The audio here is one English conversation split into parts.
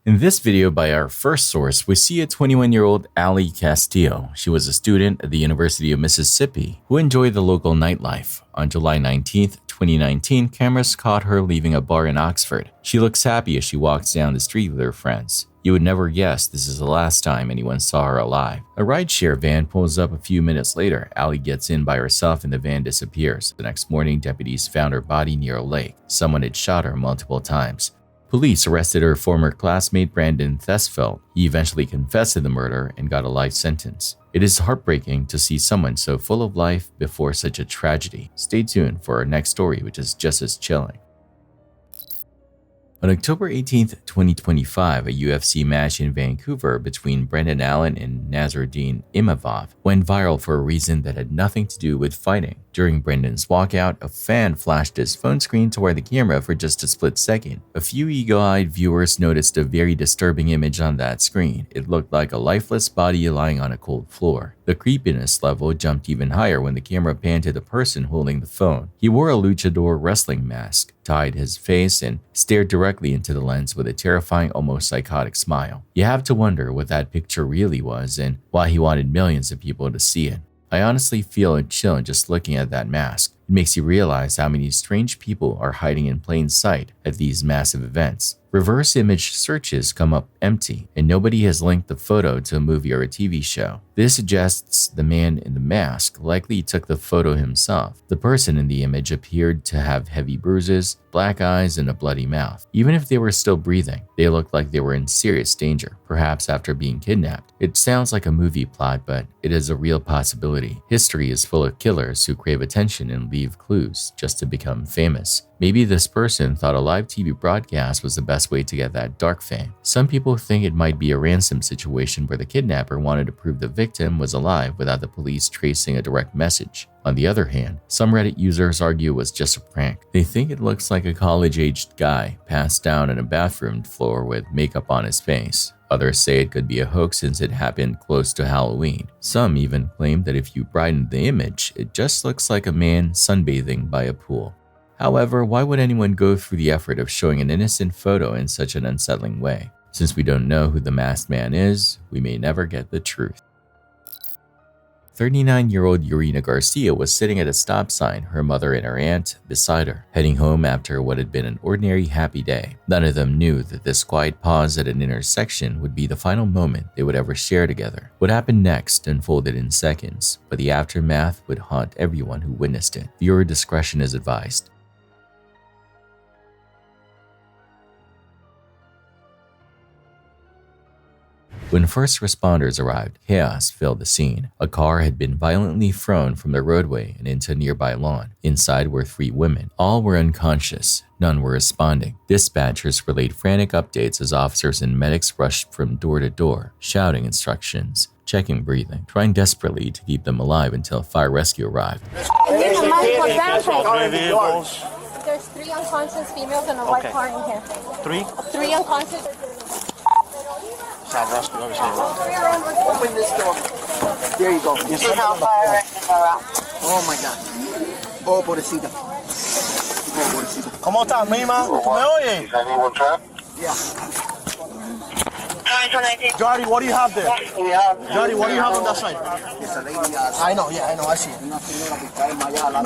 In this video by our first source, we see a 21-year-old Ali Castillo. She was a student at the University of Mississippi who enjoyed the local nightlife. On July 19, 2019, cameras caught her leaving a bar in Oxford. She looks happy as she walks down the street with her friends. You would never guess this is the last time anyone saw her alive. A rideshare van pulls up a few minutes later. Ali gets in by herself and the van disappears. The next morning, deputies found her body near a lake. Someone had shot her multiple times. Police arrested her former classmate Brandon Thesfeld. He eventually confessed to the murder and got a life sentence. It is heartbreaking to see someone so full of life before such a tragedy. Stay tuned for our next story, which is just as chilling. On October 18, 2025, a UFC match in Vancouver between Brendan Allen and Nasruddin Imavov went viral for a reason that had nothing to do with fighting. During Brendan's walkout, a fan flashed his phone screen toward the camera for just a split second. A few eagle-eyed viewers noticed a very disturbing image on that screen. It looked like a lifeless body lying on a cold floor. The creepiness level jumped even higher when the camera panned to the person holding the phone. He wore a luchador wrestling mask, tied his face, and stared directly into the lens with a terrifying, almost psychotic smile. You have to wonder what that picture really was and why he wanted millions of people to see it. I honestly feel a chill just looking at that mask. It makes you realize how many strange people are hiding in plain sight at these massive events. Reverse image searches come up empty, and nobody has linked the photo to a movie or a TV show. This suggests the man in the mask likely took the photo himself. The person in the image appeared to have heavy bruises, black eyes, and a bloody mouth. Even if they were still breathing, they looked like they were in serious danger, perhaps after being kidnapped. It sounds like a movie plot, but it is a real possibility. History is full of killers who crave attention and leave clues just to become famous. Maybe this person thought a live TV broadcast was the best way to get that dark fame. Some people think it might be a ransom situation where the kidnapper wanted to prove the victim was alive without the police tracing a direct message. On the other hand, some Reddit users argue it was just a prank. They think it looks like a college-aged guy passed down on a bathroom floor with makeup on his face. Others say it could be a hoax since it happened close to Halloween. Some even claim that if you brighten the image, it just looks like a man sunbathing by a pool. However, why would anyone go through the effort of showing an innocent photo in such an unsettling way? Since we don't know who the masked man is, we may never get the truth. 39-year-old Urena Garcia was sitting at a stop sign, her mother and her aunt beside her, heading home after what had been an ordinary happy day. None of them knew that this quiet pause at an intersection would be the final moment they would ever share together. What happened next unfolded in seconds, but the aftermath would haunt everyone who witnessed it. Viewer discretion is advised. When first responders arrived, chaos filled the scene. A car had been violently thrown from the roadway and into a nearby lawn. Inside were 3 women. All were unconscious. None were responding. Dispatchers relayed frantic updates as officers and medics rushed from door to door, shouting instructions, checking breathing, trying desperately to keep them alive until fire rescue arrived. There's 3 unconscious females and a white car in here. 3 unconscious. Open this door. There you go. You see how fire exits are out. Oh my God. Oh, pobrecita. Oh, pobrecita. ¿Cómo estás, Mima? ¿Tú me oyes? Yeah. Jody, what do you have there? Jody, what do you have on that side? It's a lady. I know, yeah, I know, I see it. Una señora que está desmayada.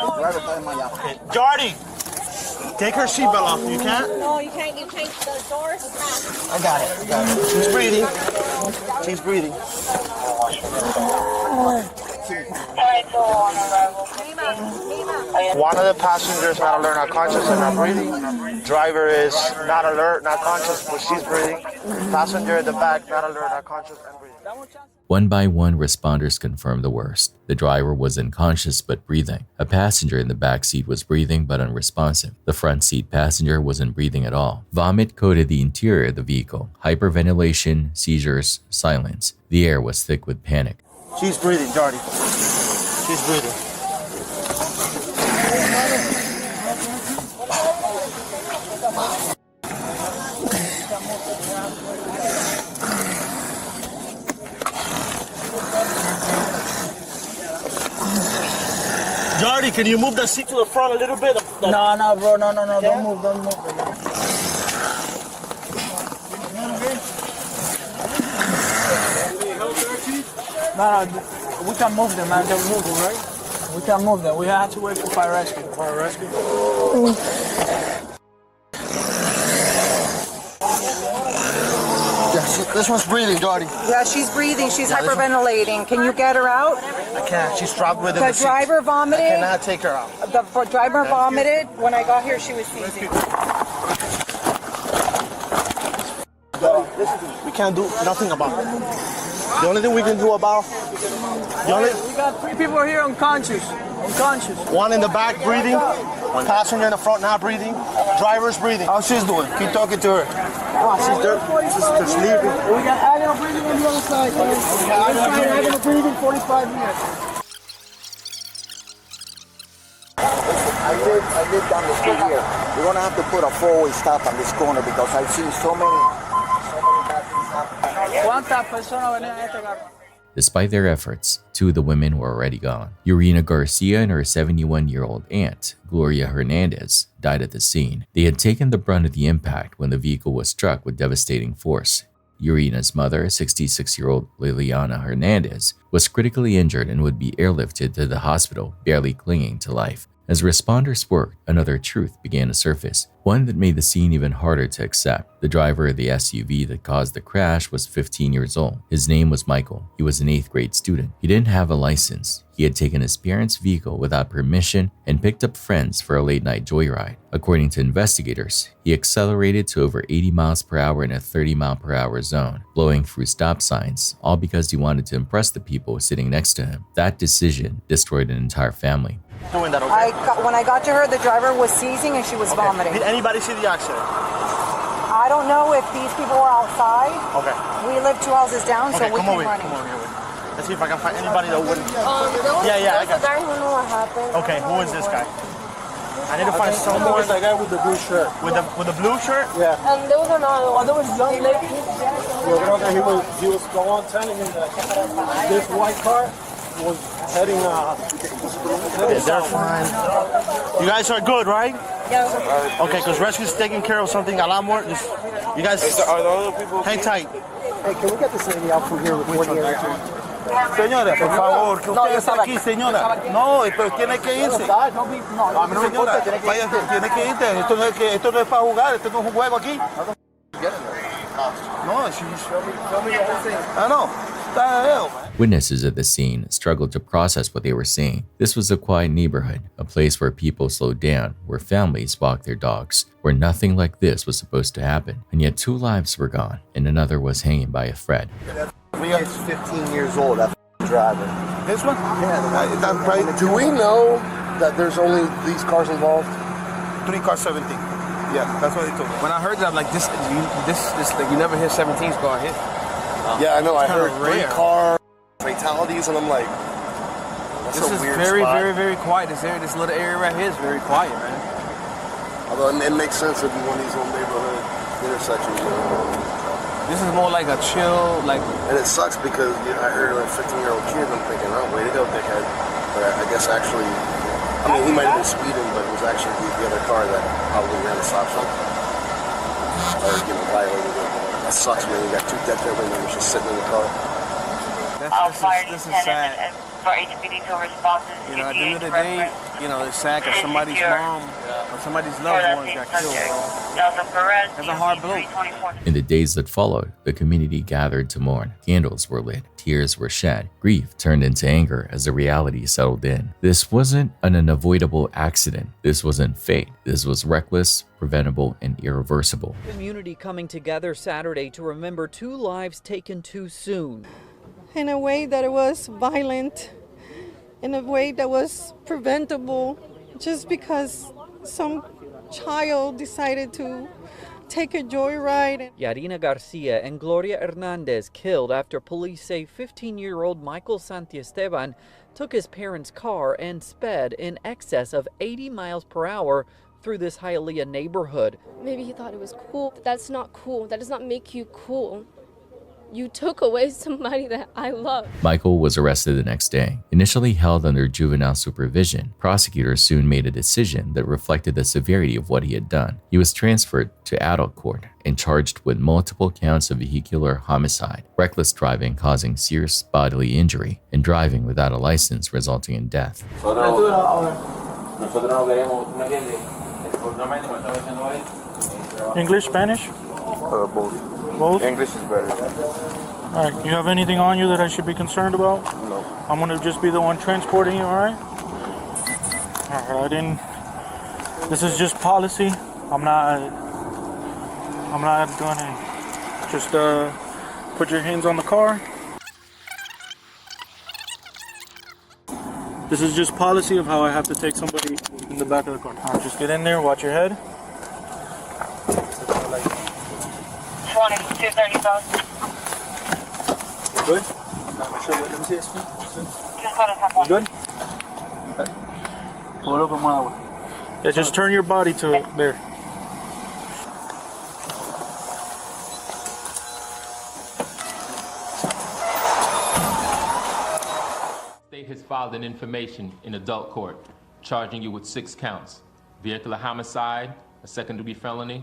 El driver está desmayado. Okay. Jody, take her seatbelt off. You can't? No, you can't. You can't. The door's smashed. I got it. She's breathing. She's breathing. One of the passengers not alert, not conscious, and not breathing. Driver is not alert, not conscious, but she's breathing. Passenger in the back, not alert, not conscious, and breathing. One by one, responders confirmed the worst. The driver was unconscious but breathing. A passenger in the back seat was breathing but unresponsive. The front seat passenger wasn't breathing at all. Vomit coated the interior of the vehicle. Hyperventilation, seizures, silence. The air was thick with panic. She's breathing, Jody. She's breathing. Jordy, can you move the seat to the front a little bit? No, bro, no, don't move. No, we can move them, man. They're moving, right? We can move them. We have to wait for fire rescue. Fire rescue? Yeah, this one's breathing, Dottie. Yeah, she's breathing. She's hyperventilating. Can you get her out? I can't. She's trapped within The the seat. driver vomited. I cannot take her out. The driver vomited. When I got here, she was seizing. We can't do nothing about it. The only thing we can do about We got 3 people here unconscious. Unconscious. one in the back breathing, one passenger in the front not breathing, driver's breathing. How she's doing? Keep talking to her. She's there. She's sleeping. We got Agnew breathing on the other side. We got Agnew breathing 45 minutes. I live down the street here. We're gonna have to put a 4-way stop on this corner because I've seen so many bad things happen. ¿Cuántas personas venían en este carro? Despite their efforts, 2 of the women were already gone. Urena Garcia and her 71-year-old aunt, Gloria Hernandez, died at the scene. They had taken the brunt of the impact when the vehicle was struck with devastating force. Urena's mother, 66-year-old Liliana Hernandez, was critically injured and would be airlifted to the hospital, barely clinging to life. As responders worked, another truth began to surface, one that made the scene even harder to accept. The driver of the SUV that caused the crash was 15 years old. His name was Michael. He was an 8th grade student. He didn't have a license. He had taken his parents' vehicle without permission and picked up friends for a late-night joyride. According to investigators, he accelerated to over 80 miles per hour in a 30-mile-per-hour zone, blowing through stop signs, all because he wanted to impress the people sitting next to him. That decision destroyed an entire family. Doing that, okay? When I got to her, the driver was seizing and she was vomiting. Did anybody see the accident? I don't know if these people were outside. Okay. We live 2 houses down, so Okay, we come came over here. running. Come over here. Let's see if I can find anybody that wouldn't. There was Yeah, I got a guy who knew what happened. Okay, who is this guy? I need to find someone Where's that guy with the blue shirt? with the blue shirt. Yeah. And there was another one. There was young lady. He was the one telling him that this white car was heading. They're fine. You guys are good, right? Yeah. Okay, because rescue's taking care of something a lot more. You guys Are the other people? hang tight. Hey, can we get this lady out from here with 48? Señora, por favor, que usted está aquí, señora. No, pero tiene que irse. A mí no me importa, tiene que Vaya, tiene que irse. Esto no es para jugar, esto no es un juego aquí. No, show me the whole thing. I know. What the hell, man? Witnesses at the scene struggled to process what they were seeing. This was a quiet neighborhood, a place where people slowed down, where families walked their dogs, where nothing like this was supposed to happen. And yet 2 lives were gone, and another was hanging by a thread. He's 15 years old, that driver. This one? Yeah, That's right. do we know that there's only these cars involved? 3 cars, 17. Yeah, that's what they told me. When I heard that, I'm like, this, like, you never hear 17s car hit. Yeah, I know. I heard rare. 3 car fatalities, and I'm like, that's This a is weird very, spot. very, very quiet. This area, this little area right here is very quiet, man. Although it makes sense to be one of these little neighborhood intersections. You know? This is more like a chill, like, And it sucks because I heard a 15-year-old kid, and I'm thinking, oh, way to go, dickhead. But I guess actually, I mean, he might have been speeding, but it was actually the other car that probably ran a stop sign. Or, violated it. That sucks, man. You got 2 dead family members just sitting in the car. this is sad. For HPD to responses. You know, at the end of the day, it's sad because somebody's mom or somebody's loved ones got killed, bro. That's a hard blow. In the days that followed, the community gathered to mourn. Candles were lit, tears were shed, grief turned into anger as the reality settled in. This wasn't an unavoidable accident. This wasn't fate. This was reckless, preventable, and irreversible. Community coming together Saturday to remember 2 lives taken too soon. In a way that it was violent, in a way that was preventable, just because some child decided to take a joyride. Yarina Garcia and Gloria Hernandez killed after police say 15-year-old Michael Santiesteban took his parents' car and sped in excess of 80 miles per hour through this Hialeah neighborhood. Maybe he thought it was cool, but that's not cool. That does not make you cool. You took away somebody that I love. Michael was arrested the next day. Initially held under juvenile supervision, prosecutors soon made a decision that reflected the severity of what he had done. He was transferred to adult court and charged with multiple counts of vehicular homicide, reckless driving causing serious bodily injury, and driving without a license resulting in death. English, Spanish? Both. Both? English is better. All right, you have anything on you that I should be concerned about? No. I'm gonna just be the one transporting you, all right? All right, this is just policy. I'm not gonna just put your hands on the car. This is just policy of how I have to take somebody in the back of the car. All right, just get in there, watch your head. 235. Good? Good? Yeah, just turn your body to there. State has filed an information in adult court charging you with 6 counts: vehicular homicide, a second-degree felony,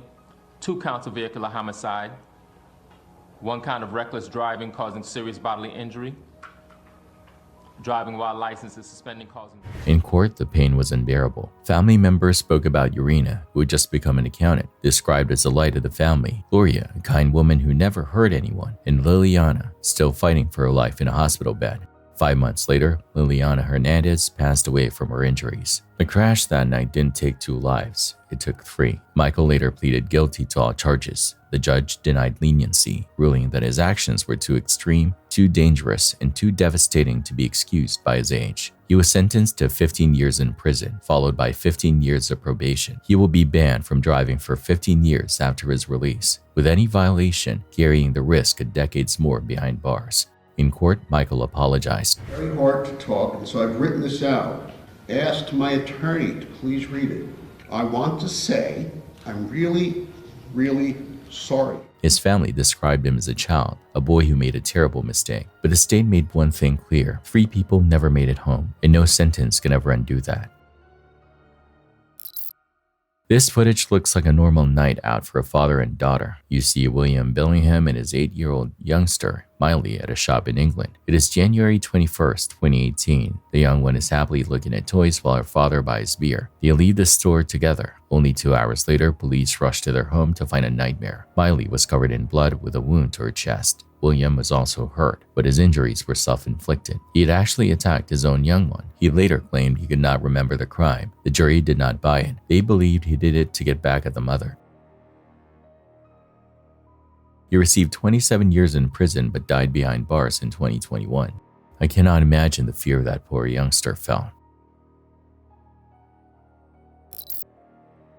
2 counts of vehicular homicide, 1 count of reckless driving causing serious bodily injury, driving while license is suspended causing... In court, the pain was unbearable. Family members spoke about Urena, who had just become an accountant, described as the light of the family, Gloria, a kind woman who never hurt anyone, and Liliana, still fighting for her life in a hospital bed. 5 months later, Liliana Hernandez passed away from her injuries. The crash that night didn't take 2 lives, it took 3. Michael later pleaded guilty to all charges. The judge denied leniency, ruling that his actions were too extreme, too dangerous, and too devastating to be excused by his age. He was sentenced to 15 years in prison, followed by 15 years of probation. He will be banned from driving for 15 years after his release, with any violation carrying the risk of decades more behind bars. In court, Michael apologized. Very hard to talk, and so I've written this out. Asked my attorney to please read it. I want to say I'm really, really sorry. His family described him as a child, a boy who made a terrible mistake. But the state made one thing clear: 3 people never made it home, and no sentence can ever undo that. This footage looks like a normal night out for a father and daughter. You see William Bellingham and his 8-year-old youngster, Miley, at a shop in England. It is January 21st, 2018. The young one is happily looking at toys while her father buys beer. They leave the store together. Only 2 hours later, police rush to their home to find a nightmare. Miley was covered in blood with a wound to her chest. William was also hurt, but his injuries were self-inflicted. He had actually attacked his own young one. He later claimed he could not remember the crime. The jury did not buy it. They believed he did it to get back at the mother. He received 27 years in prison but died behind bars in 2021. I cannot imagine the fear that poor youngster felt.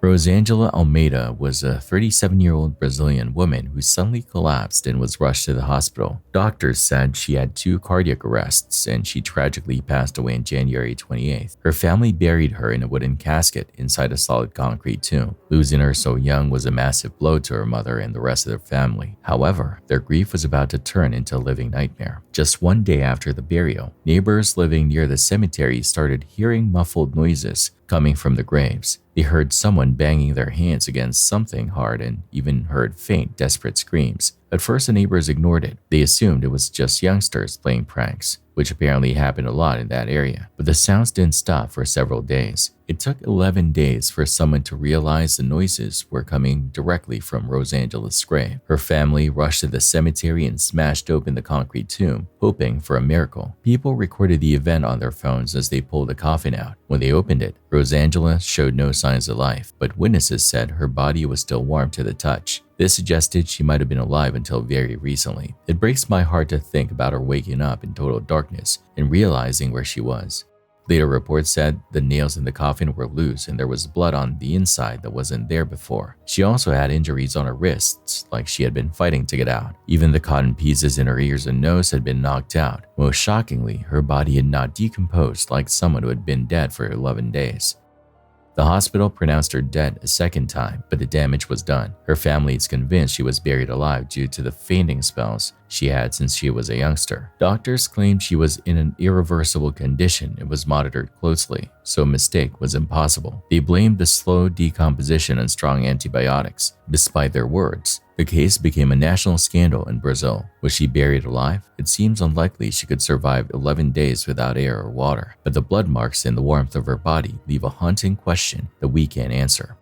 Rosangela Almeida was a 37-year-old Brazilian woman who suddenly collapsed and was rushed to the hospital. Doctors said she had 2 cardiac arrests and she tragically passed away on January 28th. Her family buried her in a wooden casket inside a solid concrete tomb. Losing her so young was a massive blow to her mother and the rest of their family. However, their grief was about to turn into a living nightmare. Just 1 day after the burial, neighbors living near the cemetery started hearing muffled noises coming from the graves. They heard someone banging their hands against something hard and even heard faint, desperate screams. At first, the neighbors ignored it. They assumed it was just youngsters playing pranks, which apparently happened a lot in that area. But the sounds didn't stop for several days. It took 11 days for someone to realize the noises were coming directly from Rosangela's grave. Her family rushed to the cemetery and smashed open the concrete tomb, hoping for a miracle. People recorded the event on their phones as they pulled the coffin out. When they opened it, Rosangela showed no signs of life, but witnesses said her body was still warm to the touch. This suggested she might have been alive until very recently. It breaks my heart to think about her waking up in total darkness and realizing where she was. Later reports said the nails in the coffin were loose and there was blood on the inside that wasn't there before. She also had injuries on her wrists, like she had been fighting to get out. Even the cotton pieces in her ears and nose had been knocked out. Most shockingly, her body had not decomposed like someone who had been dead for 11 days. The hospital pronounced her dead a second time, but the damage was done. Her family is convinced she was buried alive due to the fainting spells she had since she was a youngster. Doctors claimed she was in an irreversible condition and was monitored closely, so a mistake was impossible. They blamed the slow decomposition on strong antibiotics. Despite their words, the case became a national scandal in Brazil. Was she buried alive? It seems unlikely she could survive 11 days without air or water, but the blood marks and the warmth of her body leave a haunting question that we can't answer.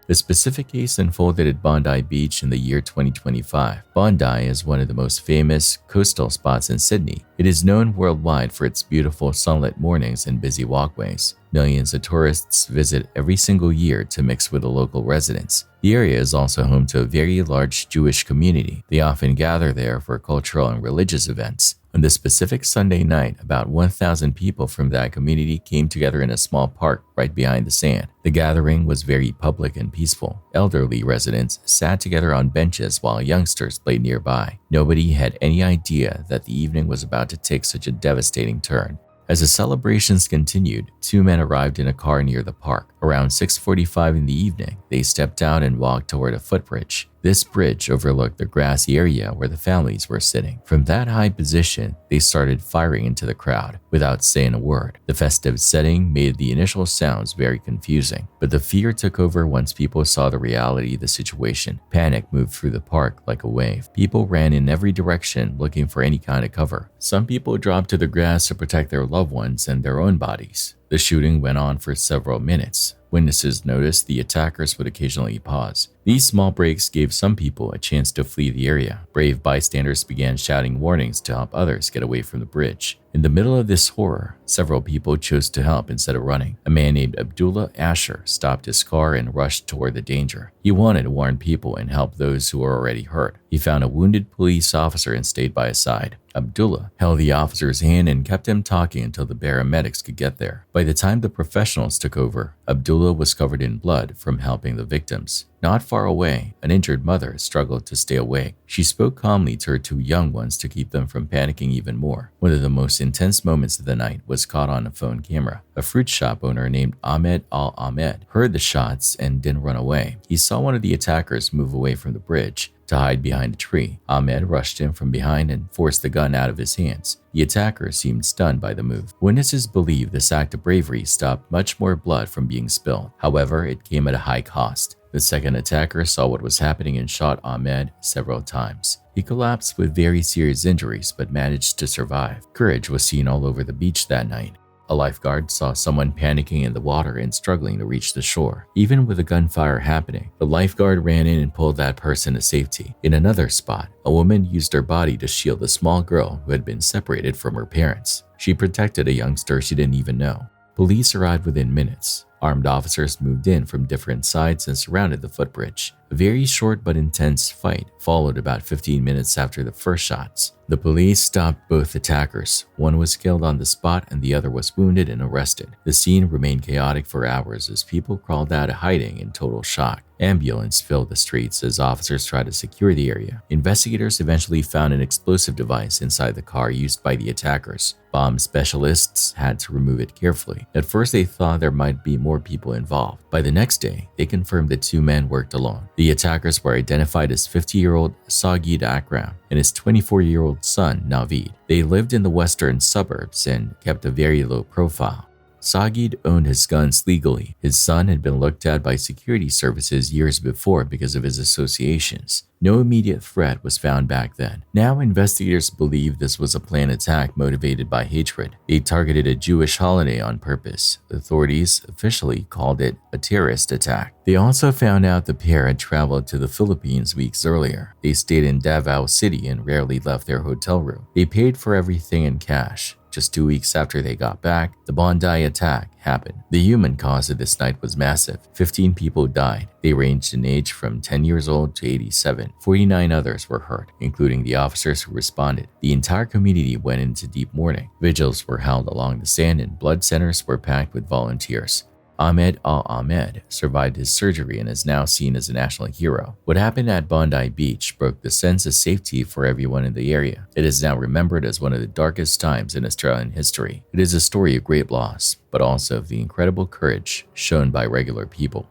The specific case unfolded at Bondi Beach in the year 2025. Bondi is one of the most famous coastal spots in Sydney. It is known worldwide for its beautiful sunlit mornings and busy walkways. Millions of tourists visit every single year to mix with the local residents. The area is also home to a very large Jewish community. They often gather there for cultural and religious events. On this specific Sunday night, about 1,000 people from that community came together in a small park right behind the sand. The gathering was very public and peaceful. Elderly residents sat together on benches while youngsters played nearby. Nobody had any idea that the evening was about to take such a devastating turn. As the celebrations continued, two men arrived in a car near the park. Around 6:45 in the evening, they stepped out and walked toward a footbridge. This bridge overlooked the grassy area where the families were sitting. From that high position, they started firing into the crowd without saying a word. The festive setting made the initial sounds very confusing, but the fear took over once people saw the reality of the situation. Panic moved through the park like a wave. People ran in every direction looking for any kind of cover. Some people dropped to the grass to protect their loved ones and their own bodies. The shooting went on for several minutes. Witnesses noticed the attackers would occasionally pause. These small breaks gave some people a chance to flee the area. Brave bystanders began shouting warnings to help others get away from the bridge. In the middle of this horror, several people chose to help instead of running. A man named Abdullah Asher stopped his car and rushed toward the danger. He wanted to warn people and help those who were already hurt. He found a wounded police officer and stayed by his side. Abdullah held the officer's hand and kept him talking until the paramedics could get there. By the time the professionals took over, Abdullah was covered in blood from helping the victims. Not far away, an injured mother struggled to stay awake. She spoke calmly to her two young ones to keep them from panicking even more. One of the most intense moments of the night was caught on a phone camera. A fruit shop owner named Ahmed Al-Ahmed heard the shots and didn't run away. He saw one of the attackers move away from the bridge to hide behind a tree. Ahmed rushed in from behind and forced the gun out of his hands. The attacker seemed stunned by the move. Witnesses believe this act of bravery stopped much more blood from being spilled. However, it came at a high cost. The second attacker saw what was happening and shot Ahmed several times. He collapsed with very serious injuries but managed to survive. Courage was seen all over the beach that night. A lifeguard saw someone panicking in the water and struggling to reach the shore. Even with a gunfire happening, the lifeguard ran in and pulled that person to safety. In another spot, a woman used her body to shield a small girl who had been separated from her parents. She protected a youngster she didn't even know. Police arrived within minutes. Armed officers moved in from different sides and surrounded the footbridge. A very short but intense fight followed about 15 minutes after the first shots. The police stopped both attackers. One was killed on the spot and the other was wounded and arrested. The scene remained chaotic for hours as people crawled out of hiding in total shock. Ambulance filled the streets as officers tried to secure the area. Investigators eventually found an explosive device inside the car used by the attackers. Bomb specialists had to remove it carefully. At first, they thought there might be more people involved. By the next day, they confirmed that two men worked alone. The attackers were identified as 50-year-old Sagid Akram and his 24-year-old son, Navid. They lived in the western suburbs and kept a very low profile. Sagid owned his guns legally. His son had been looked at by security services years before because of his associations. No immediate threat was found back then. Now investigators believe this was a planned attack motivated by hatred. They targeted a Jewish holiday on purpose. Authorities officially called it a terrorist attack. They also found out the pair had traveled to the Philippines weeks earlier. They stayed in Davao City and rarely left their hotel room. They paid for everything in cash. Just 2 weeks after they got back, the Bondi attack happened. The human cost of this night was massive. 15 people died. They ranged in age from 10 years old to 87. 49 others were hurt, including the officers who responded. The entire community went into deep mourning. Vigils were held along the sand and blood centers were packed with volunteers. Ahmed Al-Ahmed survived his surgery and is now seen as a national hero. What happened at Bondi Beach broke the sense of safety for everyone in the area. It is now remembered as one of the darkest times in Australian history. It is a story of great loss, but also of the incredible courage shown by regular people.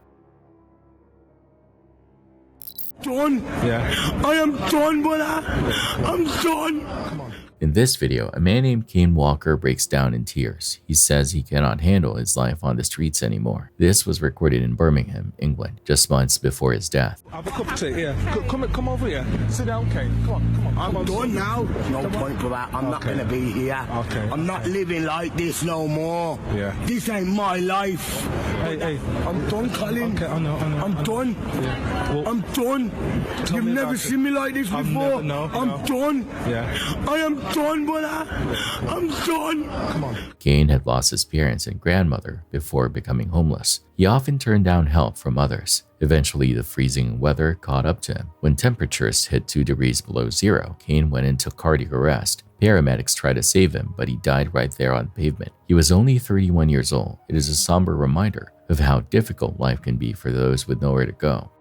Done. Yeah. I am done, brother. I'm done. Come on. In this video, a man named Kane Walker breaks down in tears. He says he cannot handle his life on the streets anymore. This was recorded in Birmingham, England, just months before his death. Have a cup of tea, yeah. Come over here. Sit down, Kane. Come on. I'm done now. No point for that. I'm not gonna be here. Okay. I'm not living like this no more. Yeah. This ain't my life. Hey. I'm done, Colin. Okay, I know. I'm done. Yeah. Well, I'm done. You've never seen me like this before. I'm done. Yeah. I am done, brother. I'm done. Come on. Kane had lost his parents and grandmother before becoming homeless. He often turned down help from others. Eventually, the freezing weather caught up to him. When temperatures hit 2 degrees below zero, Kane went into cardiac arrest. Paramedics tried to save him, but he died right there on the pavement. He was only 31 years old. It is a somber reminder of how difficult life can be for those with nowhere to go.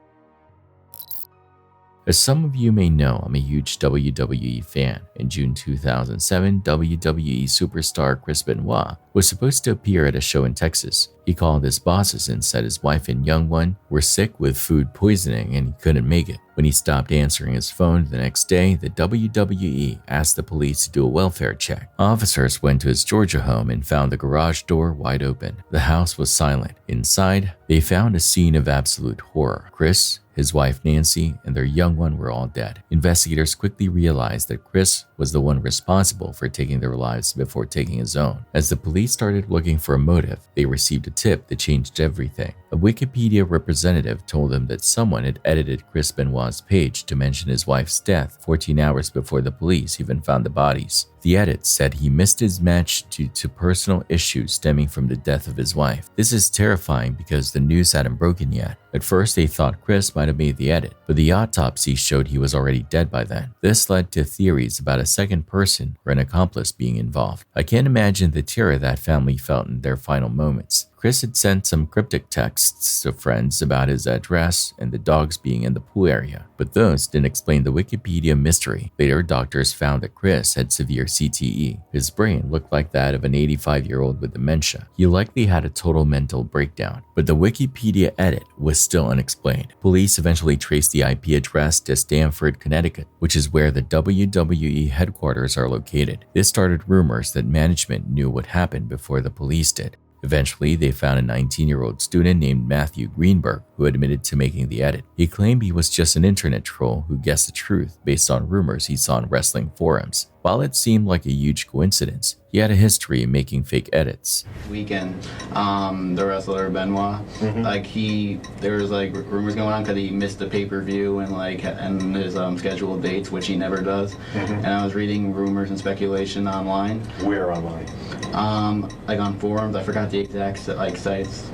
As some of you may know, I'm a huge WWE fan. In June 2007, WWE superstar Chris Benoit was supposed to appear at a show in Texas. He called his bosses and said his wife and young one were sick with food poisoning and he couldn't make it. When he stopped answering his phone the next day, the WWE asked the police to do a welfare check. Officers went to his Georgia home and found the garage door wide open. The house was silent. Inside, they found a scene of absolute horror. Chris, his wife Nancy, and their young one were all dead. Investigators quickly realized that Chris was the one responsible for taking their lives before taking his own. As the police started looking for a motive, they received a tip that changed everything. A Wikipedia representative told them that someone had edited Chris Benoit's page to mention his wife's death 14 hours before the police even found the bodies. The edit said he missed his match due to personal issues stemming from the death of his wife. This is terrifying because the news hadn't broken yet. At first, they thought Chris might have made the edit, but the autopsy showed he was already dead by then. This led to theories about a second person or an accomplice being involved. I can't imagine the terror that family felt in their final moments. Chris had sent some cryptic texts to friends about his address and the dogs being in the pool area, but those didn't explain the Wikipedia mystery. Later, doctors found that Chris had severe CTE. His brain looked like that of an 85-year-old with dementia. He likely had a total mental breakdown, but the Wikipedia edit was still unexplained. Police eventually traced the IP address to Stamford, Connecticut, which is where the WWE headquarters are located. This started rumors that management knew what happened before the police did. Eventually, they found a 19-year-old student named Matthew Greenberg who admitted to making the edit. He claimed he was just an internet troll who guessed the truth based on rumors he saw in wrestling forums. While it seemed like a huge coincidence, he had a history of making fake edits. Weekend, the wrestler Benoit, there was rumors going on because he missed the pay-per-view and his scheduled dates, which he never does. And I was reading rumors and speculation online. Where online? On forums. I forgot the exact sites.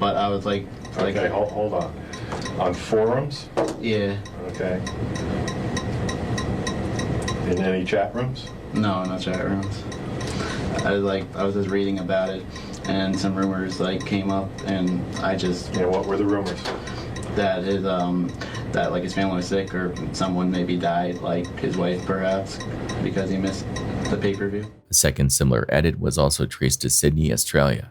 But I was okay, hold on. On forums? Yeah. Okay. In any chat rooms? No, not chat rooms. I was just reading about it, and some rumors came up, and I just. Yeah, what were the rumors? That his family was sick, or someone maybe died, like his wife perhaps, because he missed the pay-per-view. A second similar edit was also traced to Sydney, Australia.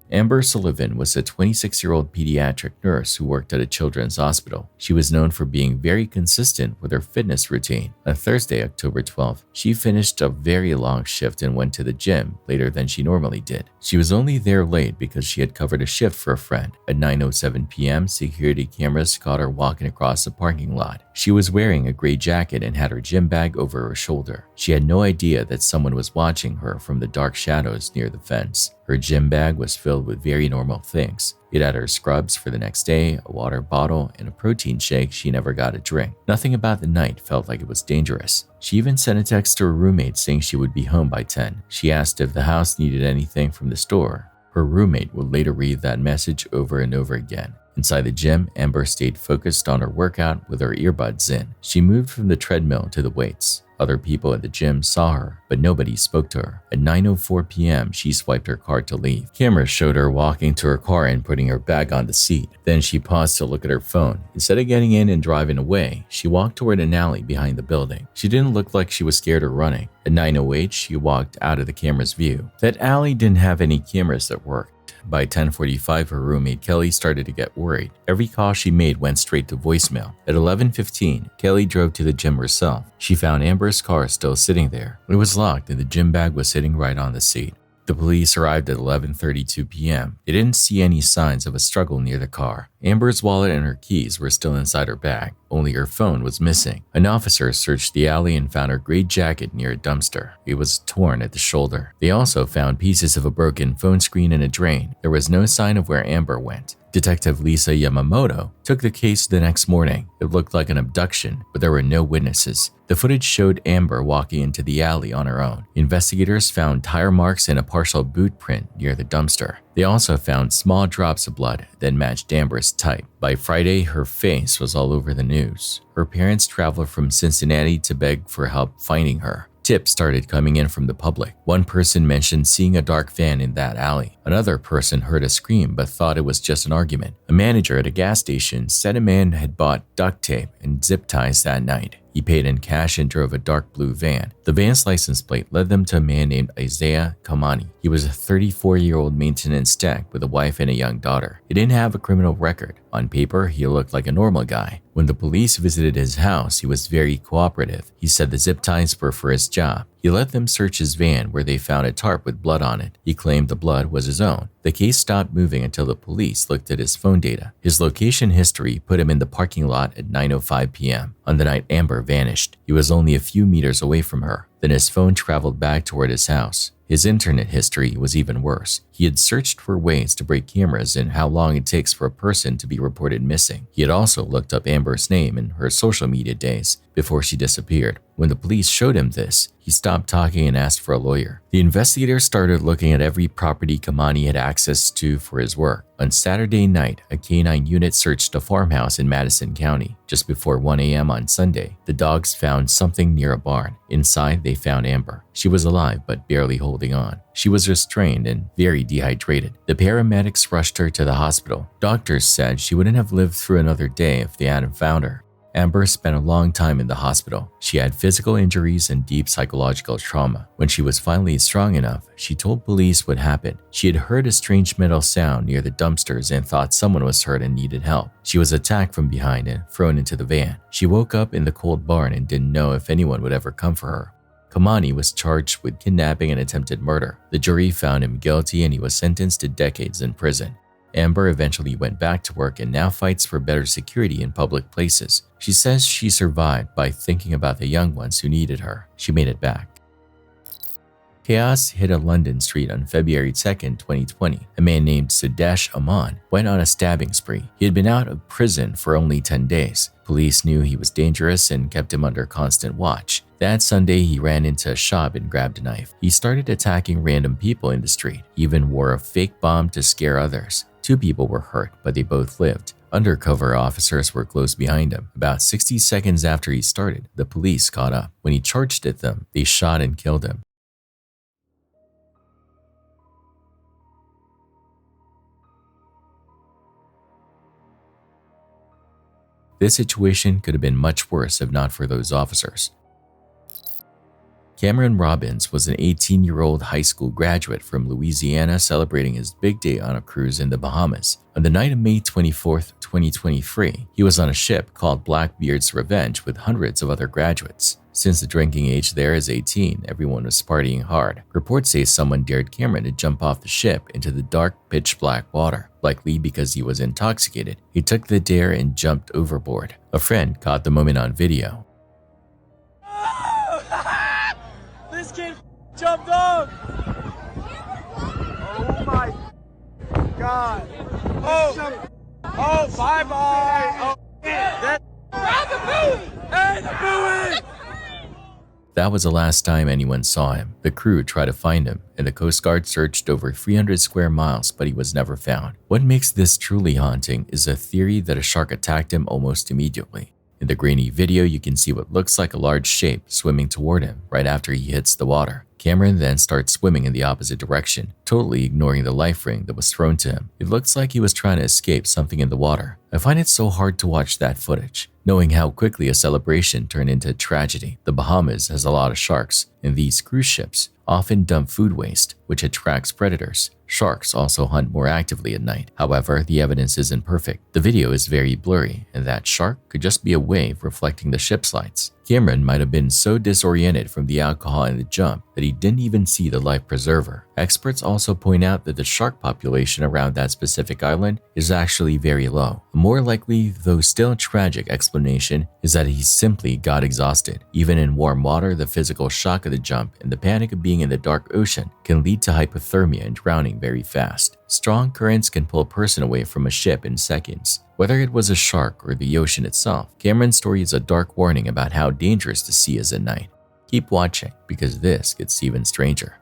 Amber Sullivan was a 26-year-old pediatric nurse who worked at a children's hospital. She was known for being very consistent with her fitness routine. On Thursday, October 12th, she finished a very long shift and went to the gym later than she normally did. She was only there late because she had covered a shift for a friend. At 9:07 p.m., security cameras caught her walking across the parking lot. She was wearing a gray jacket and had her gym bag over her shoulder. She had no idea that someone was watching her from the dark shadows near the fence. Her gym bag was filled with very normal things. It had her scrubs for the next day, a water bottle, and a protein shake she never got to drink. Nothing about the night felt like it was dangerous. She even sent a text to her roommate saying she would be home by 10. She asked if the house needed anything from the store. Her roommate would later read that message over and over again. Inside the gym, Amber stayed focused on her workout with her earbuds in. She moved from the treadmill to the weights. Other people at the gym saw her, but nobody spoke to her. At 9:04 p.m., she swiped her card to leave. Cameras showed her walking to her car and putting her bag on the seat. Then she paused to look at her phone. Instead of getting in and driving away, she walked toward an alley behind the building. She didn't look like she was scared or running. At 9:08, she walked out of the camera's view. That alley didn't have any cameras that worked. By 10:45, her roommate Kelly started to get worried. Every call she made went straight to voicemail. At 11:15, Kelly drove to the gym herself. She found Amber's car still sitting there. It was locked and the gym bag was sitting right on the seat. The police arrived at 11:32 p.m. They didn't see any signs of a struggle near the car. Amber's wallet and her keys were still inside her bag. Only her phone was missing. An officer searched the alley and found her gray jacket near a dumpster. It was torn at the shoulder. They also found pieces of a broken phone screen in a drain. There was no sign of where Amber went. Detective Lisa Yamamoto took the case the next morning. It looked like an abduction, but there were no witnesses. The footage showed Amber walking into the alley on her own. Investigators found tire marks and a partial boot print near the dumpster. They also found small drops of blood that matched Amber's type. By Friday, her face was all over the news. Her parents traveled from Cincinnati to beg for help finding her. Tips started coming in from the public. One person mentioned seeing a dark van in that alley. Another person heard a scream but thought it was just an argument. A manager at a gas station said a man had bought duct tape and zip ties that night. He paid in cash and drove a dark blue van. The van's license plate led them to a man named Isaiah Kamani. He was a 34-year-old maintenance tech with a wife and a young daughter. He didn't have a criminal record. On paper, he looked like a normal guy. When the police visited his house, he was very cooperative. He said the zip ties were for his job. He let them search his van where they found a tarp with blood on it. He claimed the blood was his own. The case stopped moving until the police looked at his phone data. His location history put him in the parking lot at 9:05 p.m. on the night Amber vanished. He was only a few meters away from her. Then his phone traveled back toward his house. His internet history was even worse. He had searched for ways to break cameras and how long it takes for a person to be reported missing. He had also looked up Amber's name in her social media days before she disappeared. When the police showed him this, he stopped talking and asked for a lawyer. The investigators started looking at every property Kamani had access to for his work. On Saturday night, a K-9 unit searched a farmhouse in Madison County. Just before 1 a.m. on Sunday, the dogs found something near a barn. Inside, they found Amber. She was alive but barely holding on. She was restrained and very dehydrated. The paramedics rushed her to the hospital. Doctors said she wouldn't have lived through another day if they hadn't found her. Amber spent a long time in the hospital. She had physical injuries and deep psychological trauma. When she was finally strong enough, she told police what happened. She had heard a strange metal sound near the dumpsters and thought someone was hurt and needed help. She was attacked from behind and thrown into the van. She woke up in the cold barn and didn't know if anyone would ever come for her. Kamani was charged with kidnapping and attempted murder. The jury found him guilty and he was sentenced to decades in prison. Amber eventually went back to work and now fights for better security in public places. She says she survived by thinking about the young ones who needed her. She made it back. Chaos hit a London street on February 2, 2020. A man named Sudesh Aman went on a stabbing spree. He had been out of prison for only 10 days. Police knew he was dangerous and kept him under constant watch. That Sunday, he ran into a shop and grabbed a knife. He started attacking random people in the street. He even wore a fake bomb to scare others. 2 people were hurt, but they both lived. Undercover officers were close behind him. About 60 seconds after he started, the police caught up. When he charged at them, they shot and killed him. This situation could have been much worse if not for those officers. Cameron Robbins was an 18-year-old high school graduate from Louisiana celebrating his big day on a cruise in the Bahamas. On the night of May 24, 2023, he was on a ship called Blackbeard's Revenge with hundreds of other graduates. Since the drinking age there is 18, everyone was partying hard. Reports say someone dared Cameron to jump off the ship into the dark, pitch-black water. Likely because he was intoxicated, he took the dare and jumped overboard. A friend caught the moment on video. This kid jumped off! Oh my God! Oh, bye-bye! Oh, grab the buoy! Hey, the buoy! That was the last time anyone saw him. The crew tried to find him, and the Coast Guard searched over 300 square miles, but he was never found. What makes this truly haunting is a theory that a shark attacked him almost immediately. In the grainy video, you can see what looks like a large shape swimming toward him right after he hits the water. Cameron then starts swimming in the opposite direction, totally ignoring the life ring that was thrown to him. It looks like he was trying to escape something in the water. I find it so hard to watch that footage, knowing how quickly a celebration turned into a tragedy. The Bahamas has a lot of sharks, and these cruise ships often dump food waste, which attracts predators. Sharks also hunt more actively at night. However, the evidence isn't perfect. The video is very blurry, and that shark could just be a wave reflecting the ship's lights. Cameron might have been so disoriented from the alcohol and the jump that he didn't even see the life preserver. Experts also point out that the shark population around that specific island is actually very low. A more likely, though still tragic, explanation is that he simply got exhausted. Even in warm water, the physical shock of the jump and the panic of being in the dark ocean can lead to hypothermia and drowning very fast. Strong currents can pull a person away from a ship in seconds. Whether it was a shark or the ocean itself, Cameron's story is a dark warning about how dangerous the sea is at night. Keep watching, because this gets even stranger.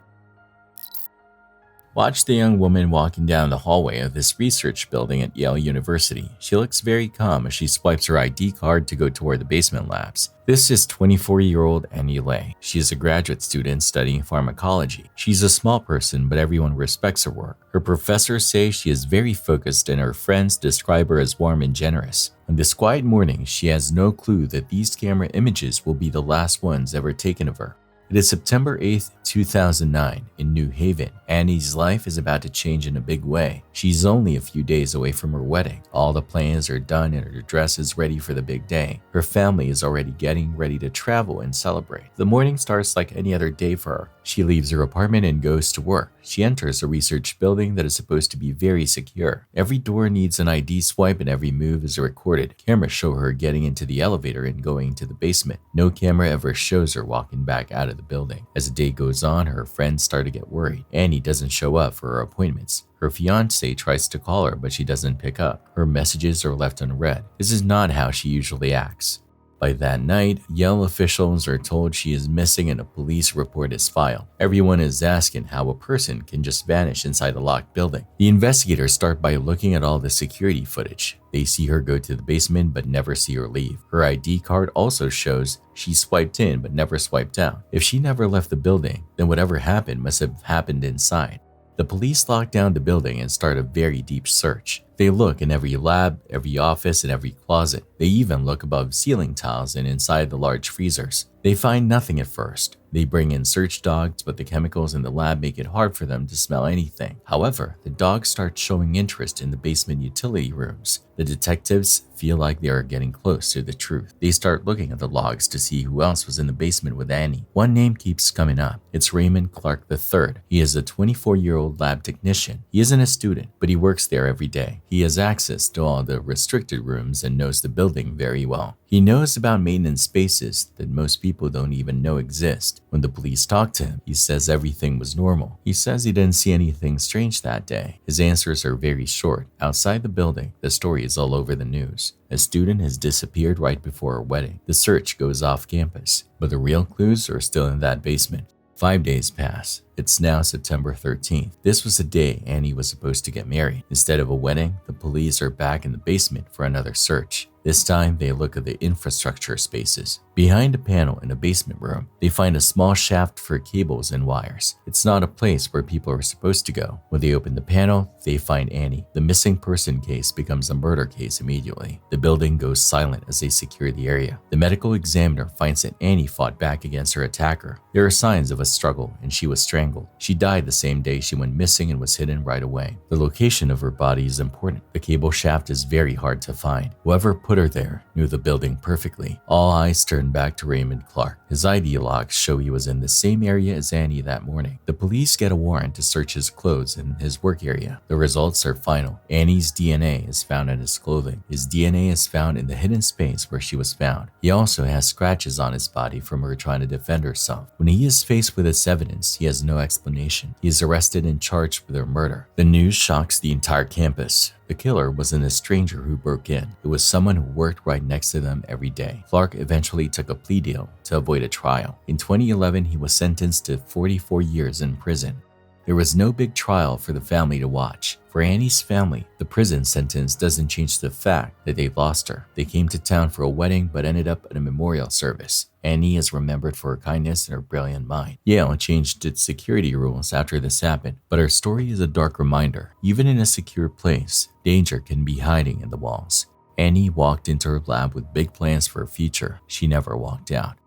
Watch the young woman walking down the hallway of this research building at Yale University. She looks very calm as she swipes her ID card to go toward the basement labs. This is 24-year-old Annie Lay. She is a graduate student studying pharmacology. She's a small person, but everyone respects her work. Her professors say she is very focused, and her friends describe her as warm and generous. On this quiet morning, she has no clue that these camera images will be the last ones ever taken of her. It is September 8th, 2009, in New Haven. Annie's life is about to change in a big way. She's only a few days away from her wedding. All the plans are done and her dress is ready for the big day. Her family is already getting ready to travel and celebrate. The morning starts like any other day for her. She leaves her apartment and goes to work. She enters a research building that is supposed to be very secure. Every door needs an ID swipe and every move is recorded. Cameras show her getting into the elevator and going to the basement. No camera ever shows her walking back out of the building. As the day goes on, her friends start to get worried. Annie doesn't show up for her appointments. Her fiancé tries to call her, but she doesn't pick up. Her messages are left unread. This is not how she usually acts. By that night, Yale officials are told she is missing and a police report is filed. Everyone is asking how a person can just vanish inside a locked building. The investigators start by looking at all the security footage. They see her go to the basement but never see her leave. Her ID card also shows she swiped in but never swiped out. If she never left the building, then whatever happened must have happened inside. The police lock down the building and start a very deep search. They look in every lab, every office, and every closet. They even look above ceiling tiles and inside the large freezers. They find nothing at first. They bring in search dogs, but the chemicals in the lab make it hard for them to smell anything. However, the dogs start showing interest in the basement utility rooms. The detectives feel like they are getting close to the truth. They start looking at the logs to see who else was in the basement with Annie. One name keeps coming up. It's Raymond Clark III. He is a 24-year-old lab technician. He isn't a student, but he works there every day. He has access to all the restricted rooms and knows the building very well. He knows about maintenance spaces that most people don't even know exist. When the police talk to him, he says everything was normal. He says he didn't see anything strange that day. His answers are very short. Outside the building, the story is all over the news. A student has disappeared right before her wedding. The search goes off campus, but the real clues are still in that basement. 5 days pass. It's now September 13th. This was the day Annie was supposed to get married. Instead of a wedding, the police are back in the basement for another search. This time, they look at the infrastructure spaces. Behind a panel in a basement room, they find a small shaft for cables and wires. It's not a place where people are supposed to go. When they open the panel, they find Annie. The missing person case becomes a murder case immediately. The building goes silent as they secure the area. The medical examiner finds that Annie fought back against her attacker. There are signs of a struggle, and she was strangled. She died the same day she went missing and was hidden right away. The location of her body is important. The cable shaft is very hard to find. Whoever put her there knew the building perfectly. All eyes turn back to Raymond Clark. His ID logs show he was in the same area as Annie that morning. The police get a warrant to search his clothes and his work area. The results are final. Annie's DNA is found in his clothing. His DNA is found in the hidden space where she was found. He also has scratches on his body from her trying to defend herself. When he is faced with this evidence, he has no explanation. He is arrested and charged with her murder. The news shocks the entire campus. The killer wasn't a stranger who broke in. It was someone who worked right next to them every day. Clark eventually took a plea deal to avoid a trial. In 2011, he was sentenced to 44 years in prison. There was no big trial for the family to watch. For Annie's family, the prison sentence doesn't change the fact that they lost her. They came to town for a wedding but ended up at a memorial service. Annie is remembered for her kindness and her brilliant mind. Yale changed its security rules after this happened, but her story is a dark reminder. Even in a secure place, danger can be hiding in the walls. Annie walked into her lab with big plans for her future. She never walked out.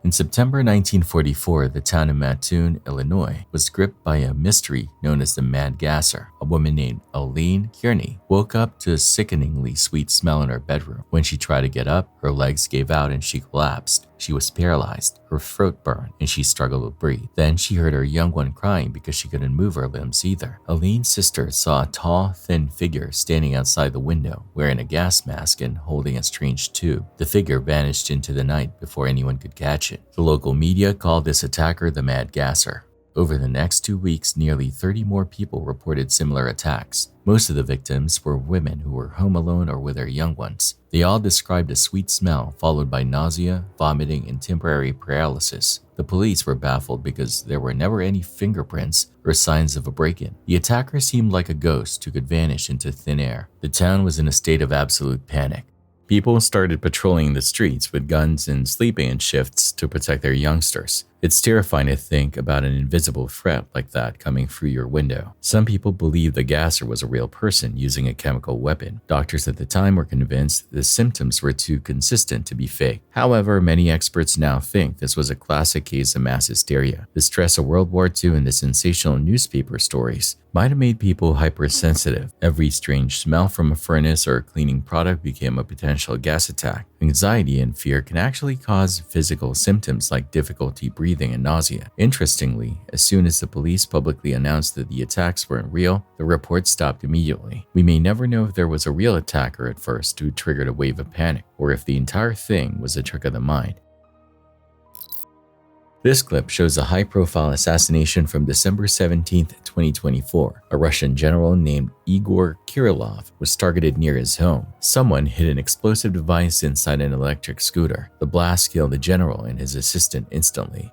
In September 1944, the town of Mattoon, Illinois, was gripped by a mystery known as the Mad Gasser. A woman named Aline Kearney woke up to a sickeningly sweet smell in her bedroom. When she tried to get up, her legs gave out and she collapsed. She was paralyzed, her throat burned, and she struggled to breathe. Then she heard her young one crying because she couldn't move her limbs either. Aline's sister saw a tall, thin figure standing outside the window, wearing a gas mask and holding a strange tube. The figure vanished into the night before anyone could catch it. The local media called this attacker the Mad Gasser. Over the next 2 weeks, nearly 30 more people reported similar attacks. Most of the victims were women who were home alone or with their young ones. They all described a sweet smell followed by nausea, vomiting, and temporary paralysis. The police were baffled because there were never any fingerprints or signs of a break-in. The attacker seemed like a ghost who could vanish into thin air. The town was in a state of absolute panic. People started patrolling the streets with guns and sleeping in shifts to protect their youngsters. It's terrifying to think about an invisible threat like that coming through your window. Some people believe the gasser was a real person using a chemical weapon. Doctors at the time were convinced the symptoms were too consistent to be fake. However, many experts now think this was a classic case of mass hysteria. The stress of World War II and the sensational newspaper stories might have made people hypersensitive. Every strange smell from a furnace or a cleaning product became a potential gas attack. Anxiety and fear can actually cause physical symptoms like difficulty breathing and nausea. Interestingly, as soon as the police publicly announced that the attacks weren't real, the report stopped immediately. We may never know if there was a real attacker at first who triggered a wave of panic, or if the entire thing was a trick of the mind. This clip shows a high-profile assassination from December 17, 2024. A Russian general named Igor Kirillov was targeted near his home. Someone hid an explosive device inside an electric scooter. The blast killed the general and his assistant instantly.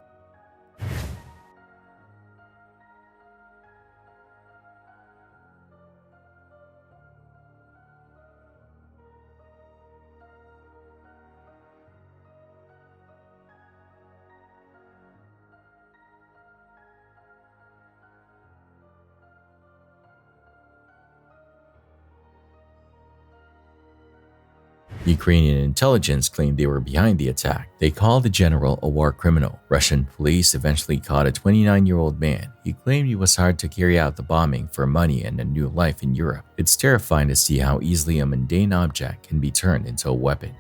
Ukrainian intelligence claimed they were behind the attack. They called the general a war criminal. Russian police eventually caught a 29-year-old man. He claimed he was hired to carry out the bombing for money and a new life in Europe. It's terrifying to see how easily a mundane object can be turned into a weapon.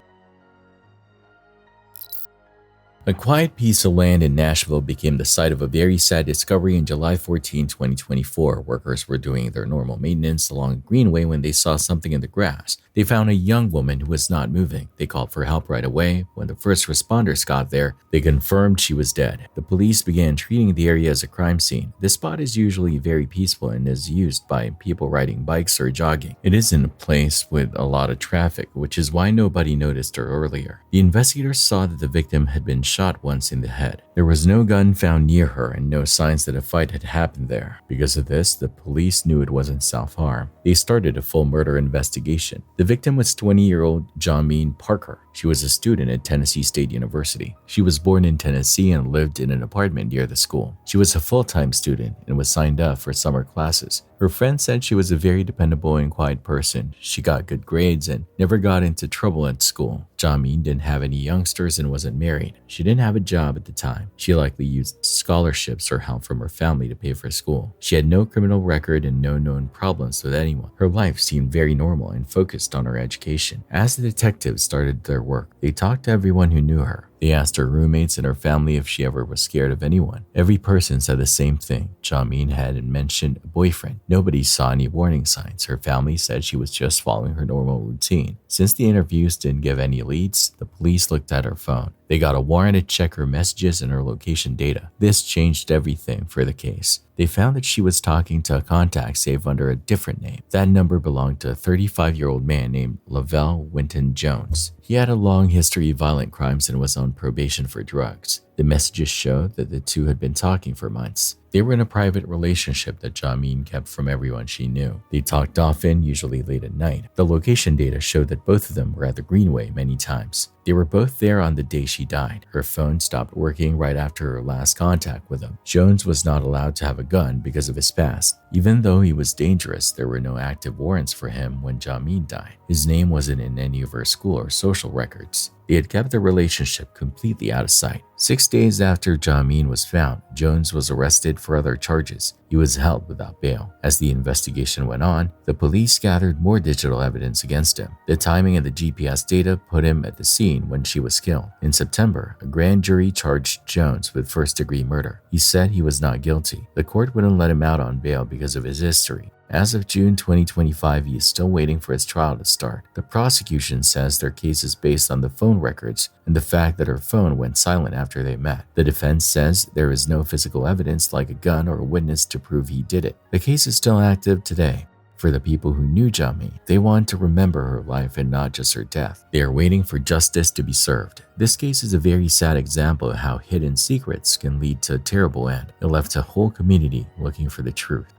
A quiet piece of land in Nashville became the site of a very sad discovery on July 14, 2024. Workers were doing their normal maintenance along a greenway when they saw something in the grass. They found a young woman who was not moving. They called for help right away. When the first responders got there, they confirmed she was dead. The police began treating the area as a crime scene. This spot is usually very peaceful and is used by people riding bikes or jogging. It isn't a place with a lot of traffic, which is why nobody noticed her earlier. The investigators saw that the victim had been shot once in the head. There was no gun found near her and no signs that a fight had happened there. Because of this, the police knew it wasn't self-harm. They started a full murder investigation. The victim was 20-year-old Jameen Parker. She was a student at Tennessee State University. She was born in Tennessee and lived in an apartment near the school. She was a full-time student and was signed up for summer classes. Her friends said she was a very dependable and quiet person. She got good grades and never got into trouble at school. Jameen didn't have any youngsters and wasn't married. She didn't have a job at the time. She likely used scholarships or help from her family to pay for school. She had no criminal record and no known problems with anyone. Her life seemed very normal and focused on her education. As the detectives started their work, they talked to everyone who knew her. They asked her roommates and her family if she ever was scared of anyone. Every person said the same thing. Jameen hadn't mentioned a boyfriend. Nobody saw any warning signs. Her family said she was just following her normal routine. Since the interviews didn't give any leads, the police looked at her phone. They got a warrant to check her messages and her location data. This changed everything for the case. They found that she was talking to a contact saved under a different name. That number belonged to a 35-year-old man named Lavelle Winton Jones. He had a long history of violent crimes and was on probation for drugs. The messages showed that the two had been talking for months. They were in a private relationship that Jamin kept from everyone she knew. They talked often, usually late at night. The location data showed that both of them were at the Greenway many times. They were both there on the day she died. Her phone stopped working right after her last contact with him. Jones was not allowed to have a gun because of his past. Even though he was dangerous, there were no active warrants for him when Jamin died. His name wasn't in any of her school or social records. They had kept the relationship completely out of sight. 6 days after Jamin was found, Jones was arrested for other charges. He was held without bail. As the investigation went on, the police gathered more digital evidence against him. The timing of the GPS data put him at the scene when she was killed. In September, a grand jury charged Jones with first-degree murder. He said he was not guilty. The court wouldn't let him out on bail because of his history. As of June 2025, he is still waiting for his trial to start. The prosecution says their case is based on the phone records and the fact that her phone went silent after they met. The defense says there is no physical evidence like a gun or a witness to prove he did it. The case is still active today. For the people who knew Jami, they want to remember her life and not just her death. They are waiting for justice to be served. This case is a very sad example of how hidden secrets can lead to a terrible end. It left a whole community looking for the truth.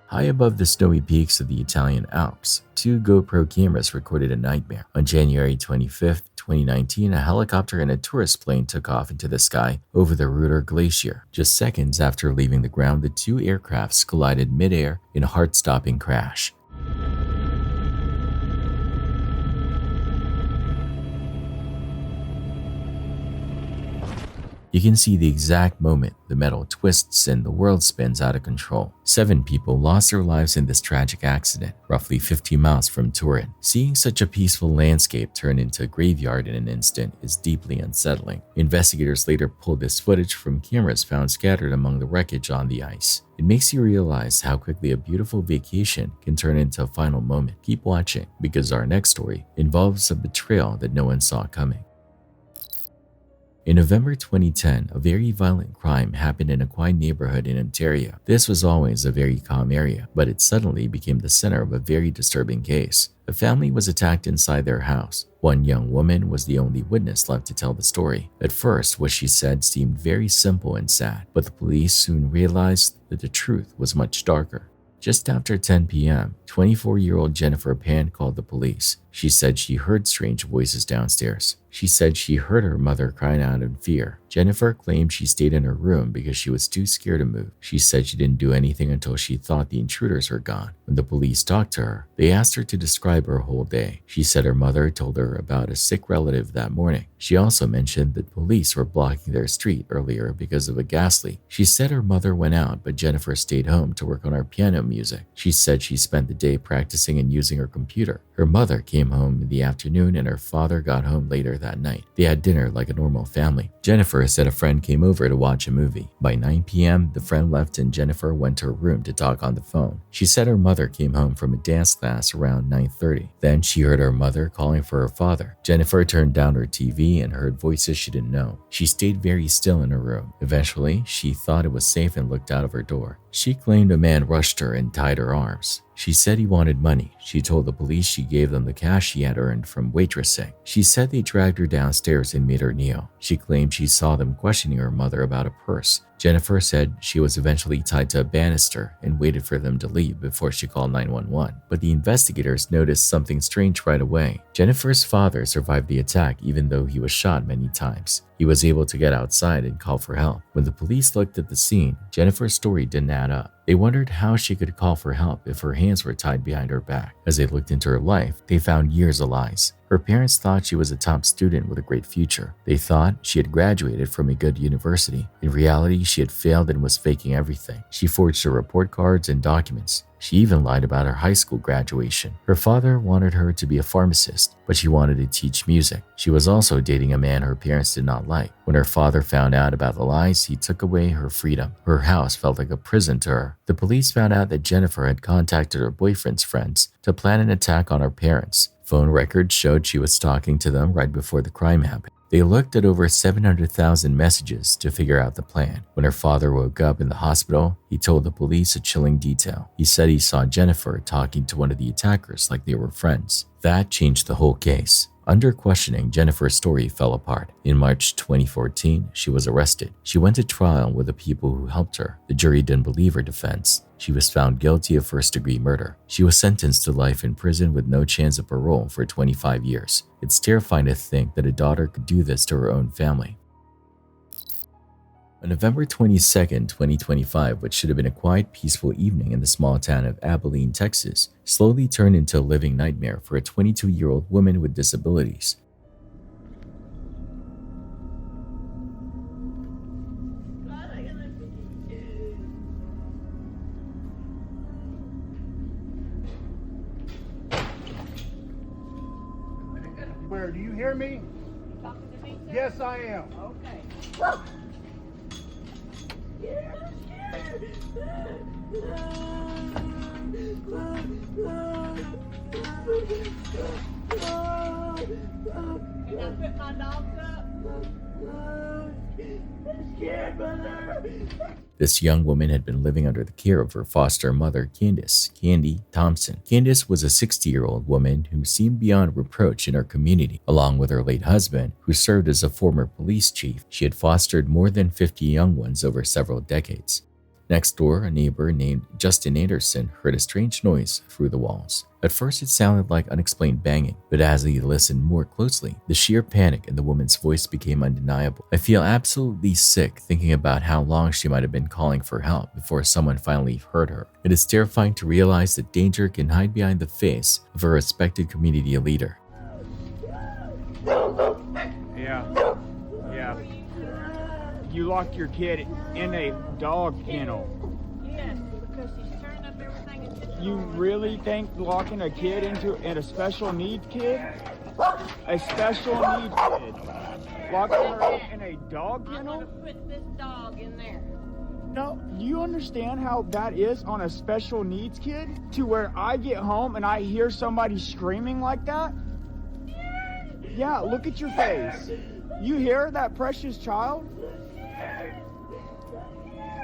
High above the snowy peaks of the Italian Alps, 2 GoPro cameras recorded a nightmare. On January 25, 2019, a helicopter and a tourist plane took off into the sky over the Ruder Glacier. Just seconds after leaving the ground, the 2 aircrafts collided mid-air in a heart-stopping crash. You can see the exact moment the metal twists and the world spins out of control. 7 people lost their lives in this tragic accident, roughly 50 miles from Turin. Seeing such a peaceful landscape turn into a graveyard in an instant is deeply unsettling. Investigators later pulled this footage from cameras found scattered among the wreckage on the ice. It makes you realize how quickly a beautiful vacation can turn into a final moment. Keep watching, because our next story involves a betrayal that no one saw coming. In November 2010, a very violent crime happened in a quiet neighborhood in Ontario. This was always a very calm area, but it suddenly became the center of a very disturbing case. A family was attacked inside their house. One young woman was the only witness left to tell the story. At first, what she said seemed very simple and sad, but the police soon realized that the truth was much darker. Just after 10 p.m., 24-year-old Jennifer Pan called the police. She said she heard strange voices downstairs. She said she heard her mother crying out in fear. Jennifer claimed she stayed in her room because she was too scared to move. She said she didn't do anything until she thought the intruders were gone. When the police talked to her, they asked her to describe her whole day. She said her mother told her about a sick relative that morning. She also mentioned that police were blocking their street earlier because of a gas leak. She said her mother went out, but Jennifer stayed home to work on her piano music. She said she spent the day practicing and using her computer. Her mother came home in the afternoon and her father got home later that night. They had dinner like a normal family. Jennifer said a friend came over to watch a movie. By 9 p.m., the friend left and Jennifer went to her room to talk on the phone. She said her mother came home from a dance class around 9:30. Then she heard her mother calling for her father. Jennifer turned down her TV and heard voices she didn't know. She stayed very still in her room. Eventually, she thought it was safe and looked out of her door. She claimed a man rushed her and tied her arms. She said he wanted money. She told the police she gave them the cash she had earned from waitressing. She said they dragged her downstairs and made her kneel. She claimed she saw them questioning her mother about a purse. Jennifer said she was eventually tied to a banister and waited for them to leave before she called 911. But the investigators noticed something strange right away. Jennifer's father survived the attack even though he was shot many times. He was able to get outside and call for help. When the police looked at the scene, Jennifer's story didn't add up. They wondered how she could call for help if her hands were tied behind her back. As they looked into her life, they found years of lies. Her parents thought she was a top student with a great future. They thought she had graduated from a good university. In reality, she had failed and was faking everything. She forged her report cards and documents. She even lied about her high school graduation. Her father wanted her to be a pharmacist, but she wanted to teach music. She was also dating a man her parents did not like. When her father found out about the lies, he took away her freedom. Her house felt like a prison to her. The police found out that Jennifer had contacted her boyfriend's friends to plan an attack on her parents. Phone records showed she was talking to them right before the crime happened. They looked at over 700,000 messages to figure out the plan. When her father woke up in the hospital, he told the police a chilling detail. He said he saw Jennifer talking to one of the attackers like they were friends. That changed the whole case. Under questioning, Jennifer's story fell apart. In March 2014, she was arrested. She went to trial with the people who helped her. The jury didn't believe her defense. She was found guilty of first-degree murder. She was sentenced to life in prison with no chance of parole for 25 years. It's terrifying to think that a daughter could do this to her own family. On November 22, 2025, what should have been a quiet, peaceful evening in the small town of Abilene, Texas, slowly turned into a living nightmare for a 22-year-old woman with disabilities. Where, do you hear me? Talking to me, sir? Yes, I am. Okay. Can I put my dogs up? This young woman had been living under the care of her foster mother, Candy Thompson. Candace was a 60-year-old woman who seemed beyond reproach in her community. Along with her late husband, who served as a former police chief, she had fostered more than 50 young ones over several decades. Next door, a neighbor named Justin Anderson heard a strange noise through the walls. At first, it sounded like unexplained banging, but as he listened more closely, the sheer panic in the woman's voice became undeniable. I feel absolutely sick thinking about how long she might have been calling for help before someone finally heard her. It is terrifying to realize that danger can hide behind the face of a respected community leader. Yeah. You locked your kid in a dog kennel. Yes, because she's tearing up everything. You really think locking a kid in a special needs kid? A special needs kid. Locking her in a dog kennel? I'm gonna put this dog in there. No, do you understand how that is on a special needs kid? To where I get home and I hear somebody screaming like that? Yeah, look at your face. You hear that precious child?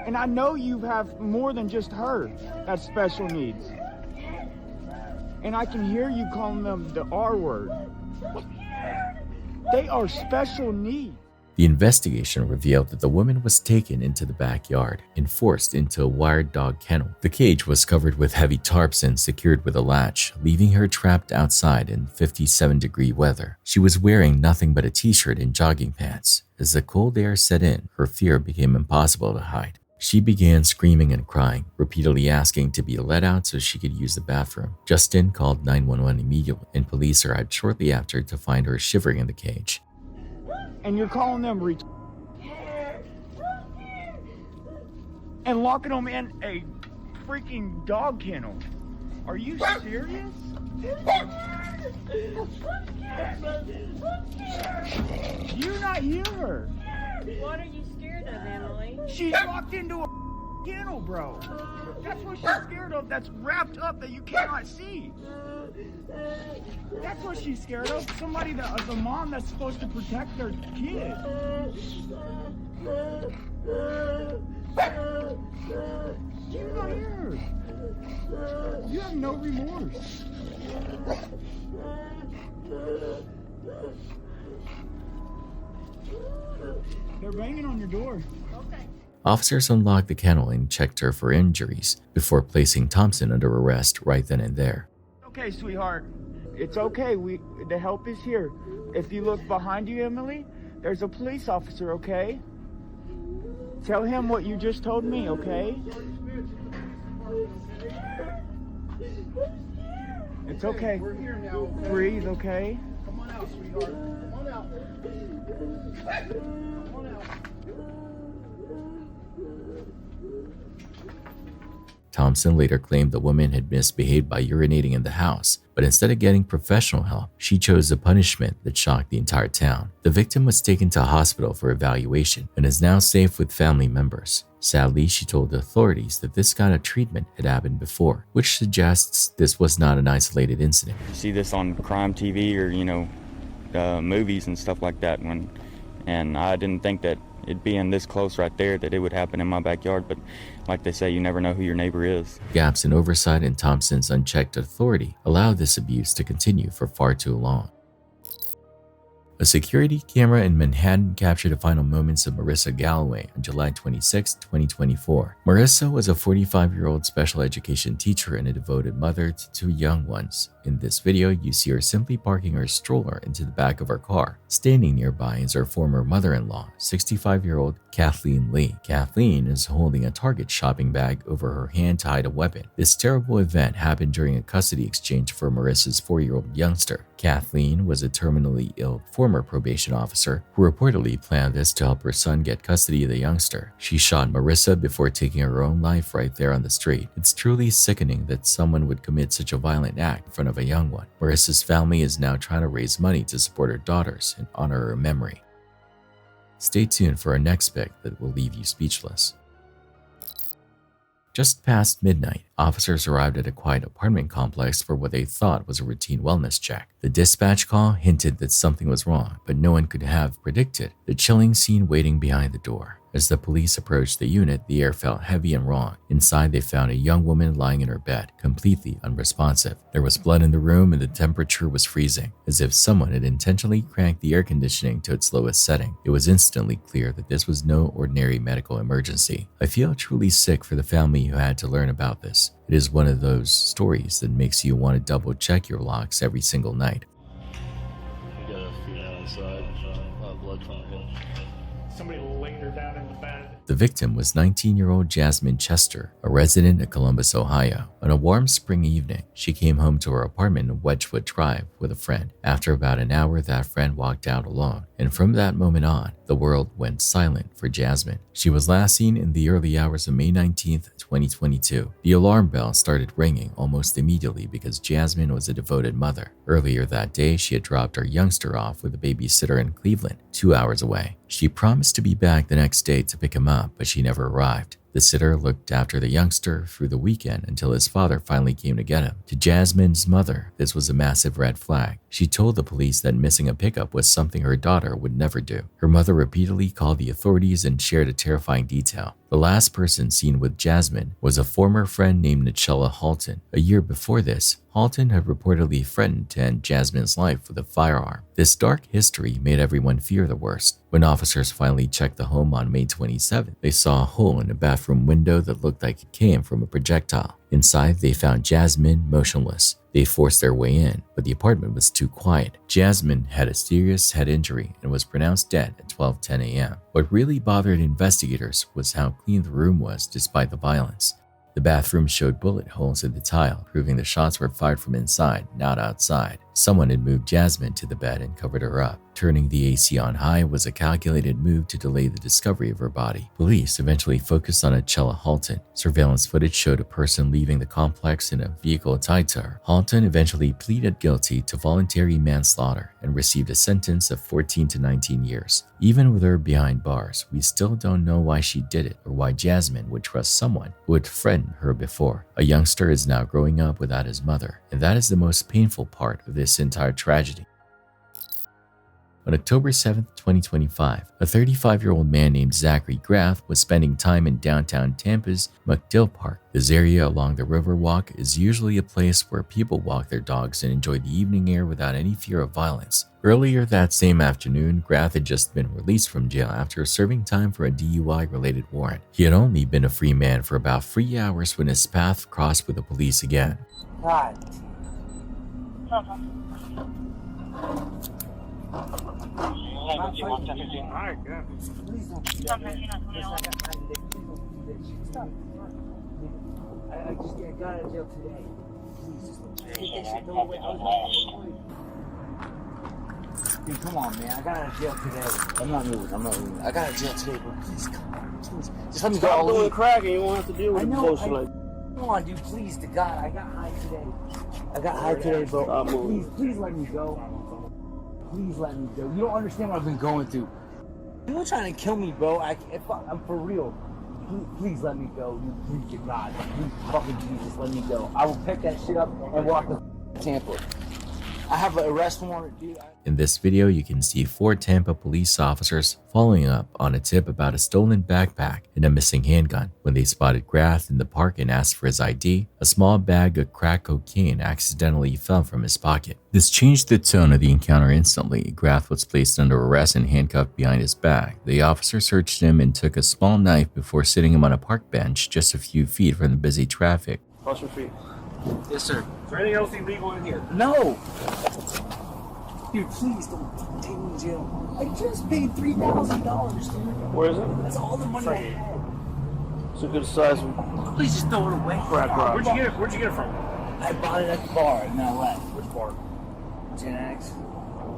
And I know you have more than just her that's special needs. And I can hear you calling them the R word. They are special needs. The investigation revealed that the woman was taken into the backyard and forced into a wired dog kennel. The cage was covered with heavy tarps and secured with a latch, leaving her trapped outside in 57-degree weather. She was wearing nothing but a t-shirt and jogging pants. As the cold air set in, her fear became impossible to hide. She began screaming and crying, repeatedly asking to be let out so she could use the bathroom. Justin called 911 immediately, and police arrived shortly after to find her shivering in the cage. And you're calling them and locking them in a freaking dog kennel. Are you serious? Do you not hear her? What are you scared of, Emily? She's locked into a kennel, bro. That's what she's scared of. That's wrapped up that you cannot see. That's what she's scared of. Somebody that is a mom that's supposed to protect their kid. Do you not hear her? You have no remorse. They're banging on your door. Okay. Officers unlocked the kennel and checked her for injuries before placing Thompson under arrest right then and there. Okay, sweetheart. It's okay. The help is here. If you look behind you, Emily, there's a police officer, okay? Tell him what you just told me, okay? It's okay. We're here now. Breathe, okay? Come on out, sweetheart. Come on out. Come on out. Thompson later claimed the woman had misbehaved by urinating in the house, but instead of getting professional help, she chose a punishment that shocked the entire town. The victim was taken to a hospital for evaluation and is now safe with family members. Sadly, she told the authorities that this kind of treatment had happened before, which suggests this was not an isolated incident. You see this on crime TV or, movies and stuff like that, and I didn't think that it being this close right there that it would happen in my backyard. But like they say, you never know who your neighbor is. Gaps in oversight and Thompson's unchecked authority allowed this abuse to continue for far too long. A security camera in Manhattan captured the final moments of Marissa Galloway on July 26, 2024. Marissa was a 45-year-old special education teacher and a devoted mother to 2 young ones. In this video, you see her simply parking her stroller into the back of her car. Standing nearby is her former mother-in-law, 65-year-old Kathleen Lee. Kathleen is holding a Target shopping bag over her hand to hide a weapon. This terrible event happened during a custody exchange for Marissa's 4-year-old youngster. Kathleen was a terminally ill former probation officer who reportedly planned this to help her son get custody of the youngster. She shot Marissa before taking her own life right there on the street. It's truly sickening that someone would commit such a violent act in front of a young one. Marissa's family is now trying to raise money to support her daughters and honor her memory. Stay tuned for our next pick that will leave you speechless. Just past midnight, officers arrived at a quiet apartment complex for what they thought was a routine wellness check. The dispatch call hinted that something was wrong, but no one could have predicted the chilling scene waiting behind the door. As the police approached the unit, the air felt heavy and wrong. Inside, they found a young woman lying in her bed, completely unresponsive. There was blood in the room and the temperature was freezing, as if someone had intentionally cranked the air conditioning to its lowest setting. It was instantly clear that this was no ordinary medical emergency. I feel truly sick for the family who had to learn about this. It is one of those stories that makes you want to double check your locks every single night. We got a female inside, blood from the hip. Somebody laid her down in the bed. The victim was 19-year-old Jasmine Chester, a resident of Columbus, Ohio. On a warm spring evening, she came home to her apartment in Wedgwood Drive with a friend. After about an hour, that friend walked out alone, and from that moment on, the world went silent for Jasmine. She was last seen in the early hours of May 19, 2022. The alarm bell started ringing almost immediately because Jasmine was a devoted mother. Earlier that day, she had dropped her youngster off with a babysitter in Cleveland, 2 hours away. She promised to be back the next day to pick him up, but she never arrived. The sitter looked after the youngster through the weekend until his father finally came to get him. To Jasmine's mother, this was a massive red flag. She told the police that missing a pickup was something her daughter would never do. Her mother repeatedly called the authorities and shared a terrifying detail. The last person seen with Jasmine was a former friend named Nichella Halton. A year before this, Halton had reportedly threatened to end Jasmine's life with a firearm. This dark history made everyone fear the worst. When officers finally checked the home on May 27th, they saw a hole in a bathroom window that looked like it came from a projectile. Inside, they found Jasmine motionless. They forced their way in, but the apartment was too quiet. Jasmine had a serious head injury and was pronounced dead at 12:10 a.m. What really bothered investigators was how clean the room was despite the violence. The bathroom showed bullet holes in the tile, proving the shots were fired from inside, not outside. Someone had moved Jasmine to the bed and covered her up. Turning the AC on high was a calculated move to delay the discovery of her body. Police eventually focused on Nichella Halton. Surveillance footage showed a person leaving the complex in a vehicle tied to her. Halton eventually pleaded guilty to voluntary manslaughter and received a sentence of 14 to 19 years. Even with her behind bars, we still don't know why she did it or why Jasmine would trust someone who had threatened her before. A youngster is now growing up without his mother, and that is the most painful part of this entire tragedy. On October 7, 2025, a 35-year-old man named Zachary Graff was spending time in downtown Tampa's McDill Park. This area along the Riverwalk is usually a place where people walk their dogs and enjoy the evening air without any fear of violence. Earlier that same afternoon, Graff had just been released from jail after serving time for a DUI-related warrant. He had only been a free man for about 3 hours when his path crossed with the police again. God. Alright, good. I just got out of jail today. Dude, come on, man. I got out of jail today. I'm not moving. I got out of jail today, bro. Please, come on. Please. Just let me go. Stop doing crack and you won't have to deal with I know. bullshit like. Come on, dude. Please, to God. I got high today, bro. Please let me go. Please let me go. You don't understand what I've been going through. You're trying to kill me, bro. I'm for real. Please let me go. Please, to God. Please, fucking Jesus, let me go. I will pick that shit up and walk to Tampa. I have an arrest warrant, dude. In this video, you can see 4 Tampa police officers following up on a tip about a stolen backpack and a missing handgun. When they spotted Graff in the park and asked for his ID, a small bag of crack cocaine accidentally fell from his pocket. This changed the tone of the encounter instantly. Graff was placed under arrest and handcuffed behind his back. The officer searched him and took a small knife before sitting him on a park bench just a few feet from the busy traffic. Cross your feet. Yes, sir. Is there anything else illegal in here? No! Dude, please don't take me to jail. I just paid $3,000, dude. Where is it? That's all the money I Right. had. It's a good size one. Please just throw it away. Crack rock. Where'd you get it from? I bought it at the bar and I left. Which bar? Gen X.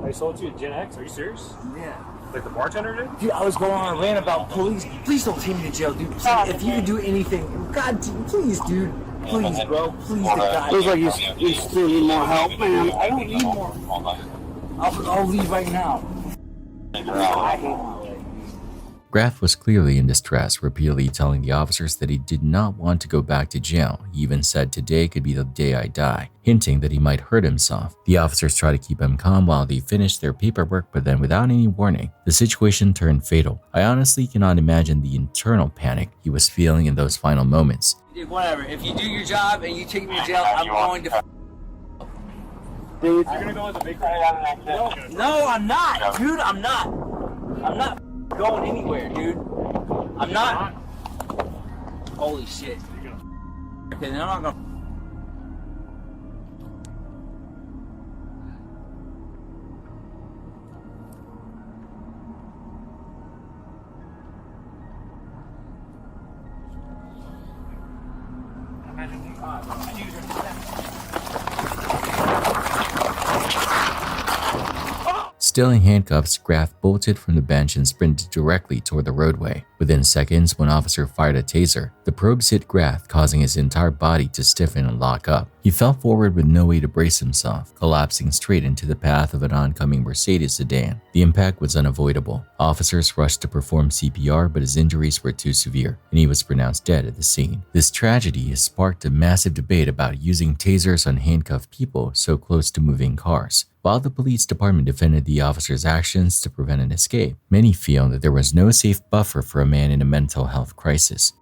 They sold it to you at Gen X? Are you serious? Yeah. Like the bartender did? Dude, I was going on a rant about police. Please don't take me to jail, dude. Please, if you can do anything, God, please, dude. Please, bro. Please, to God. Looks like you still need more help, man. I don't need more. I'll leave right now. I hate my life. Graff was clearly in distress, repeatedly telling the officers that he did not want to go back to jail. He even said, "Today could be the day I die," hinting that he might hurt himself. The officers tried to keep him calm while they finished their paperwork, but then without any warning, the situation turned fatal. I honestly cannot imagine the internal panic he was feeling in those final moments. Dude, whatever. If you do your job and you take me to jail, I'm going to. Dude, you're gonna go as a big No, I'm not, dude. I'm not. I'm not going anywhere, dude. I'm not. Holy shit. Okay, then I'm not gonna. Still in handcuffs, Graff bolted from the bench and sprinted directly toward the roadway. Within seconds, one officer fired a taser. The probes hit Graff, causing his entire body to stiffen and lock up. He fell forward with no way to brace himself, collapsing straight into the path of an oncoming Mercedes sedan. The impact was unavoidable. Officers rushed to perform CPR, but his injuries were too severe, and he was pronounced dead at the scene. This tragedy has sparked a massive debate about using tasers on handcuffed people so close to moving cars. While the police department defended the officer's actions to prevent an escape, many feel that there was no safe buffer for a man in a mental health crisis.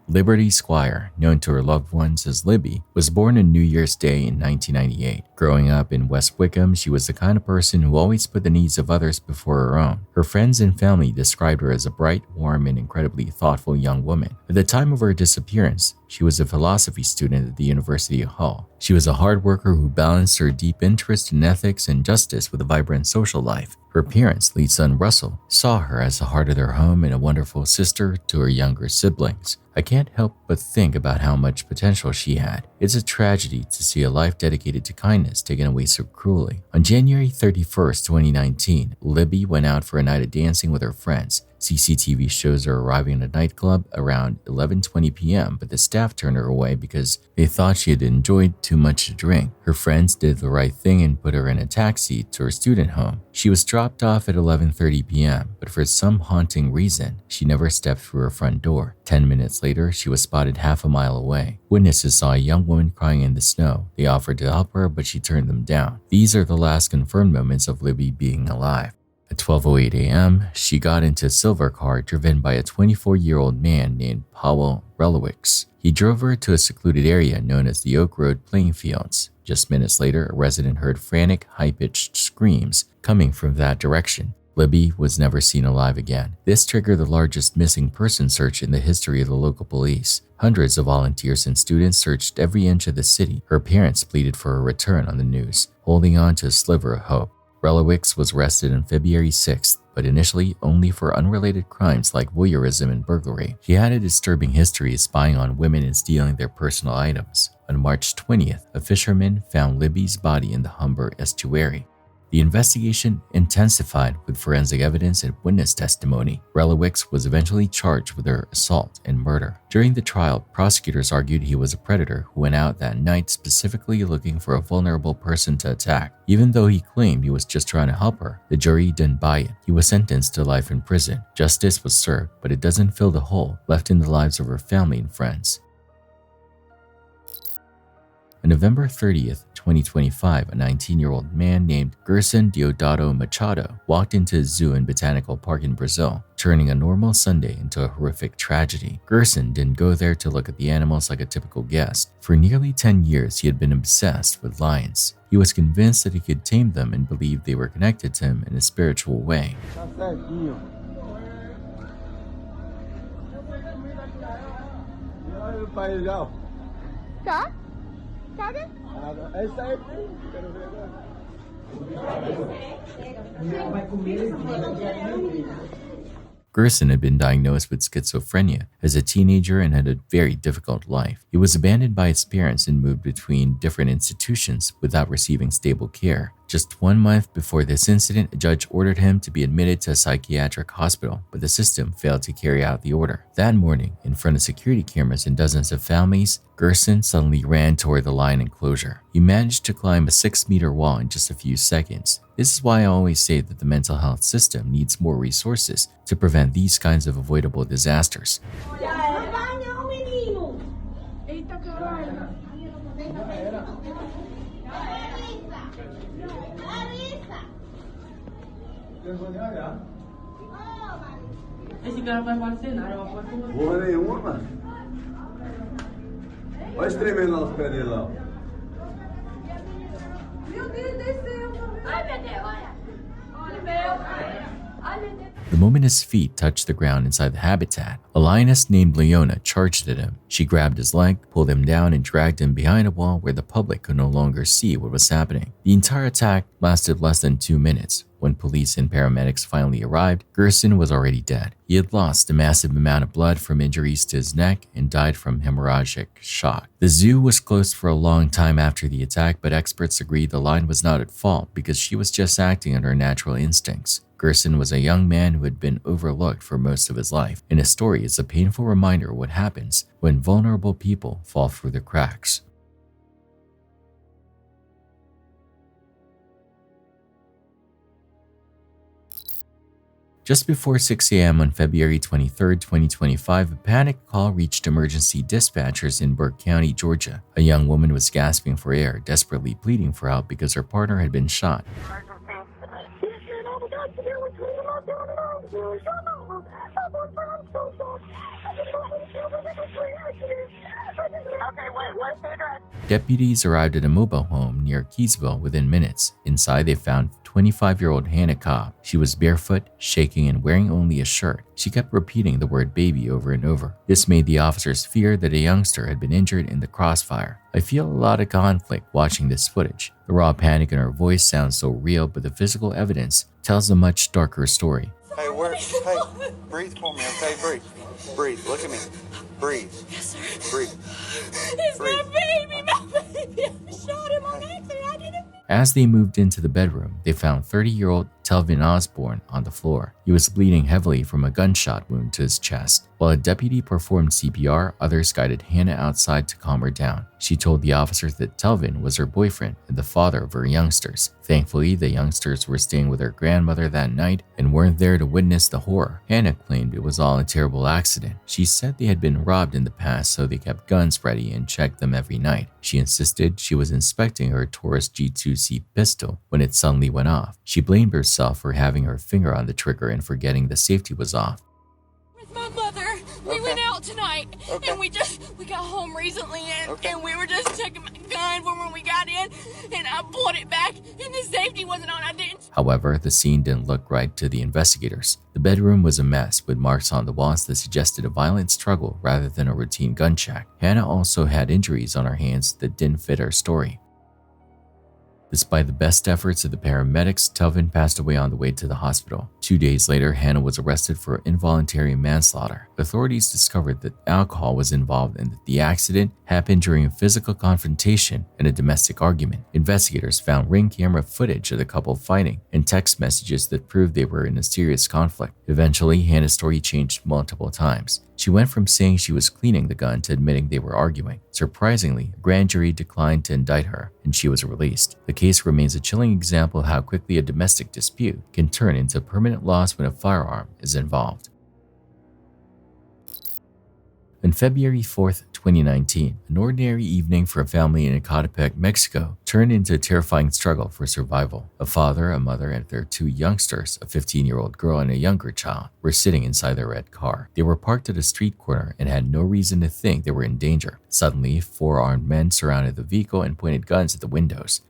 Liberty Squire, known to her loved ones as Libby, was born on New Year's Day in 1998. Growing up in West Wickham, she was the kind of person who always put the needs of others before her own. Her friends and family described her as a bright, warm, and incredibly thoughtful young woman. At the time of her disappearance, she was a philosophy student at the University of Hull. She was a hard worker who balanced her deep interest in ethics and justice with a vibrant social life. Her parents, lead son Russell, saw her as the heart of their home and a wonderful sister to her younger siblings. I can't help but think about how much potential she had. It's a tragedy to see a life dedicated to kindness taken away so cruelly. On January 31st, 2019, Libby went out for a night of dancing with her friends. CCTV shows her arriving at a nightclub around 11:20 p.m., but the staff turned her away because they thought she had enjoyed too much to drink. Her friends did the right thing and put her in a taxi to her student home. She was dropped off at 11:30 p.m., but for some haunting reason, she never stepped through her front door. 10 minutes later, she was spotted half a mile away. Witnesses saw a young woman crying in the snow. They offered to help her, but she turned them down. These are the last confirmed moments of Libby being alive. At 12:08 a.m., she got into a silver car driven by a 24-year-old man named Powell Relowicz. He drove her to a secluded area known as the Oak Road playing fields. Just minutes later, a resident heard frantic, high-pitched screams coming from that direction. Libby was never seen alive again. This triggered the largest missing person search in the history of the local police. Hundreds of volunteers and students searched every inch of the city. Her parents pleaded for her return on the news, holding on to a sliver of hope. Relowicz was arrested on February 6th, but initially only for unrelated crimes like voyeurism and burglary. She had a disturbing history of spying on women and stealing their personal items. On March 20th, a fisherman found Libby's body in the Humber estuary. The investigation intensified with forensic evidence and witness testimony. Relowicz was eventually charged with her assault and murder. During the trial, prosecutors argued he was a predator who went out that night specifically looking for a vulnerable person to attack. Even though he claimed he was just trying to help her, the jury didn't buy it. He was sentenced to life in prison. Justice was served, but it doesn't fill the hole left in the lives of her family and friends. On November 30th, 2025, a 19-year-old man named Gerson Deodato Machado walked into a zoo and botanical park in Brazil, turning a normal Sunday into a horrific tragedy. Gerson didn't go there to look at the animals like a typical guest. For nearly 10 years, he had been obsessed with lions. He was convinced that he could tame them and believed they were connected to him in a spiritual way. Gerson had been diagnosed with schizophrenia as a teenager and had a very difficult life. He was abandoned by his parents and moved between different institutions without receiving stable care. Just 1 month before this incident, a judge ordered him to be admitted to a psychiatric hospital, but the system failed to carry out the order. That morning, in front of security cameras and dozens of families, Gerson suddenly ran toward the lion enclosure. He managed to climb a 6-meter wall in just a few seconds. This is why I always say that the mental health system needs more resources to prevent these kinds of avoidable disasters. Esse cara vai aparecer nada, vai aparecer. Porra nenhuma, mano. Olha espremendo lá os pés dele lá. Meu Deus, desceu. Ai, meu Deus, olha. Olha, meu. Ai, meu Deus. The moment his feet touched the ground inside the habitat, a lioness named Leona charged at him. She grabbed his leg, pulled him down, and dragged him behind a wall where the public could no longer see what was happening. The entire attack lasted less than 2 minutes. When police and paramedics finally arrived, Gerson was already dead. He had lost a massive amount of blood from injuries to his neck and died from hemorrhagic shock. The zoo was closed for a long time after the attack, but experts agreed the lion was not at fault because she was just acting on her natural instincts. Gerson was a young man who had been overlooked for most of his life, and his story is a painful reminder of what happens when vulnerable people fall through the cracks. Just before 6 a.m. on February 23, 2025, a panic call reached emergency dispatchers in Burke County, Georgia. A young woman was gasping for air, desperately pleading for help because her partner had been shot. Deputies arrived at a mobile home near Keysville within minutes. Inside, they found 25-year-old Hannah Cobb. She was barefoot, shaking, and wearing only a shirt. She kept repeating the word baby over and over. This made the officers fear that a youngster had been injured in the crossfire. I feel a lot of conflict watching this footage. The raw panic in her voice sounds so real, but the physical evidence tells a much darker story. Hey, breathe for me, okay? Breathe. Look at me. Breathe. Yes, sir. Breathe. It's my baby. I shot him on accident. I didn't. As they moved into the bedroom, they found 30-year-old Telvin Osborne on the floor. He was bleeding heavily from a gunshot wound to his chest. While a deputy performed CPR, others guided Hannah outside to calm her down. She told the officers that Telvin was her boyfriend and the father of her youngsters. Thankfully, the youngsters were staying with her grandmother that night and weren't there to witness the horror. Hannah claimed it was all a terrible accident. She said they had been robbed in the past, so they kept guns ready and checked them every night. She insisted she was inspecting her Taurus G2C pistol when it suddenly went off. She blamed herself for having her finger on the trigger and forgetting the safety was off. With my mother, we went out tonight, and we got home recently, and we were just checking my gun for when we got in, and I pulled it back, and the safety wasn't on. I didn't. However, the scene didn't look right to the investigators. The bedroom was a mess with marks on the walls that suggested a violent struggle rather than a routine gun check. Hannah also had injuries on her hands that didn't fit her story. Despite the best efforts of the paramedics, Telvin passed away on the way to the hospital. 2 days later, Hannah was arrested for involuntary manslaughter. Authorities discovered that alcohol was involved and that the accident happened during a physical confrontation and a domestic argument. Investigators found ring camera footage of the couple fighting and text messages that proved they were in a serious conflict. Eventually, Hannah's story changed multiple times. She went from saying she was cleaning the gun to admitting they were arguing. Surprisingly, a grand jury declined to indict her, and she was released. The case remains a chilling example of how quickly a domestic dispute can turn into permanent loss when a firearm is involved. On February 4th, 2019, an ordinary evening for a family in Ecatepec, Mexico, turned into a terrifying struggle for survival. A father, a mother, and their two youngsters, a 15-year-old girl and a younger child, were sitting inside their red car. They were parked at a street corner and had no reason to think they were in danger. Suddenly, 4 armed men surrounded the vehicle and pointed guns at the windows.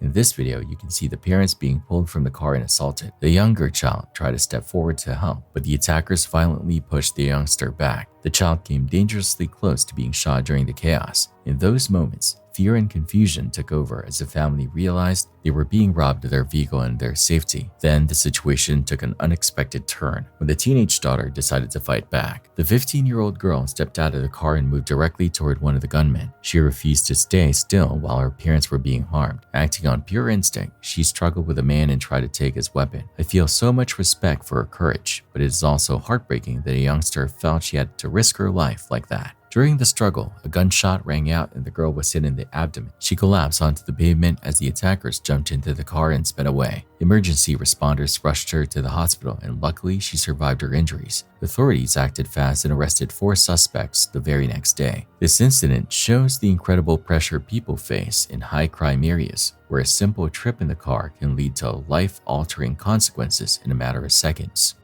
In this video, you can see the parents being pulled from the car and assaulted. The younger child tried to step forward to help, but the attackers violently pushed the youngster back. The child came dangerously close to being shot during the chaos. In those moments, fear and confusion took over as the family realized they were being robbed of their vehicle and their safety. Then the situation took an unexpected turn when the teenage daughter decided to fight back. The 15-year-old girl stepped out of the car and moved directly toward one of the gunmen. She refused to stay still while her parents were being harmed. Acting on pure instinct, she struggled with a man and tried to take his weapon. I feel so much respect for her courage, but it is also heartbreaking that a youngster felt she had to risk her life like that. During the struggle, a gunshot rang out and the girl was hit in the abdomen. She collapsed onto the pavement as the attackers jumped into the car and sped away. Emergency responders rushed her to the hospital and luckily she survived her injuries. Authorities acted fast and arrested 4 suspects the very next day. This incident shows the incredible pressure people face in high crime areas, where a simple trip in the car can lead to life-altering consequences in a matter of seconds.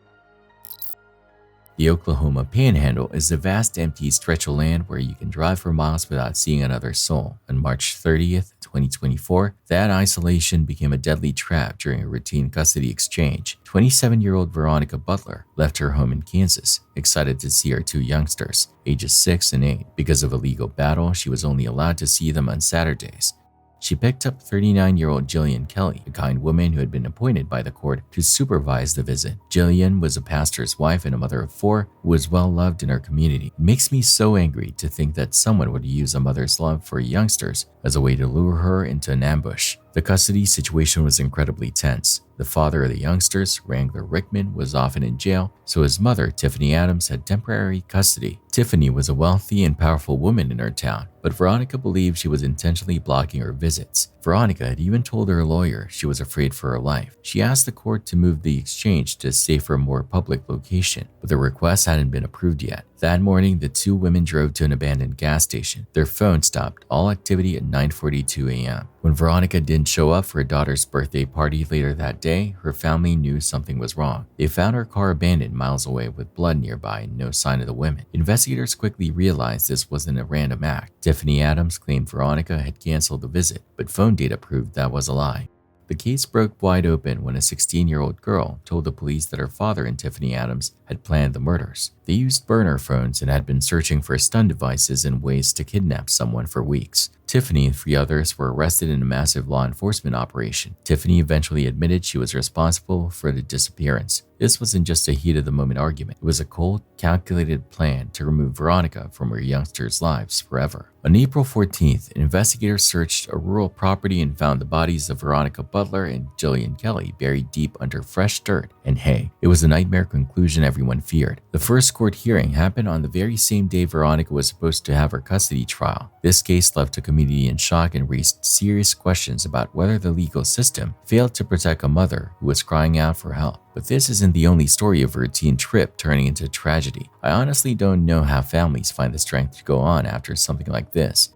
The Oklahoma Panhandle is a vast empty stretch of land where you can drive for miles without seeing another soul. On March 30th, 2024, that isolation became a deadly trap during a routine custody exchange. 27-year-old Veronica Butler left her home in Kansas, excited to see her 2 youngsters, ages 6 and 8. Because of a legal battle, she was only allowed to see them on Saturdays. She picked up 39-year-old Jillian Kelly, a kind woman who had been appointed by the court to supervise the visit. Jillian was a pastor's wife and a mother of 4 who was well loved in her community. It makes me so angry to think that someone would use a mother's love for youngsters as a way to lure her into an ambush. The custody situation was incredibly tense. The father of the youngsters, Wrangler Rickman, was often in jail, so his mother, Tiffany Adams, had temporary custody. Tiffany was a wealthy and powerful woman in her town, but Veronica believed she was intentionally blocking her visits. Veronica had even told her lawyer she was afraid for her life. She asked the court to move the exchange to a safer, more public location, but the request hadn't been approved yet. That morning, the 2 women drove to an abandoned gas station. Their phone stopped all activity at 9:42 a.m. When Veronica didn't show up for her daughter's birthday party later that day, her family knew something was wrong. They found her car abandoned miles away with blood nearby and no sign of the women. Investigators quickly realized this wasn't a random act. Tiffany Adams claimed Veronica had canceled the visit, but phone data proved that was a lie. The case broke wide open when a 16-year-old girl told the police that her father and Tiffany Adams had planned the murders. They used burner phones and had been searching for stun devices and ways to kidnap someone for weeks. Tiffany and 3 others were arrested in a massive law enforcement operation. Tiffany eventually admitted she was responsible for the disappearance. This wasn't just a heat-of-the-moment argument. It was a cold, calculated plan to remove Veronica from her youngsters' lives forever. On April 14th, investigators searched a rural property and found the bodies of Veronica Butler and Jillian Kelly buried deep under fresh dirt and hay. It was a nightmare conclusion everyone feared. The first court hearing happened on the very same day Veronica was supposed to have her custody trial. This case left a community in shock and raised serious questions about whether the legal system failed to protect a mother who was crying out for help. But this isn't the only story of a routine trip turning into tragedy. I honestly don't know how families find the strength to go on after something like this.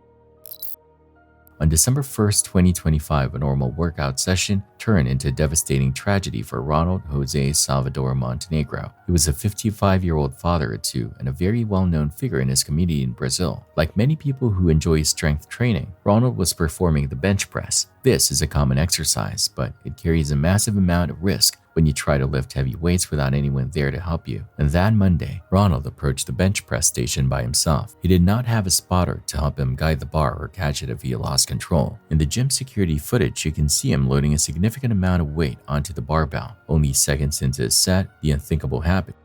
On December 1st, 2025, a normal workout session turned into a devastating tragedy for Ronald Jose Salvador Montenegro. He was a 55-year-old father of 2 and a very well-known figure in his community in Brazil. Like many people who enjoy strength training, Ronald was performing the bench press. This is a common exercise, but it carries a massive amount of risk when you try to lift heavy weights without anyone there to help you. And that Monday, Ronald approached the bench press station by himself. He did not have a spotter to help him guide the bar or catch it if he lost control. In the gym security footage, you can see him loading a significant amount of weight onto the barbell. Only seconds into his set, the unthinkable happened.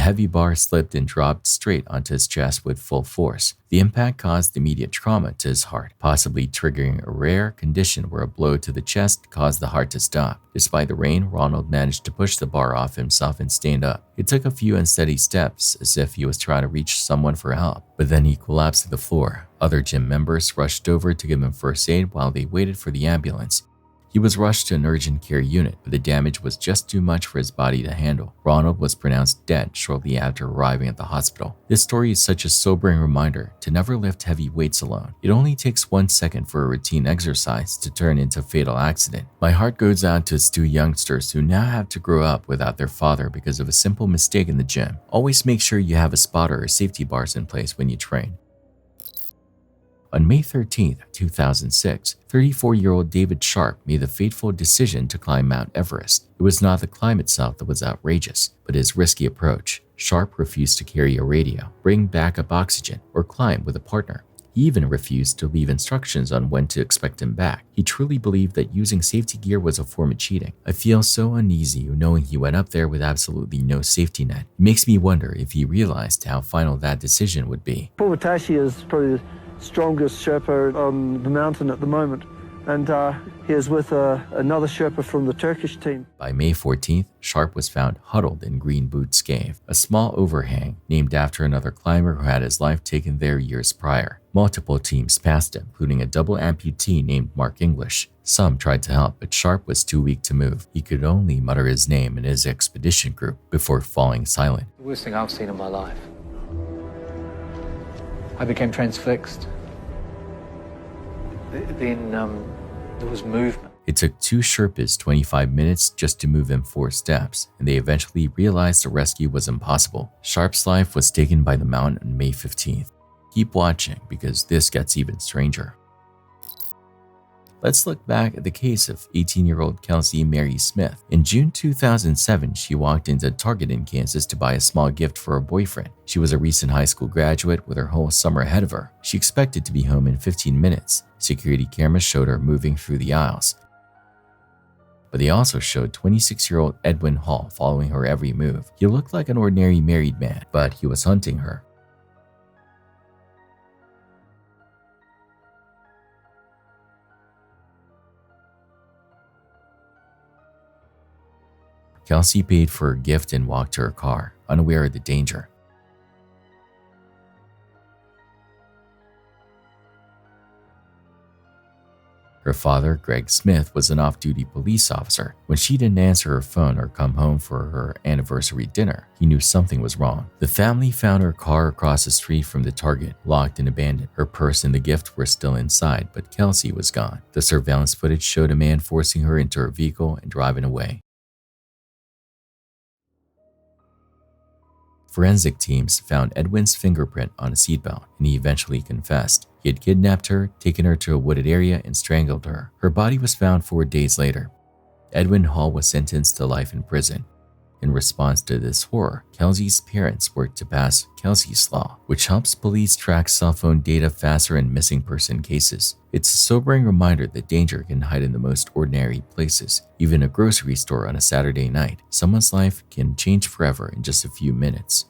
heavy bar slipped and dropped straight onto his chest with full force. The impact caused immediate trauma to his heart, possibly triggering a rare condition where a blow to the chest caused the heart to stop. Despite the rain, Ronald managed to push the bar off himself and stand up. It took a few unsteady steps as if he was trying to reach someone for help, but then he collapsed to the floor. Other gym members rushed over to give him first aid while they waited for the ambulance. He was rushed to an urgent care unit, but the damage was just too much for his body to handle. Ronald was pronounced dead shortly after arriving at the hospital. This story is such a sobering reminder to never lift heavy weights alone. It only takes 1 second for a routine exercise to turn into a fatal accident. My heart goes out to his 2 youngsters who now have to grow up without their father because of a simple mistake in the gym. Always make sure you have a spotter or safety bars in place when you train. On May 13, 2006, 34-year-old David Sharp made the fateful decision to climb Mount Everest. It was not the climb itself that was outrageous, but his risky approach. Sharp refused to carry a radio, bring backup oxygen, or climb with a partner. He even refused to leave instructions on when to expect him back. He truly believed that using safety gear was a form of cheating. I feel so uneasy knowing he went up there with absolutely no safety net. It makes me wonder if he realized how final that decision would be. Paul Tashi is probably the strongest Sherpa on the mountain at the moment, and he is with another Sherpa from the Turkish team. By May 14th, Sharp was found huddled in Green Boots Cave, a small overhang named after another climber who had his life taken there years prior. Multiple teams passed him, including a double amputee named Mark English. Some tried to help, but Sharp was too weak to move. He could only mutter his name and his expedition group before falling silent. The worst thing I've seen in my life. I became transfixed. Then there was movement. It took 2 Sherpas 25 minutes just to move him 4 steps, and they eventually realized the rescue was impossible. Sharp's life was taken by the mountain on May 15th. Keep watching because this gets even stranger. Let's look back at the case of 18-year-old Kelsey Mary Smith. In June 2007, she walked into Target in Kansas to buy a small gift for her boyfriend. She was a recent high school graduate with her whole summer ahead of her. She expected to be home in 15 minutes. Security cameras showed her moving through the aisles. But they also showed 26-year-old Edwin Hall following her every move. He looked like an ordinary married man, but he was hunting her. Kelsey paid for her gift and walked to her car, unaware of the danger. Her father, Greg Smith, was an off-duty police officer. When she didn't answer her phone or come home for her anniversary dinner, he knew something was wrong. The family found her car across the street from the Target, locked and abandoned. Her purse and the gift were still inside, but Kelsey was gone. The surveillance footage showed a man forcing her into her vehicle and driving away. Forensic teams found Edwin's fingerprint on a seatbelt, and he eventually confessed. He had kidnapped her, taken her to a wooded area, and strangled her. Her body was found 4 days later. Edwin Hall was sentenced to life in prison. In response to this horror, Kelsey's parents worked to pass Kelsey's Law, which helps police track cell phone data faster in missing person cases. It's a sobering reminder that danger can hide in the most ordinary places. Even a grocery store on a Saturday night, someone's life can change forever in just a few minutes.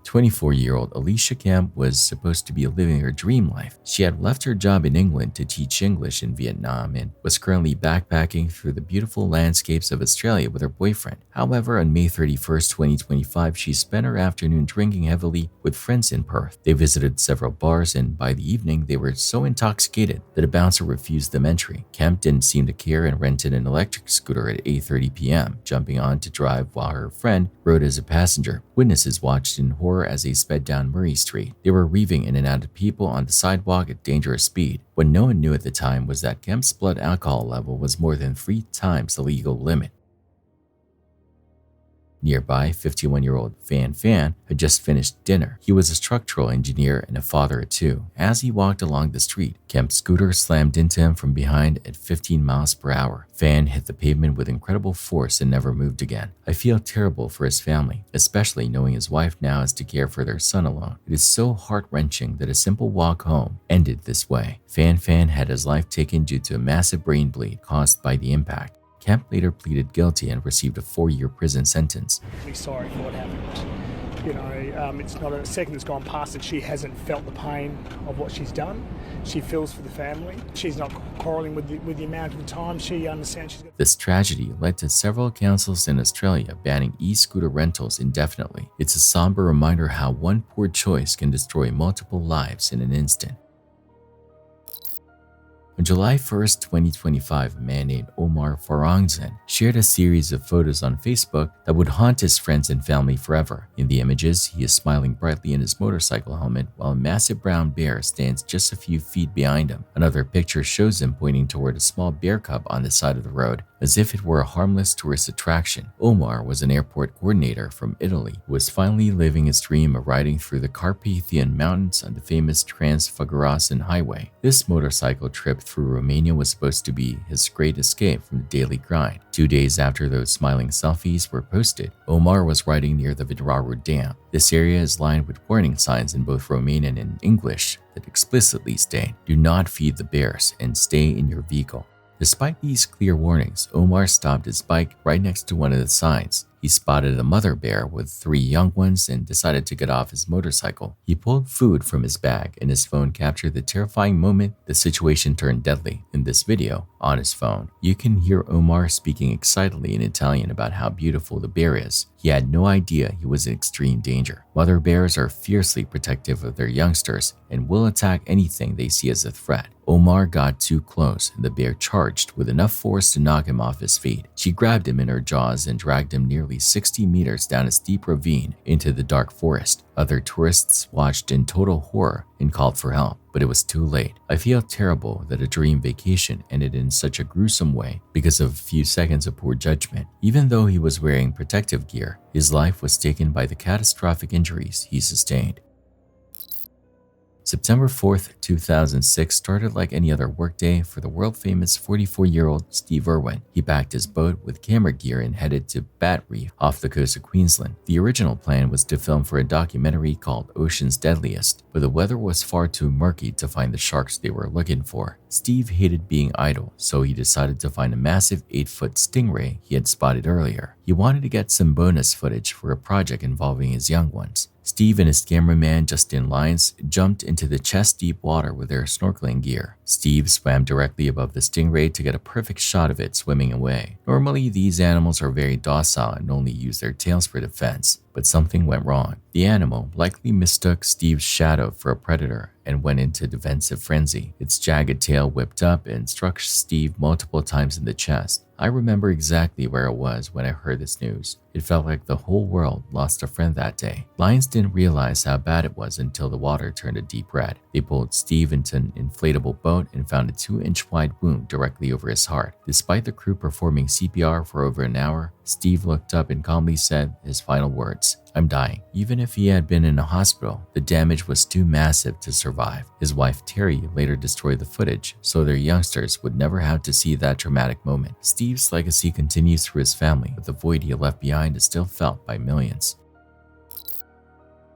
24-year-old Alicia Kemp was supposed to be living her dream life. She had left her job in England to teach English in Vietnam and was currently backpacking through the beautiful landscapes of Australia with her boyfriend. However, on May 31st, 2025, she spent her afternoon drinking heavily with friends in Perth. They visited several bars, and by the evening, they were so intoxicated that a bouncer refused them entry. Kemp didn't seem to care and rented an electric scooter at 8:30 p.m., jumping on to drive while her friend rode as a passenger. Witnesses watched in horror as they sped down Murray Street. They were weaving in and out of people on the sidewalk at dangerous speed. What no one knew at the time was that Kemp's blood alcohol level was more than 3 times the legal limit. Nearby, 51-year-old Fan had just finished dinner. He was a structural engineer and a father of 2. As he walked along the street, Kemp's scooter slammed into him from behind at 15 miles per hour. Fan hit the pavement with incredible force and never moved again. I feel terrible for his family, especially knowing his wife now has to care for their son alone. It is so heart-wrenching that a simple walk home ended this way. Fan had his life taken due to a massive brain bleed caused by the impact. Kemp later pleaded guilty and received a 4-year prison sentence. Really sorry for what happened. You know, it's not a second that's gone past that she hasn't felt the pain of what she's done. She feels for the family. She's not quarrelling with the amount of time. She understands she's got. This tragedy led to several councils in Australia banning e-scooter rentals indefinitely. It's a somber reminder how one poor choice can destroy multiple lives in an instant. On July 1st, 2025, a man named Omar Farangzan shared a series of photos on Facebook that would haunt his friends and family forever. In the images, he is smiling brightly in his motorcycle helmet while a massive brown bear stands just a few feet behind him. Another picture shows him pointing toward a small bear cub on the side of the road, as if it were a harmless tourist attraction. Omar was an airport coordinator from Italy who was finally living his dream of riding through the Carpathian Mountains on the famous Trans-Fagurasan Highway. This motorcycle trip through Romania was supposed to be his great escape from the daily grind. 2 days after those smiling selfies were posted, Omar was riding near the Vidraru Dam. This area is lined with warning signs in both Romanian and English that explicitly state, "Do not feed the bears and stay in your vehicle." Despite these clear warnings, Omar stopped his bike right next to one of the signs. He spotted a mother bear with 3 young ones and decided to get off his motorcycle. He pulled food from his bag and his phone captured the terrifying moment the situation turned deadly. In this video, on his phone, you can hear Omar speaking excitedly in Italian about how beautiful the bear is. He had no idea he was in extreme danger. Mother bears are fiercely protective of their youngsters and will attack anything they see as a threat. Omar got too close and the bear charged with enough force to knock him off his feet. She grabbed him in her jaws and dragged him nearly 60 meters down a steep ravine into the dark forest. Other tourists watched in total horror and called for help, but it was too late. I feel terrible that a dream vacation ended in such a gruesome way because of a few seconds of poor judgment. Even though he was wearing protective gear, his life was taken by the catastrophic injuries he sustained. September 4th, 2006 started like any other workday for the world-famous 44-year-old Steve Irwin. He packed his boat with camera gear and headed to Bat Reef off the coast of Queensland. The original plan was to film for a documentary called Ocean's Deadliest, but the weather was far too murky to find the sharks they were looking for. Steve hated being idle, so he decided to find a massive 8-foot stingray he had spotted earlier. He wanted to get some bonus footage for a project involving his young ones. Steve and his cameraman Justin Lyons jumped into the chest-deep water with their snorkeling gear. Steve swam directly above the stingray to get a perfect shot of it swimming away. Normally, these animals are very docile and only use their tails for defense, but something went wrong. The animal likely mistook Steve's shadow for a predator and went into defensive frenzy. Its jagged tail whipped up and struck Steve multiple times in the chest. I remember exactly where I was when I heard this news. It felt like the whole world lost a friend that day. Lions didn't realize how bad it was until the water turned a deep red. They pulled Steve into an inflatable boat and found a 2-inch wide wound directly over his heart. Despite the crew performing CPR for over an hour, Steve looked up and calmly said his final words, "I'm dying." Even if he had been in a hospital, the damage was too massive to survive. His wife Terry later destroyed the footage so their youngsters would never have to see that dramatic moment. Steve's legacy continues through his family, but the void he left behind is still felt by millions.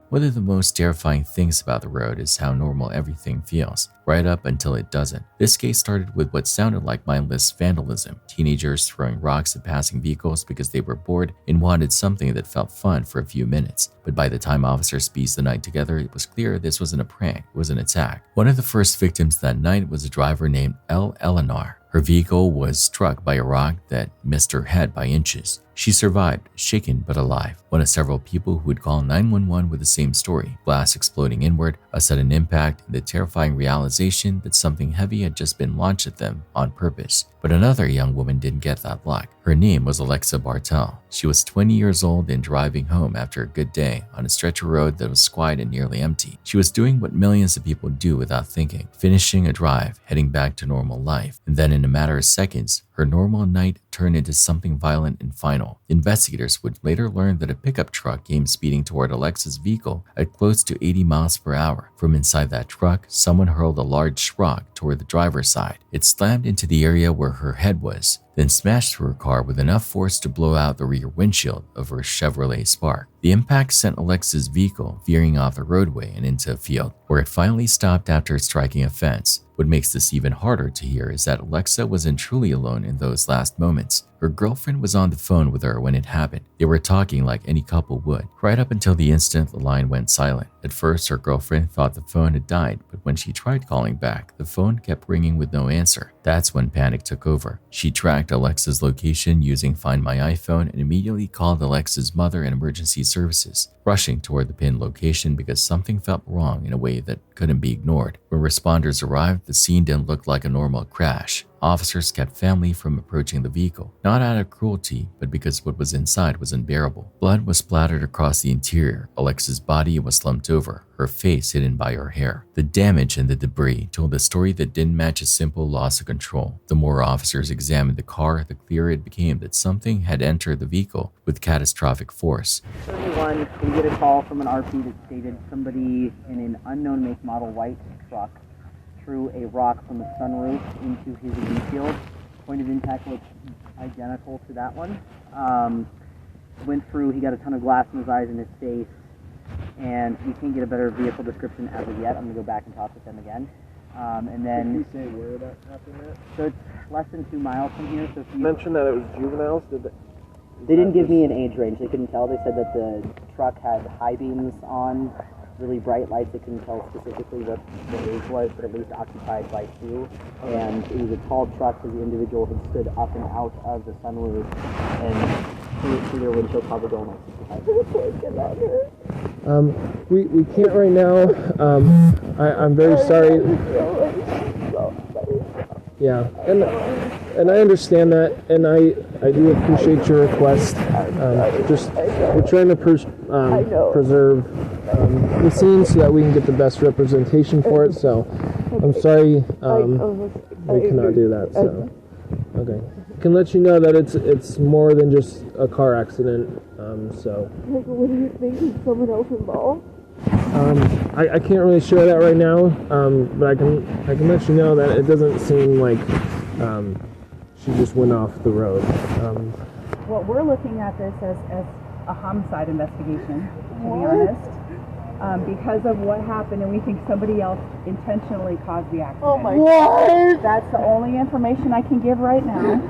One of the most terrifying things about the road is how normal everything feels, right up until it doesn't. This case started with what sounded like mindless vandalism, teenagers throwing rocks at passing vehicles because they were bored and wanted something that felt fun for a few minutes. But by the time officers pieced the night together, it was clear this wasn't a prank, it was an attack. One of the first victims that night was a driver named Eleanor. Her vehicle was struck by a rock that missed her head by inches. She survived, shaken but alive. One of several people who would call 911 with the same story, glass exploding inward, a sudden impact, and the terrifying realization that something heavy had just been launched at them on purpose. But another young woman didn't get that luck. Her name was Alexa Bartel. She was 20 years old and driving home after a good day on a stretch of road that was quiet and nearly empty. She was doing what millions of people do without thinking, finishing a drive, heading back to normal life. And then in a matter of seconds, her normal night turned into something violent and final. Investigators would later learn that a pickup truck came speeding toward Alexa's vehicle at close to 80 miles per hour. From inside that truck, someone hurled a large rock toward the driver's side. It slammed into the area where her head was. then smashed through her car with enough force to blow out the rear windshield of her Chevrolet Spark. The impact sent Alexa's vehicle veering off the roadway and into a field, where it finally stopped after striking a fence. What makes this even harder to hear is that Alexa wasn't truly alone in those last moments. Her girlfriend was on the phone with her when it happened. They were talking like any couple would, right up until the instant the line went silent. At first, her girlfriend thought the phone had died, but when she tried calling back, the phone kept ringing with no answer. That's when panic took over. She tracked Alexa's location using Find My iPhone and immediately called Alexa's mother and emergency services, rushing toward the pinned location because something felt wrong in a way that couldn't be ignored. When responders arrived, the scene didn't look like a normal crash. Officers kept family from approaching the vehicle, not out of cruelty, but because what was inside was unbearable. Blood was splattered across the interior. Alexa's body was slumped over, her face hidden by her hair. The damage and the debris told a story that didn't match a simple loss of control. The more officers examined the car, the clearer it became that something had entered the vehicle with catastrophic force. 31, we get a call from an RP that stated somebody in an unknown make model white truck threw a rock from the sunroof into his windshield. Point of impact looked identical to that one. Went through, he got a ton of glass in his eyes and his face, and we can't get a better vehicle description as of yet. I'm going to go back and talk with them again. And then... Did you say where that happened at? So it's less than 2 miles from here. So if you mentioned that it was juveniles. They didn't give me an age range. They couldn't tell. They said that the truck had high beams on, really bright lights. They couldn't tell specifically what the age was, but at least occupied by 2. And it was a tall truck because the individual had stood up and out of the sunroof and through their windshield, probably going like 65. Get out here. We can't right now. I'm very sorry. Yeah, and I understand that, and I do appreciate your request. Just we're trying to preserve the scene so that we can get the best representation for it. So I'm sorry we cannot do that. So okay, I can let you know that it's more than just a car accident. So. What do you think? Is someone else involved? I can't really share that right now, but I can let you know that it doesn't seem like she just went off the road. Well, we're looking at this as a homicide investigation, to be honest, because of what happened, and we think somebody else intentionally caused the accident. Oh my God! That's the only information I can give right now.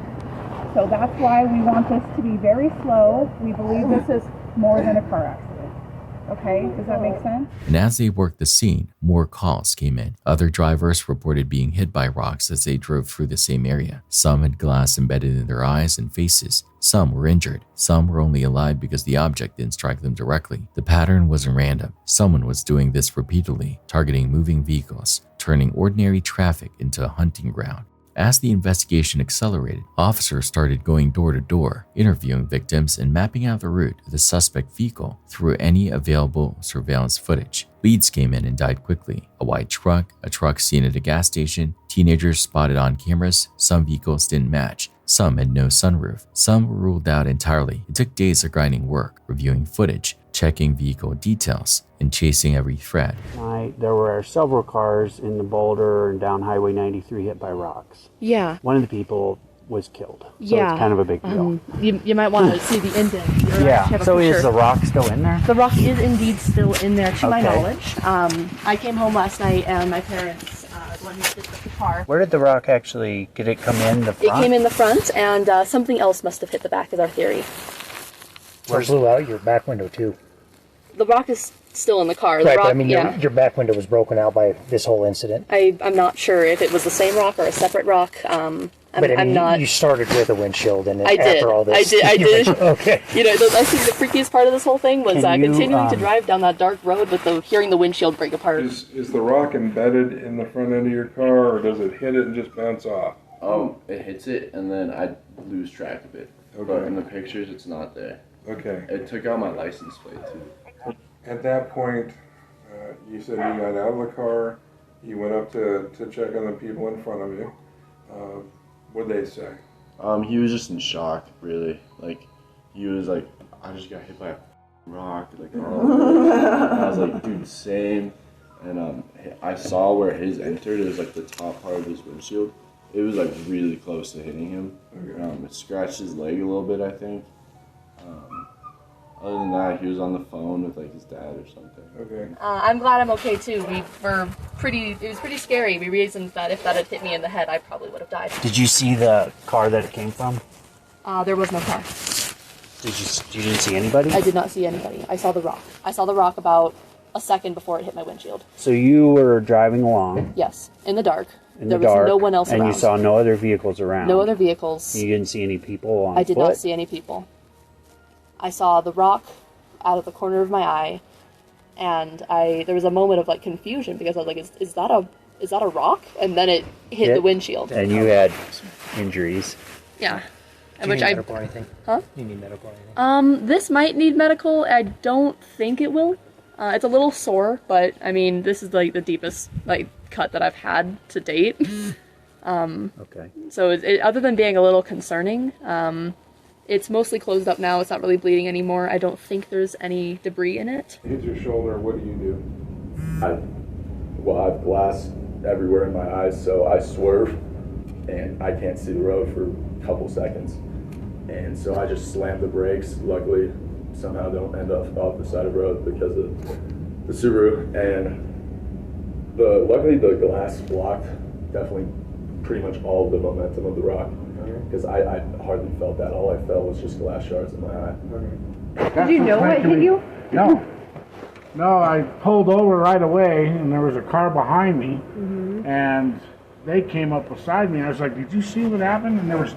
So that's why we want this to be very slow. We believe this is more than a car accident. Okay, does that make sense? And as they worked the scene, more calls came in. Other drivers reported being hit by rocks as they drove through the same area. Some had glass embedded in their eyes and faces. Some were injured. Some were only alive because the object didn't strike them directly. The pattern wasn't random. Someone was doing this repeatedly, targeting moving vehicles, turning ordinary traffic into a hunting ground. As the investigation accelerated, officers started going door to door, interviewing victims and mapping out the route of the suspect vehicle through any available surveillance footage. Leads came in and died quickly. A white truck, a truck seen at a gas station, teenagers spotted on cameras. Some vehicles didn't match. Some had no sunroof. Some were ruled out entirely. It took days of grinding work, reviewing footage, checking vehicle details, and chasing every thread. There were several cars in the Boulder and down Highway 93 hit by rocks. Yeah. One of the people was killed. So yeah. It's kind of a big deal. You might want to see the indent. Yeah. So is the rock still in there? The rock is indeed still in there, to my Okay. knowledge. I came home last night and my parents, when we picked up the car. Where did the rock actually, did it come in the front? It came in the front, and something else must have hit the back, is our theory. Or blew out your back window too. The rock is still in the car. The Right, rock, but I mean, yeah. your back window was broken out by this whole incident. I'm not sure if it was the same rock or a separate rock. But I mean, I'm not. you started with a windshield, and then I did. after all this, I did. Okay. You know, I think the freakiest part of this whole thing was Can you, continuing to drive down that dark road with hearing the windshield break apart. Is the rock embedded in the front end of your car, or does it hit it and just bounce off? It hits it, and then I lose track of it. Okay. But in the pictures, it's not there. Okay. It took out my license plate, too. At that point, you said you got out of the car, you went up to check on the people in front of you. What'd they say? He was just in shock, really. Like, he was like, I just got hit by a rock. Like, oh. I was like, dude, same. And I saw where his entered. It was like the top part of his windshield. it was like really close to hitting him. It scratched his leg a little bit, I think. Other than that, he was on the phone with like his dad or something. Okay. I'm glad I'm okay too. It was pretty scary. We reasoned that if that had hit me in the head, I probably would have died. Did you see the car that it came from? There was no car. You didn't see anybody? I did not see anybody. I saw the rock. I saw the rock about a second before it hit my windshield. So you were driving along. Yes, in the dark. There was no one else and around. And you saw no other vehicles around? No other vehicles. You didn't see any people on foot? I did not see any people. I saw the rock out of the corner of my eye, and there was a moment of like confusion because I was like, is that a rock? And then it hit the windshield. And you had injuries. Yeah. Do you need medical or anything? Huh? You need medical or anything? This might need medical. I don't think it will. It's a little sore, but I mean, this is like the deepest like cut that I've had to date. Okay. So other than being a little concerning, it's mostly closed up now. It's not really bleeding anymore. I don't think there's any debris in it. Hit your shoulder. What do you do? I have glass everywhere in my eyes, so I swerve, and I can't see the road for a couple seconds. And so I just slammed the brakes. Luckily, somehow don't end up off the side of the road because of the Subaru. And luckily the glass blocked definitely pretty much all of the momentum of the rock. Because I hardly felt that. All I felt was just glass shards in my eye. Did you know what hit you? No. No, I pulled over right away, and there was a car behind me, and they came up beside me. I was like, did you see what happened? And there was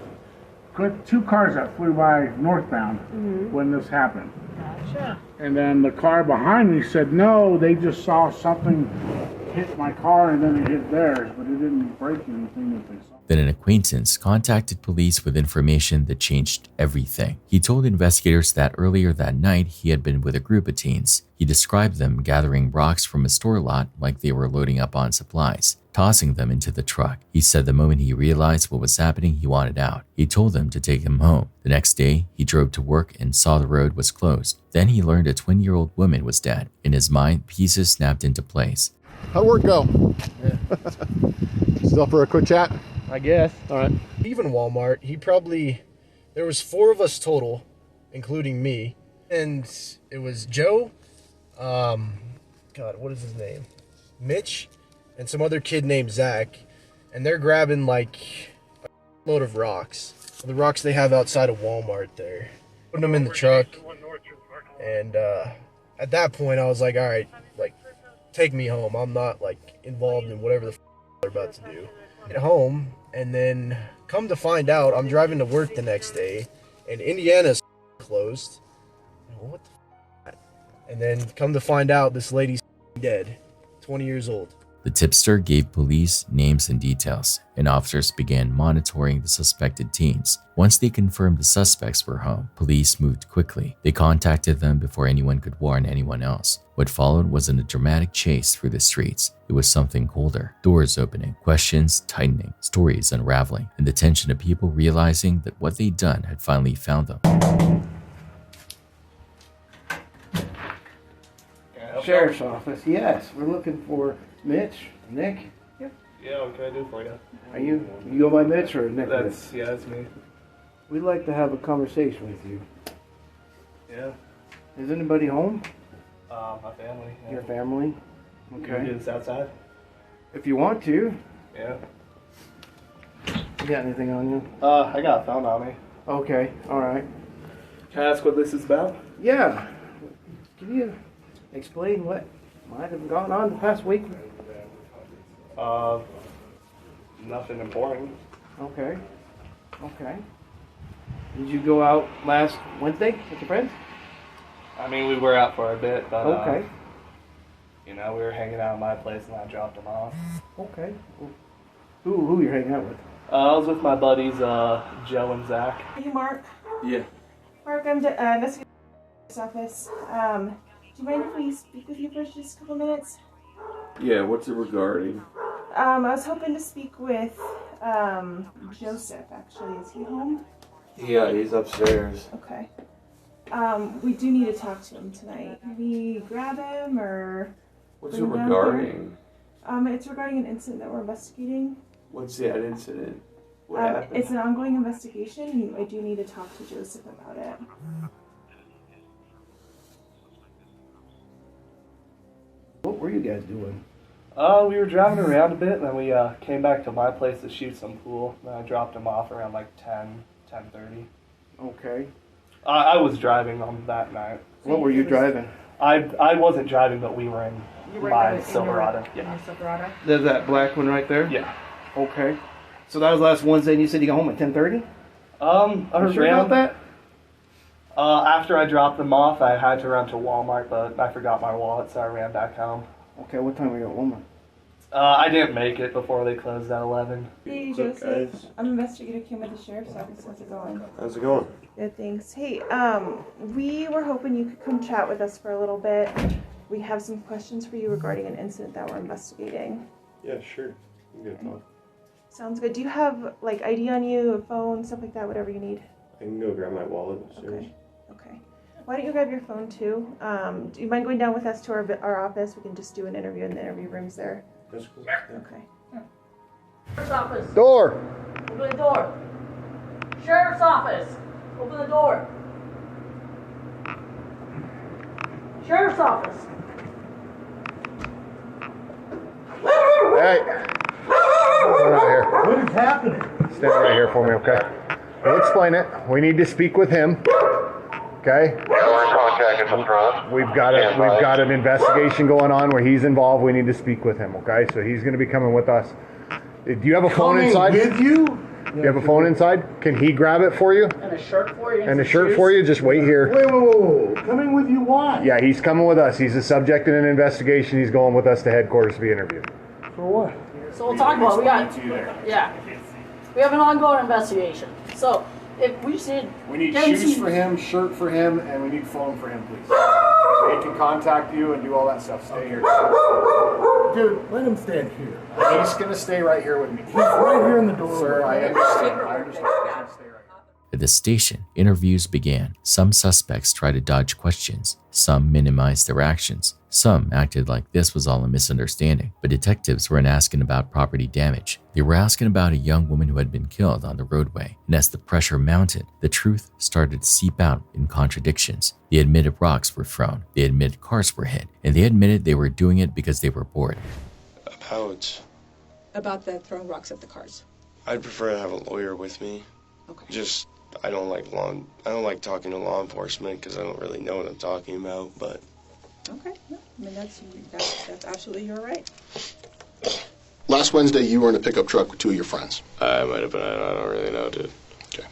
two cars that flew by northbound when this happened. Gotcha. And then the car behind me said, no, they just saw something hit my car and then it hit theirs, but it didn't break anything that they saw. Then an acquaintance contacted police with information that changed everything. He told investigators that earlier that night he had been with a group of teens. He described them gathering rocks from a store lot like they were loading up on supplies, tossing them into the truck. He said the moment he realized what was happening, he wanted out. He told them to take him home. The next day, he drove to work and saw the road was closed. Then he learned a 20-year-old woman was dead. In his mind, pieces snapped into place. How'd work go? Yeah. Still for a quick chat? I guess. All right. Even Walmart, there was 4 of us total, including me. And it was Joe, God, what is his name? Mitch, and some other kid named Zach. And they're grabbing like a load of rocks. The rocks they have outside of Walmart there. Putting them in the truck. And at that point I was like, all right, like, take me home. I'm not like involved in whatever the they're about to do. Get home, and then come to find out, I'm driving to work the next day, and Indiana's closed. What the And then come to find out, this lady's dead, 20 years old. The tipster gave police names and details, and officers began monitoring the suspected teens. Once they confirmed the suspects were home, police moved quickly. They contacted them before anyone could warn anyone else. What followed wasn't a dramatic chase through the streets. It was something colder. Doors opening, questions tightening, stories unraveling, and the tension of people realizing that what they'd done had finally found them. Sheriff's office, yes. We're looking for Mitch, Nick. Yeah, what can I do for you? Are you go by Mitch or Nick? That's me. We'd like to have a conversation with you. Yeah. Is anybody home? My family. Yeah. Your family? Okay. You do this outside? If you want to. Yeah. You got anything on you? I got a phone on me. Okay, alright. Can I ask what this is about? Yeah. Can you explain what might have gone on the past week? Nothing important. Okay. Okay. Did you go out last Wednesday with your friends? I mean, we were out for a bit, but okay. We were hanging out at my place and I dropped them off. Okay. Who you're hanging out with? I was with my buddies, Joe and Zach. Hey, Mark. Yeah. Mark, I'm investigating the office. Do you mind if we speak with you for just a couple minutes? Yeah, what's it regarding? I was hoping to speak with Joseph, actually. Is he home? Yeah, he's upstairs. Okay. We do need to talk to him tonight. Can we grab him or... What's it regarding? It's regarding an incident that we're investigating. What's that incident? It's an ongoing investigation, and I do need to talk to Joseph about it. What were you guys doing? We were driving around a bit, and then we came back to my place to shoot some pool. Then I dropped him off around like 10:30. Okay. I was driving on that night. What were you driving? I wasn't driving, but we were in my Silverado. Yeah. Silverado. There's that black one right there? Yeah. Okay. So that was last Wednesday, and you said you got home at 10:30? Are you sure about that? After I dropped them off, I had to run to Walmart, but I forgot my wallet, so I ran back home. Okay, what time were you at Walmart? I didn't make it before they closed at 11. Hey, Joseph. I'm Investigator Kim at the Sheriff's Office. How's it going? How's it going? Good, thanks. Hey, we were hoping you could come chat with us for a little bit. We have some questions for you regarding an incident that we're investigating. Yeah, sure. I'm good to talk. Sounds good. Do you have, like, ID on you, a phone, stuff like that, whatever you need? I can go grab my wallet as soon as. Okay. Why don't you grab your phone, too? Do you mind going down with us to our office? We can just do an interview in the interview rooms there. That's cool. Okay. Sheriff's office. Door! Open the door. Sheriff's office. Open the door. Sheriff's office. Hey! Stand right here. What is happening? Stand right here for me, okay? We'll explain it. We need to speak with him. Okay? We're in contact at the front. We've got an investigation going on where he's involved. We need to speak with him, okay? So he's going to be coming with us. Do you have a phone inside? With you? Do you have a phone inside? Can he grab it for you? And a shirt for you. And a shirt for you? Just wait here. Whoa. Coming with you, why? Yeah, he's coming with us. He's a subject in an investigation. He's going with us to headquarters to be interviewed. For what? So we'll talk about it. We have an ongoing investigation. So if we just need. We need get him shoes some- for him, shirt for him, and we need phone for him, please. So he can contact you and do all that stuff. Stay here. Dude, let him stand here. He's going to stay right here with me. He's right here in the door. Sir, I understand. I understand. He's going to stay right here. At the station, interviews began. Some suspects tried to dodge questions. Some minimized their actions. Some acted like this was all a misunderstanding. But detectives weren't asking about property damage. They were asking about a young woman who had been killed on the roadway. And as the pressure mounted, the truth started to seep out in contradictions. They admitted rocks were thrown. They admitted cars were hit. And they admitted they were doing it because they were bored. About the throwing rocks at the cars. I'd prefer to have a lawyer with me. Okay. I don't like talking to law enforcement because I don't really know what I'm talking about, but. Okay, no, I mean that's absolutely your right. Last Wednesday, you were in a pickup truck with two of your friends. I might have been, I don't really know, dude. Okay.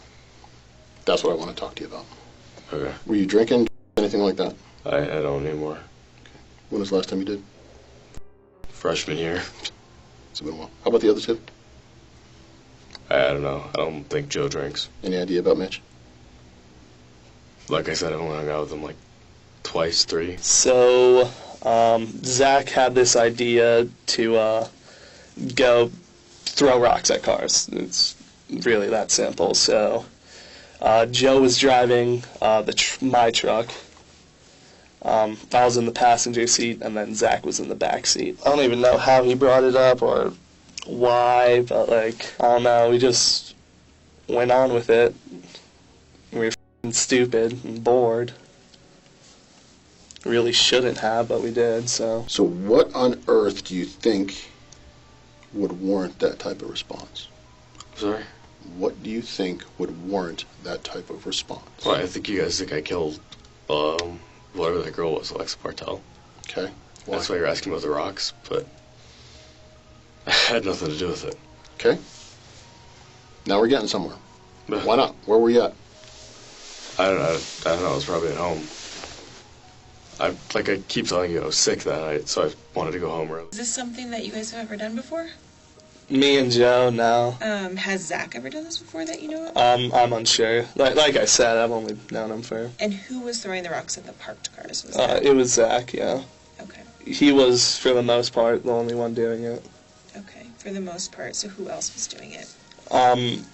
That's what I want to talk to you about. Okay. Were you drinking, anything like that? I don't anymore. Okay. When was the last time you did? Freshman year. It's been a while. How about the other two? I don't know. I don't think Joe drinks. Any idea about Mitch? Like I said, I've only hung out with him like twice, 3. So, Zach had this idea to go throw rocks at cars. It's really that simple. So, Joe was driving my truck. I was in the passenger seat, and then Zach was in the back seat. I don't even know how he brought it up or why, but I don't know. We just went on with it. We were f***ing stupid and bored. Really shouldn't have, but we did, so. So what on earth do you think would warrant that type of response? Sorry? What do you think would warrant that type of response? Well, I think you guys think I killed, whatever that girl was, Alexa Bartel. Okay. Why? That's why you're asking about the rocks, but I had nothing to do with it. Okay. Now we're getting somewhere. Why not? Where were you at? I don't know. I was probably at home. I keep telling you, I was sick that night, so I wanted to go home early. Is this something that you guys have ever done before? Me and Joe, no. Has Zach ever done this before that you know of? I'm unsure. Like I said, I've only known him for. And who was throwing the rocks at the parked cars? Was it was Zach, yeah. Okay. He was, for the most part, the only one doing it. Okay, for the most part. So who else was doing it? I'm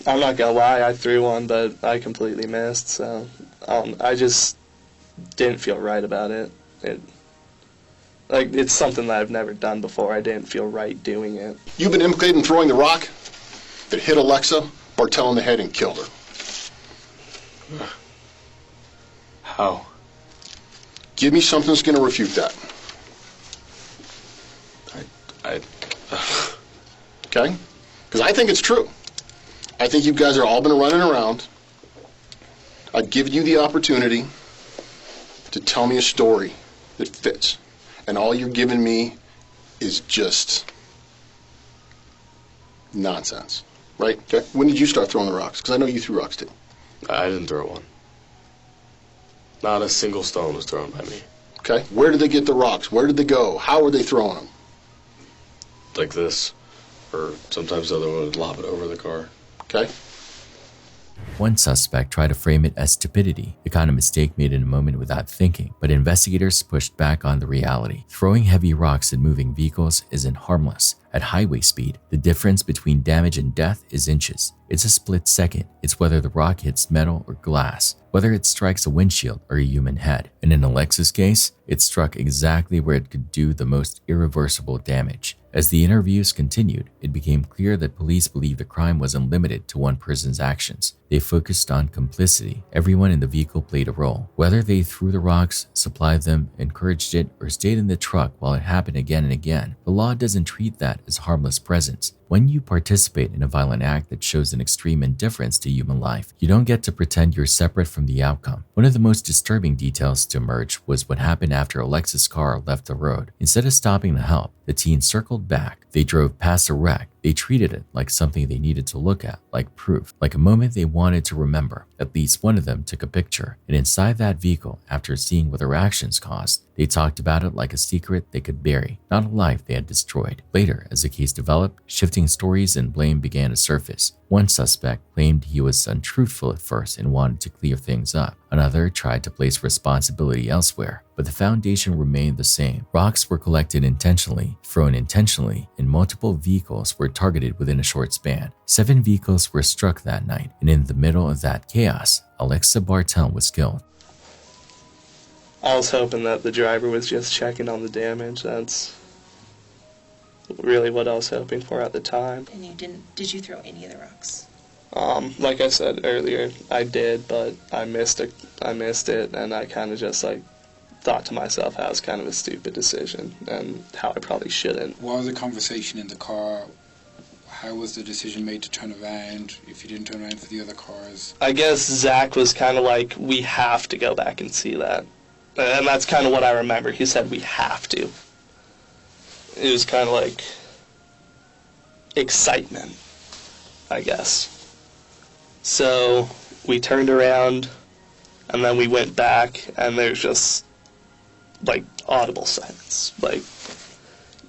not gonna lie, I threw one, but I completely missed, so I just didn't feel right about it. It's something that I've never done before. I didn't feel right doing it. You've been implicated in throwing the rock? that hit Alexa Bartell in the head and killed her. How? Give me something that's going to refute that. Okay? Because I think it's true. I think you guys are all been running around. I've given you the opportunity to tell me a story that fits. And all you're giving me is just nonsense. Right? Okay? When did you start throwing the rocks? Because I know you threw rocks too. I didn't throw one. Not a single stone was thrown by me. Okay? Where did they get the rocks? Where did they go? How were they throwing them? Like this. Or sometimes the other one would lob it over the car. Okay? One suspect tried to frame it as stupidity, the kind of mistake made in a moment without thinking, but investigators pushed back on the reality. Throwing heavy rocks at moving vehicles isn't harmless. At highway speed, the difference between damage and death is inches. It's a split second. It's whether the rock hits metal or glass, whether it strikes a windshield or a human head. And in Alexa's case, it struck exactly where it could do the most irreversible damage. As the interviews continued, it became clear that police believed the crime wasn't limited to one person's actions. They focused on complicity. Everyone in the vehicle played a role. Whether they threw the rocks, supplied them, encouraged it, or stayed in the truck while it happened again and again, the law doesn't treat that as harmless presence. When you participate in a violent act that shows an extreme indifference to human life, you don't get to pretend you're separate from the outcome. One of the most disturbing details to emerge was what happened after Alexa's car left the road. Instead of stopping to help, the teen circled back. They drove past a wreck. They treated it like something they needed to look at, like proof, like a moment they wanted to remember. At least one of them took a picture, and inside that vehicle, after seeing what their actions caused, they talked about it like a secret they could bury, not a life they had destroyed. Later, as the case developed, shifting stories and blame began to surface. One suspect claimed he was untruthful at first and wanted to clear things up. Another tried to place responsibility elsewhere, but the foundation remained the same. Rocks were collected intentionally, thrown intentionally, and multiple vehicles were targeted within a short span. 7 vehicles were struck that night, and in the middle of that chaos, Alexa Bartell was killed. I was hoping that the driver was just checking on the damage. That's really what I was hoping for at the time. And you didn't, did you throw any of the rocks? Like I said earlier, I did, but I missed it, and I kind of just like thought to myself how it's kind of a stupid decision and how I probably shouldn't. What was the conversation in the car? How was the decision made to turn around if you didn't turn around for the other cars? I guess Zach was kind of like, we have to go back and see that. And that's kind of what I remember. He said, we have to. It was kind of like excitement, I guess. So we turned around, and then we went back, and there's just, like, audible silence. Like,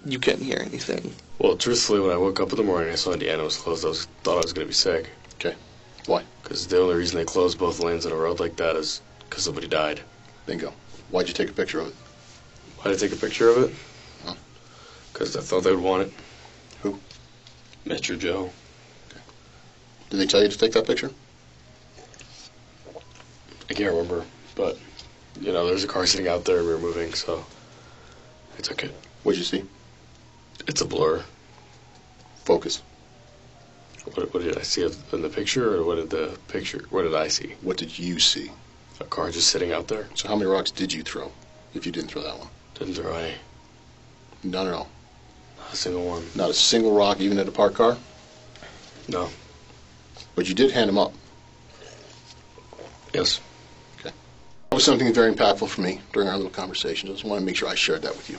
you couldn't hear anything. Well, truthfully, when I woke up in the morning, I saw Indiana was closed. I thought I was going to be sick. Okay. Why? Because the only reason they closed both lanes in a road like that is because somebody died. Bingo. Why'd you take a picture of it? Why'd I take a picture of it? Because I thought they would want it. Who? Mitch or Joe. Okay. Did they tell you to take that picture? I can't remember, but, you know, there's a car sitting out there, we were moving, so I took it. What'd you see? It's a blur. Focus. What did I see in the picture, or what did I see? What did you see? A car just sitting out there. So how many rocks did you throw, if you didn't throw that one? Didn't throw any. None at all? Not a single one. Not a single rock, even at a parked car? No. But you did hand them up? Yes. Okay. That was something very impactful for me during our little conversation. I just want to make sure I shared that with you.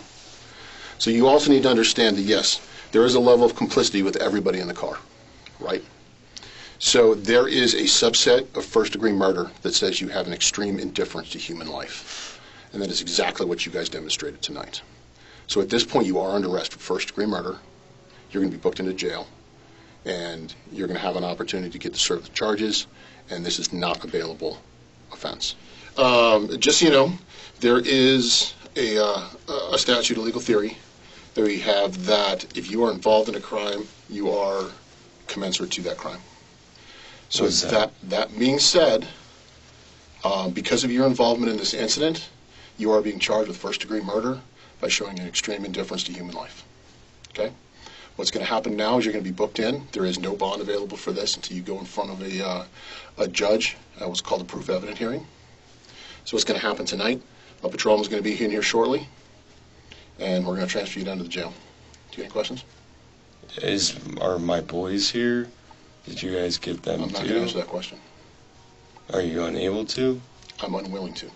So you also need to understand that, yes, there is a level of complicity with everybody in the car, right? So there is a subset of first-degree murder that says you have an extreme indifference to human life. And that is exactly what you guys demonstrated tonight. So at this point, you are under arrest for first-degree murder. You're going to be booked into jail. And you're going to have an opportunity to get to serve the charges. And this is not a bailable offense. Just so you know, there is a statute of legal theory that we have that if you are involved in a crime, you are commensurate to that crime. So that being said, because of your involvement in this incident, you are being charged with first-degree murder by showing an extreme indifference to human life. Okay? What's going to happen now is you're going to be booked in. There is no bond available for this until you go in front of a judge. What's called a proof evident hearing. So what's going to happen tonight, a patrolman is going to be in here shortly, and we're going to transfer you down to the jail. Do you have any questions? Are my boys here? Did you guys get them I'm not too? going to answer that question. Are you unable to? I'm unwilling to.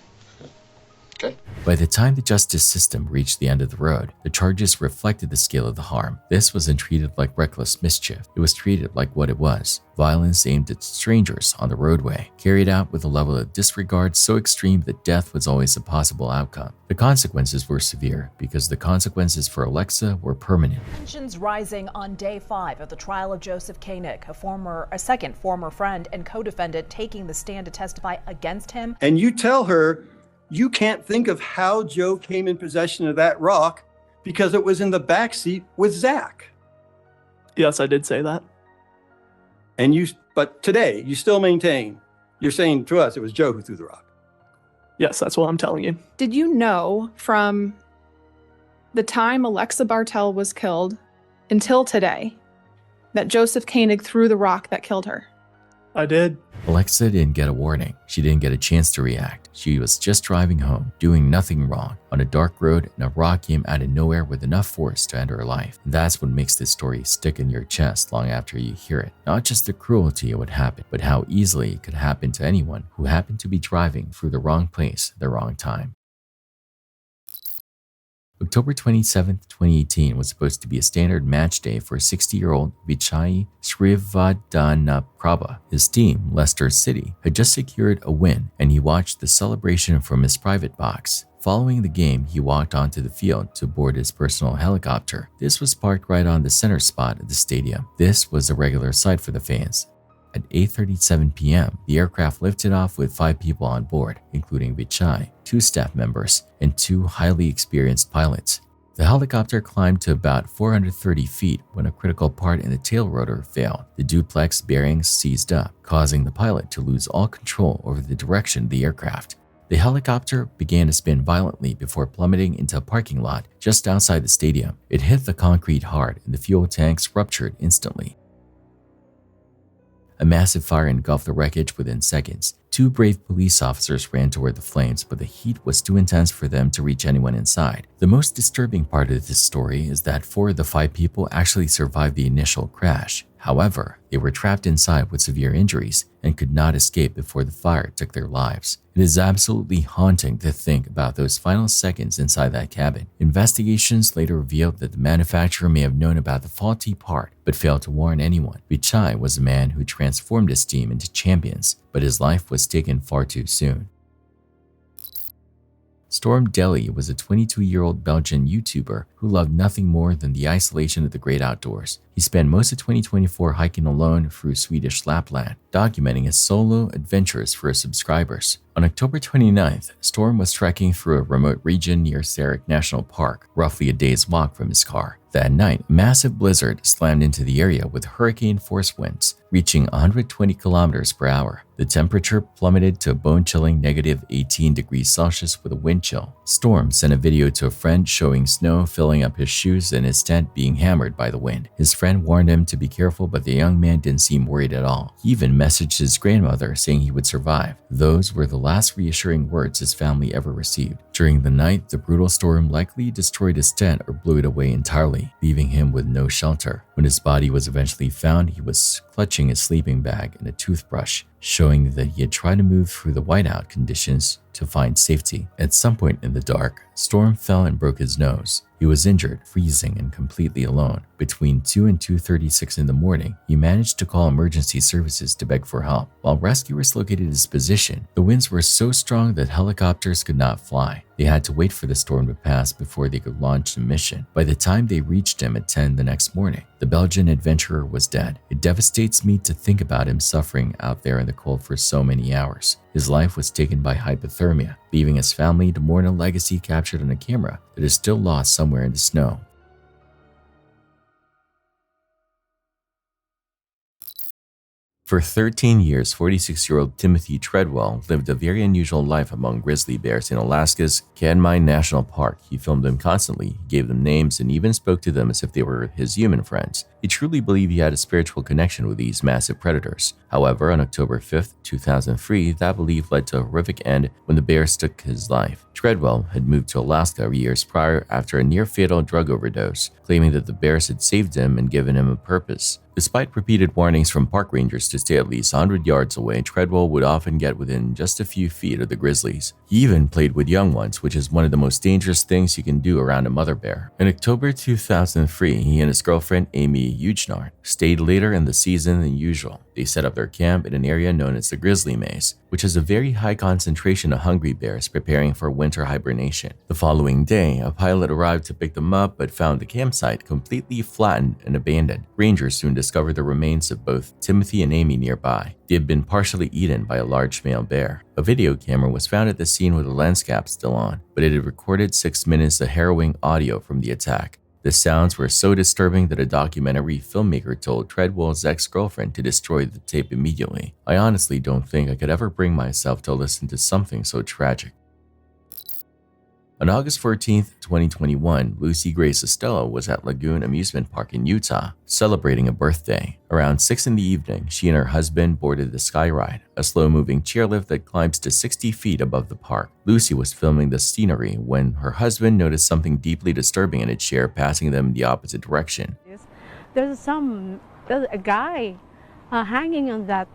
Okay. By the time the justice system reached the end of the road, the charges reflected the scale of the harm. This wasn't treated like reckless mischief. It was treated like what it was: violence aimed at strangers on the roadway, carried out with a level of disregard so extreme that death was always a possible outcome. The consequences were severe because the consequences for Alexa were permanent. Tensions rising on day 5 of the trial of Joseph Koenig, a second former friend and co-defendant taking the stand to testify against him. And you tell her you can't think of how Joe came in possession of that rock because it was in the back seat with Zach. Yes, I did say that. But today you still maintain, you're saying to us it was Joe who threw the rock. Yes, that's what I'm telling you. Did you know from the time Alexa Bartell was killed until today that Joseph Koenig threw the rock that killed her? I did. Alexa didn't get a warning. She didn't get a chance to react. She was just driving home, doing nothing wrong, on a dark road, and a rock came out of nowhere with enough force to end her life. And that's what makes this story stick in your chest long after you hear it. Not just the cruelty of what happened, but how easily it could happen to anyone who happened to be driving through the wrong place at the wrong time. October 27, 2018 was supposed to be a standard match day for 60-year-old Vichai Srivadanaprabha. His team, Leicester City, had just secured a win, and he watched the celebration from his private box. Following the game, he walked onto the field to board his personal helicopter. This was parked right on the center spot at the stadium. This was a regular sight for the fans. At 8:37 p.m., the aircraft lifted off with 5 people on board, including Vichai, 2 staff members, and 2 highly experienced pilots. The helicopter climbed to about 430 feet when a critical part in the tail rotor failed. The duplex bearings seized up, causing the pilot to lose all control over the direction of the aircraft. The helicopter began to spin violently before plummeting into a parking lot just outside the stadium. It hit the concrete hard, and the fuel tanks ruptured instantly. A massive fire engulfed the wreckage within seconds. 2 brave police officers ran toward the flames, but the heat was too intense for them to reach anyone inside. The most disturbing part of this story is that 4 of the 5 people actually survived the initial crash. However, they were trapped inside with severe injuries and could not escape before the fire took their lives. It is absolutely haunting to think about those final seconds inside that cabin. Investigations later revealed that the manufacturer may have known about the faulty part, but failed to warn anyone. Vichai was a man who transformed his team into champions, but his life was taken far too soon. Storm Deli was a 22-year-old Belgian YouTuber who loved nothing more than the isolation of the great outdoors. He spent most of 2024 hiking alone through Swedish Lapland, documenting his solo adventures for his subscribers. On October 29th, Storm was trekking through a remote region near Sarek National Park, roughly a day's walk from his car. That night, a massive blizzard slammed into the area with hurricane-force winds, reaching 120 kilometers per hour. The temperature plummeted to a bone-chilling negative 18 degrees Celsius with a wind chill. Storm sent a video to a friend showing snow filling up his shoes and his tent being hammered by the wind. His friend warned him to be careful, but the young man didn't seem worried at all. He even messaged his grandmother saying he would survive. Those were the last reassuring words his family ever received. During the night, the brutal storm likely destroyed his tent or blew it away entirely, leaving him with no shelter. When his body was eventually found, he was clutching a sleeping bag and a toothbrush, showing that he had tried to move through the whiteout conditions to find safety. At some point in the dark, Storm fell and broke his nose. He was injured, freezing, and completely alone. Between 2 and 2:36 in the morning, he managed to call emergency services to beg for help. While rescuers located his position, the winds were so strong that helicopters could not fly. They had to wait for the storm to pass before they could launch the mission. By the time they reached him at 10 the next morning, the Belgian adventurer was dead. It devastates me to think about him suffering out there in the cold for so many hours. His life was taken by hypothermia, leaving his family to mourn a legacy captured on a camera that is still lost somewhere in the snow. For 13 years, 46-year-old Timothy Treadwell lived a very unusual life among grizzly bears in Alaska's Katmai National Park. He filmed them constantly, gave them names, and even spoke to them as if they were his human friends. He truly believed he had a spiritual connection with these massive predators. However, on October 5, 2003, that belief led to a horrific end when the bears took his life. Treadwell had moved to Alaska years prior after a near-fatal drug overdose, claiming that the bears had saved him and given him a purpose. Despite repeated warnings from park rangers to stay at least 100 yards away, Treadwell would often get within just a few feet of the grizzlies. He even played with young ones, which is one of the most dangerous things you can do around a mother bear. In October 2003, he and his girlfriend Amy MYUU stayed later in the season than usual. They set up their camp in an area known as the Grizzly Maze, which has a very high concentration of hungry bears preparing for winter hibernation. The following day, a pilot arrived to pick them up but found the campsite completely flattened and abandoned. Rangers soon discovered the remains of both Timothy and Amy nearby. They had been partially eaten by a large male bear. A video camera was found at the scene with the lens cap still on, but it had recorded 6 minutes of harrowing audio from the attack. The sounds were so disturbing that a documentary filmmaker told Treadwell's ex-girlfriend to destroy the tape immediately. I honestly don't think I could ever bring myself to listen to something so tragic. On August 14, 2021, Lucy Grace Estella was at Lagoon Amusement Park in Utah, celebrating a birthday. Around 6 in the evening, she and her husband boarded the Sky Ride, a slow-moving chairlift that climbs to 60 feet above the park. Lucy was filming the scenery when her husband noticed something deeply disturbing in a chair passing them in the opposite direction. There's a guy hanging on that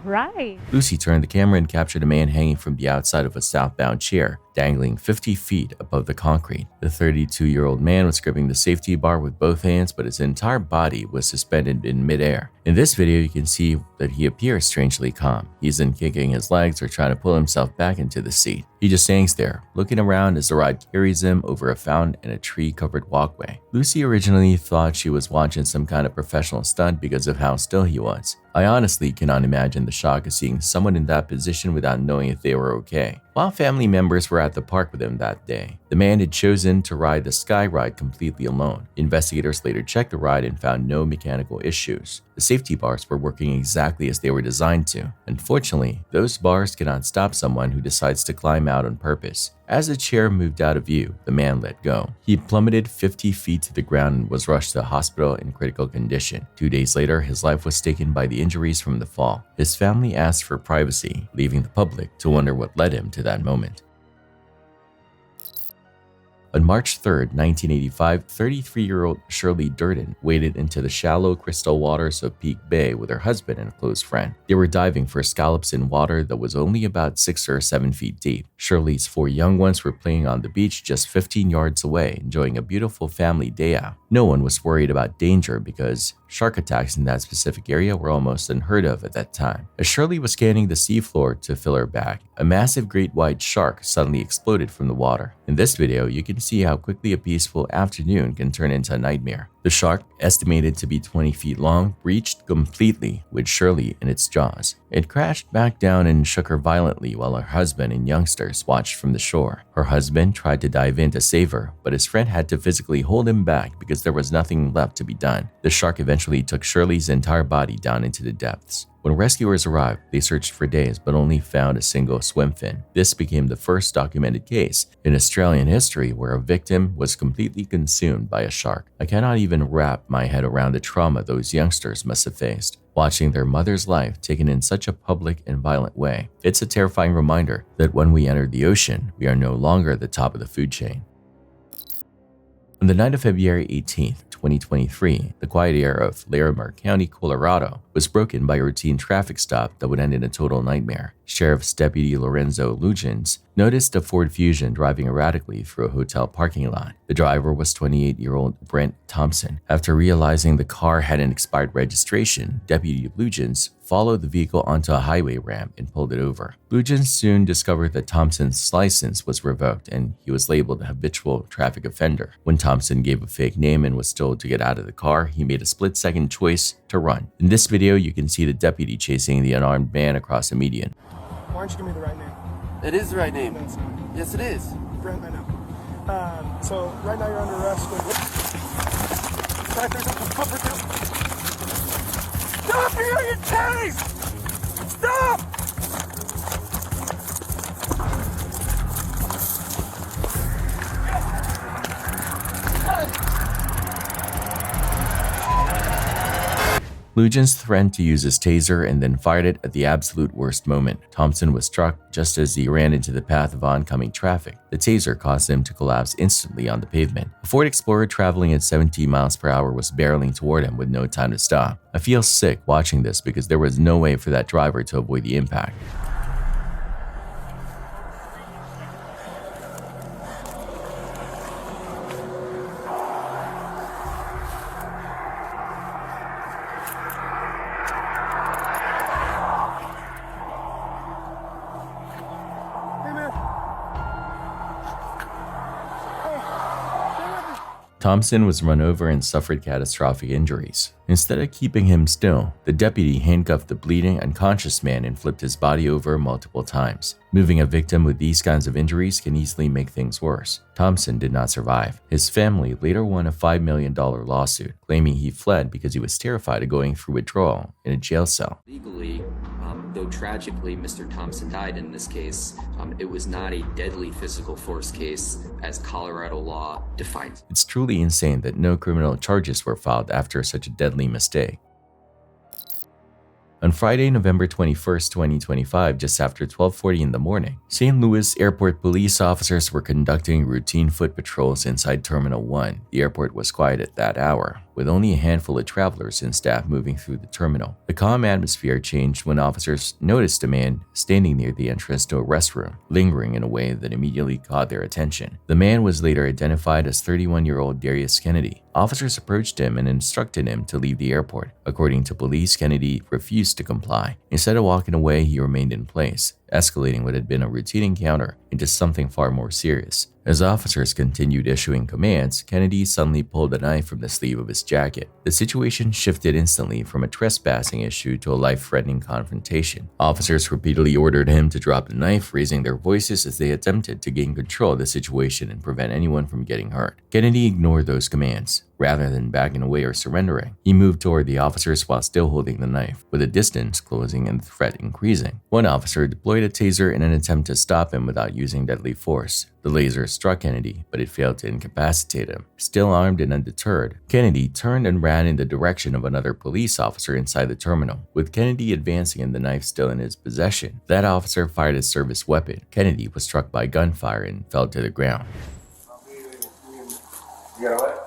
ride. Lucy turned the camera and captured a man hanging from the outside of a southbound chair, dangling 50 feet above the concrete. The 32-year-old man was gripping the safety bar with both hands, but his entire body was suspended in midair. In this video, you can see that he appears strangely calm. He isn't kicking his legs or trying to pull himself back into the seat. He just hangs there, looking around as the ride carries him over a fountain and a tree-covered walkway. Lucy originally thought she was watching some kind of professional stunt because of how still he was. I honestly cannot imagine the shock of seeing someone in that position without knowing if they were okay. While family members were at the park with him that day, the man had chosen to ride the Sky Ride completely alone. Investigators later checked the ride and found no mechanical issues. The safety bars were working exactly as they were designed to. Unfortunately, those bars cannot stop someone who decides to climb out on purpose. As the chair moved out of view, the man let go. He plummeted 50 feet to the ground and was rushed to a hospital in critical condition. 2 days later, his life was taken by the injuries from the fall. His family asked for privacy, leaving the public to wonder what led him to that moment. On March 3, 1985, 33-year-old Shirley Durden waded into the shallow crystal waters of Peak Bay with her husband and a close friend. They were diving for scallops in water that was only about 6 or 7 feet deep. Shirley's 4 young ones were playing on the beach just 15 yards away, enjoying a beautiful family day out. No one was worried about danger because shark attacks in that specific area were almost unheard of at that time. As Shirley was scanning the seafloor to fill her bag, a massive great white shark suddenly exploded from the water. In this video, you can see how quickly a peaceful afternoon can turn into a nightmare. The shark, estimated to be 20 feet long, breached completely with Shirley in its jaws. It crashed back down and shook her violently while her husband and youngsters watched from the shore. Her husband tried to dive in to save her, but his friend had to physically hold him back because there was nothing left to be done. The shark eventually took Shirley's entire body down into the depths. When rescuers arrived, they searched for days but only found a single swim fin. This became the first documented case in Australian history where a victim was completely consumed by a shark. I cannot even wrap my head around the trauma those youngsters must have faced, watching their mother's life taken in such a public and violent way. It's a terrifying reminder that when we enter the ocean, we are no longer at the top of the food chain. On the night of February 18th, 2023, the quiet air of Larimer County, Colorado, was broken by a routine traffic stop that would end in a total nightmare. Sheriff's Deputy Lorenzo Lugens noticed a Ford Fusion driving erratically through a hotel parking lot. The driver was 28-year-old Brent Thompson. After realizing the car had an expired registration, Deputy Lugens followed the vehicle onto a highway ramp and pulled it over. Lugens soon discovered that Thompson's license was revoked and he was labeled a habitual traffic offender. When Thompson gave a fake name and was told to get out of the car, he made a split-second choice to run. In this video, you can see the deputy chasing the unarmed man across the median. Why don't you give me the right name? It is the right name. No, it's not. Yes, it is. Brent, I know. So right now you're under arrest. No! Stop me or you're tased! Stop! Lugans threatened to use his taser and then fired it at the absolute worst moment. Thompson was struck just as he ran into the path of oncoming traffic. The taser caused him to collapse instantly on the pavement. A Ford Explorer traveling at 17 miles per hour was barreling toward him with no time to stop. I feel sick watching this because there was no way for that driver to avoid the impact. Thompson was run over and suffered catastrophic injuries. Instead of keeping him still, the deputy handcuffed the bleeding, unconscious man and flipped his body over multiple times. Moving a victim with these kinds of injuries can easily make things worse. Thompson did not survive. His family later won a $5 million lawsuit, claiming he fled because he was terrified of going through withdrawal in a jail cell. Legally, though tragically Mr. Thompson died in this case, it was not a deadly physical force case as Colorado law defines. It's truly insane that no criminal charges were filed after such a deadly mistake. On Friday, November 21st, 2025, just after 12:40 in the morning, St. Louis airport police officers were conducting routine foot patrols inside Terminal 1. The airport was quiet at that hour, with only a handful of travelers and staff moving through the terminal. The calm atmosphere changed when officers noticed a man standing near the entrance to a restroom, lingering in a way that immediately caught their attention. The man was later identified as 31-year-old Darius Kennedy. Officers approached him and instructed him to leave the airport. According to police, Kennedy refused to comply. Instead of walking away, he remained in place, escalating what had been a routine encounter into something far more serious. As officers continued issuing commands, Kennedy suddenly pulled a knife from the sleeve of his jacket. The situation shifted instantly from a trespassing issue to a life-threatening confrontation. Officers repeatedly ordered him to drop the knife, raising their voices as they attempted to gain control of the situation and prevent anyone from getting hurt. Kennedy ignored those commands. Rather than backing away or surrendering, he moved toward the officers while still holding the knife, with the distance closing and the threat increasing. One officer deployed a taser in an attempt to stop him without using deadly force. The laser struck Kennedy, but it failed to incapacitate him. Still armed and undeterred, Kennedy turned and ran in the direction of another police officer inside the terminal. With Kennedy advancing and the knife still in his possession, that officer fired his service weapon. Kennedy was struck by gunfire and fell to the ground. You got what?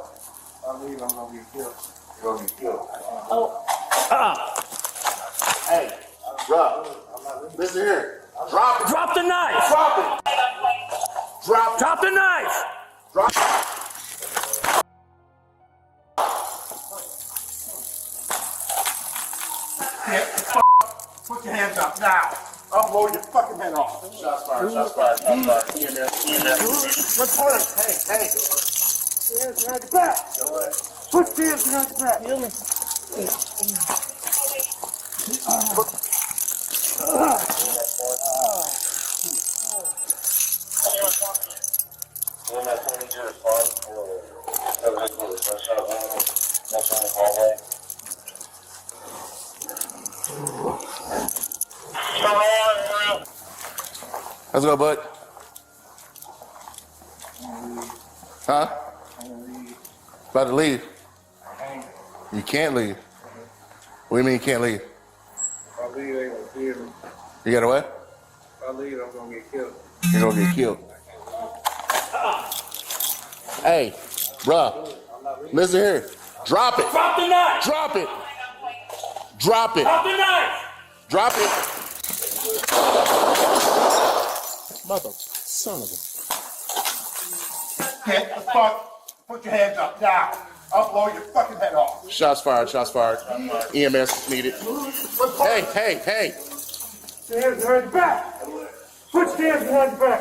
I'm gonna get killed. You're gonna get killed. Oh. Hey, bro. Listen here. Drop it. Drop the knife. Drop it. Drop the knife. Drop it. Put your hands up now. I'll blow your fucking head off. Shots fired. Shots fired. Shots fired. Report it. Hey. Hands behind your back. Put your hands behind your back. Feel me? Let's go, bud. Huh? About to leave. You can't leave. What do you mean you can't leave? If I leave, they gonna kill me. You got a what? If I leave, I'm gonna get killed. You're gonna get killed. Hey, bruh. Listen here. Drop it. Drop the knife. Drop it. Drop it. Drop the knife. Drop it. Mother, son of a. Get the fuck. Put your hands up now. I'll blow your fucking head off. Shots fired. Shots fired. EMS needed. Hey. Put your hands behind your back. Put your hands behind your back.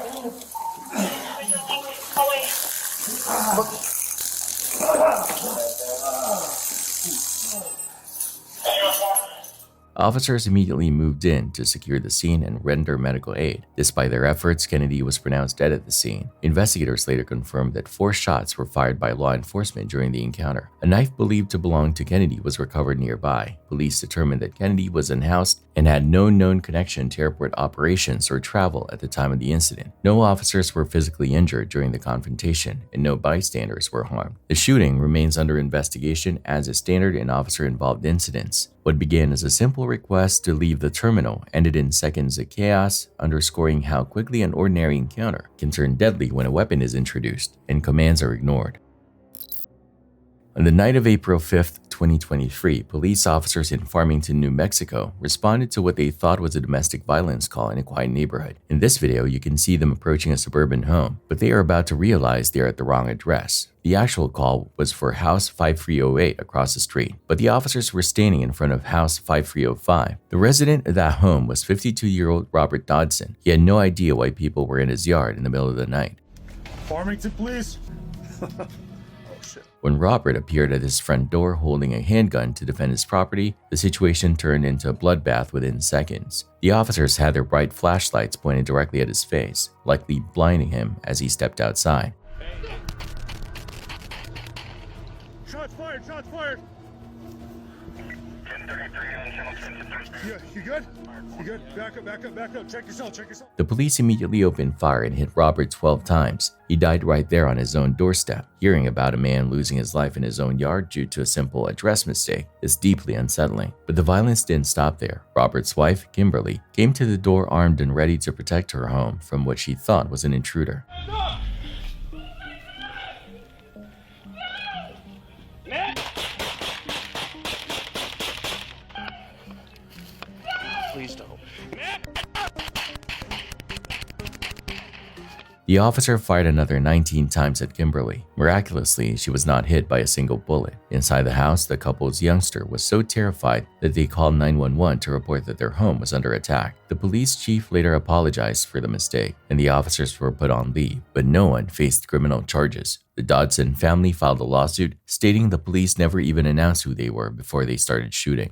Officers immediately moved in to secure the scene and render medical aid. Despite their efforts, Kennedy was pronounced dead at the scene. Investigators later confirmed that 4 shots were fired by law enforcement during the encounter. A knife believed to belong to Kennedy was recovered nearby. Police determined that Kennedy was unhoused and had no known connection to airport operations or travel at the time of the incident. No officers were physically injured during the confrontation, and no bystanders were harmed. The shooting remains under investigation as is standard in officer-involved incidents. What began as a simple request to leave the terminal ended in seconds of chaos, underscoring how quickly an ordinary encounter can turn deadly when a weapon is introduced and commands are ignored. On the night of April 5th, 2023, police officers in Farmington, New Mexico responded to what they thought was a domestic violence call in a quiet neighborhood. In this video, you can see them approaching a suburban home, but they are about to realize they are at the wrong address. The actual call was for House 5308 across the street, but the officers were standing in front of House 5305. The resident of that home was 52-year-old Robert Dodson. He had no idea why people were in his yard in the middle of the night. Farmington, please. When Robert appeared at his front door holding a handgun to defend his property, the situation turned into a bloodbath within seconds. The officers had their bright flashlights pointed directly at his face, likely blinding him as he stepped outside. Shots fired, shots fired. Yeah, you good? You good? Back up, back up, back up. Check yourself, check yourself. The police immediately opened fire and hit Robert 12 times. He died right there on his own doorstep. Hearing about a man losing his life in his own yard due to a simple address mistake is deeply unsettling. But the violence didn't stop there. Robert's wife, Kimberly, came to the door armed and ready to protect her home from what she thought was an intruder. Please don't. The officer fired another 19 times at Kimberly. Miraculously, she was not hit by a single bullet. Inside the house, the couple's youngster was so terrified that they called 911 to report that their home was under attack. The police chief later apologized for the mistake, and the officers were put on leave, but no one faced criminal charges. The Dodson family filed a lawsuit stating the police never even announced who they were before they started shooting.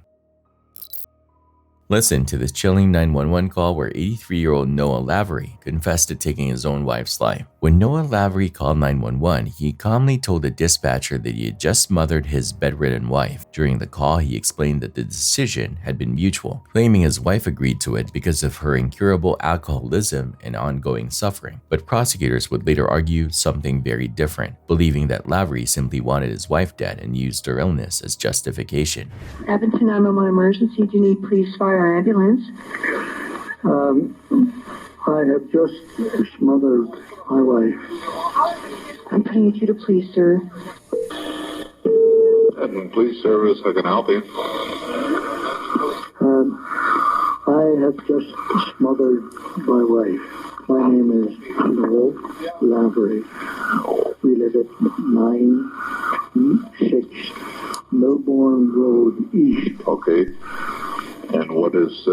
Listen to this chilling 911 call where 83-year-old Noah Lavery confessed to taking his own wife's life. When Noah Lavery called 911, he calmly told the dispatcher that he had just smothered his bedridden wife. During the call, he explained that the decision had been mutual, claiming his wife agreed to it because of her incurable alcoholism and ongoing suffering. But prosecutors would later argue something very different, believing that Lavery simply wanted his wife dead and used her illness as justification. Edmonton 911 emergency. Do you need police, fire, or ambulance? I have just smothered my wife. I'm putting you through to police, sir. Edmonton Police Service, I can help you. I have just smothered my wife. My name is Noel Lavery. We live at 96 Melbourne Road East. Okay. And what is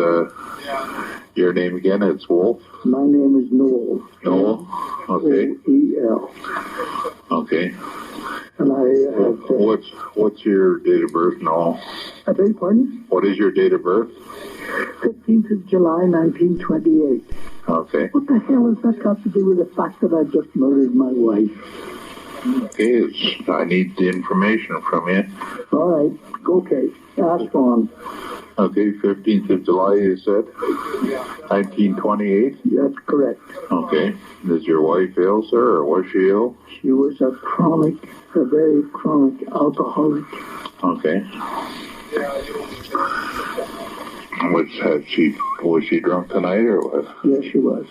your name again? It's Wolf? My name is Noel. Noel? Okay. O-E-L. Okay. And I have... What's your date of birth, Noel? I beg your pardon? What is your date of birth? 15th of July, 1928. Okay. What the hell has that got to do with the fact that I just murdered my wife? Okay, I need the information from you. All right. Okay. Ask on. Okay, 15th of July, you said? 1928? That's correct. Okay. Is your wife ill, sir, or was she ill? She was a very chronic alcoholic. Okay. Was she drunk tonight, or what? Yes, she was.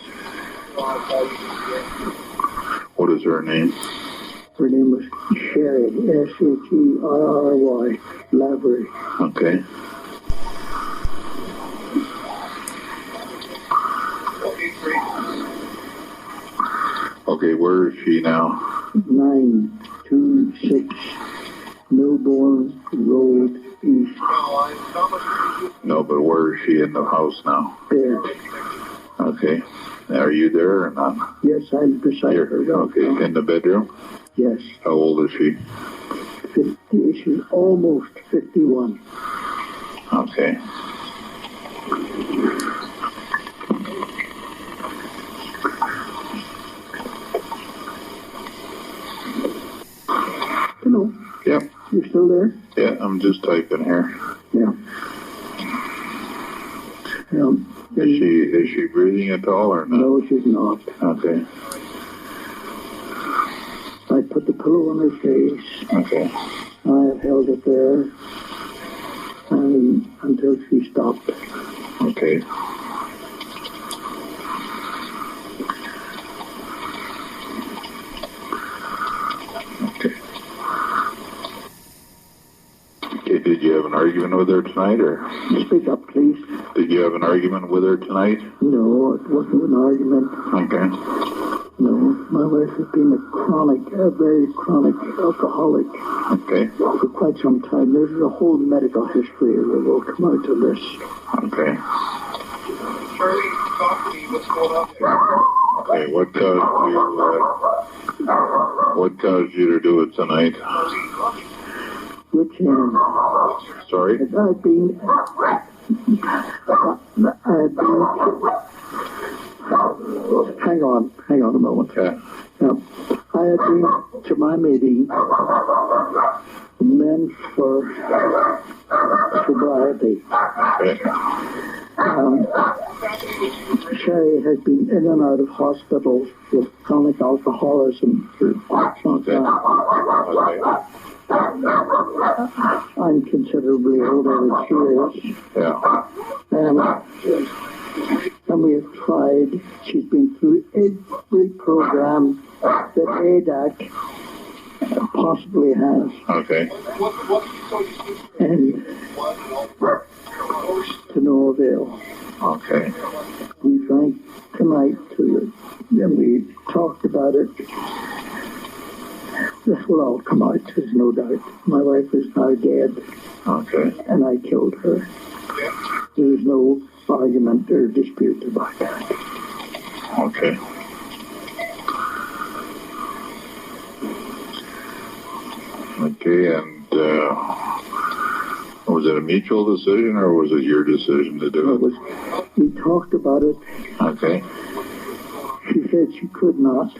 What is her name? Her name was Sherry, S-H-E-R-R-Y, Lavery. Okay. Okay, where is she now? 926 Melbourne Road East. No, but where is she in the house now? There. Okay. Are you there or not? Yes, I'm beside her. Okay, in the bedroom? Yes. How old is she? 50. She's almost 51. Okay. Hello. Yep. You still there? Yeah, I'm just typing here. Yeah. Is she breathing at all or not? No, she's not. Okay. I put the pillow on her face. Okay. I held it there and until she stopped. Okay. Okay, did you have an argument with her tonight, or? Speak up, please. Did you have an argument with her tonight? No, it wasn't an argument. Okay. No, my wife has been a very chronic alcoholic. Okay. For quite some time. There's a whole medical history that will come out of this. Okay. Charlie, talk to me. What's going on there? Okay, what caused you to do it tonight? Which hand? Sorry? I've been hang on a moment. Yeah. I had been to my meeting, men for sobriety. Okay. Sherry has been in and out of hospitals with chronic alcoholism for some time. I'm considerably older than she is. Yeah. And we have tried. She's been through every program that ADAC possibly has. Okay. And to no avail. Okay. We drank tonight and we talked about it. This will all come out, there's no doubt. My wife is now dead. Okay. And I killed her. There's no argument or dispute about that. Okay. Okay, and was it a mutual decision or was it your decision to do it? We talked about it. Okay. She said she could not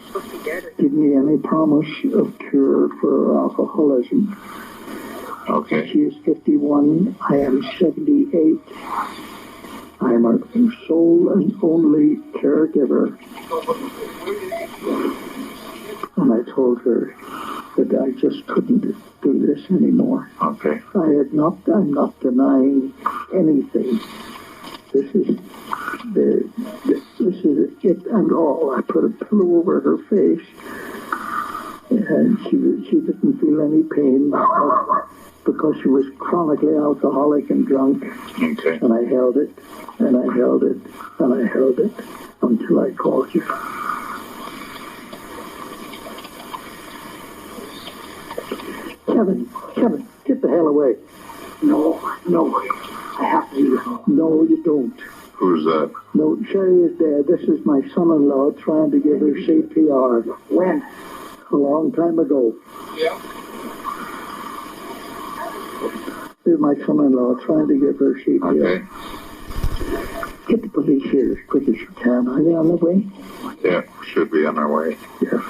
give me any promise of cure for her alcoholism. Okay. She is 51. I am 78. I am her sole and only caregiver. And I told her that I just couldn't do this anymore. Okay. I'm not denying anything. This is it and all. I put a pillow over her face, and she didn't feel any pain because she was chronically alcoholic and drunk. Okay. And I held it, and I held it, and I held it until I called you. Kevin, get the hell away. No, I have to leave. No, you don't. Who's that? No, Sherry is dead. This is my son-in-law trying to give her CPR. When? A long time ago. Yeah. This is my son-in-law trying to give her CPR. Okay. Get the police here as quick as you can. Are they on the way? Yeah, should be on our way. Yeah.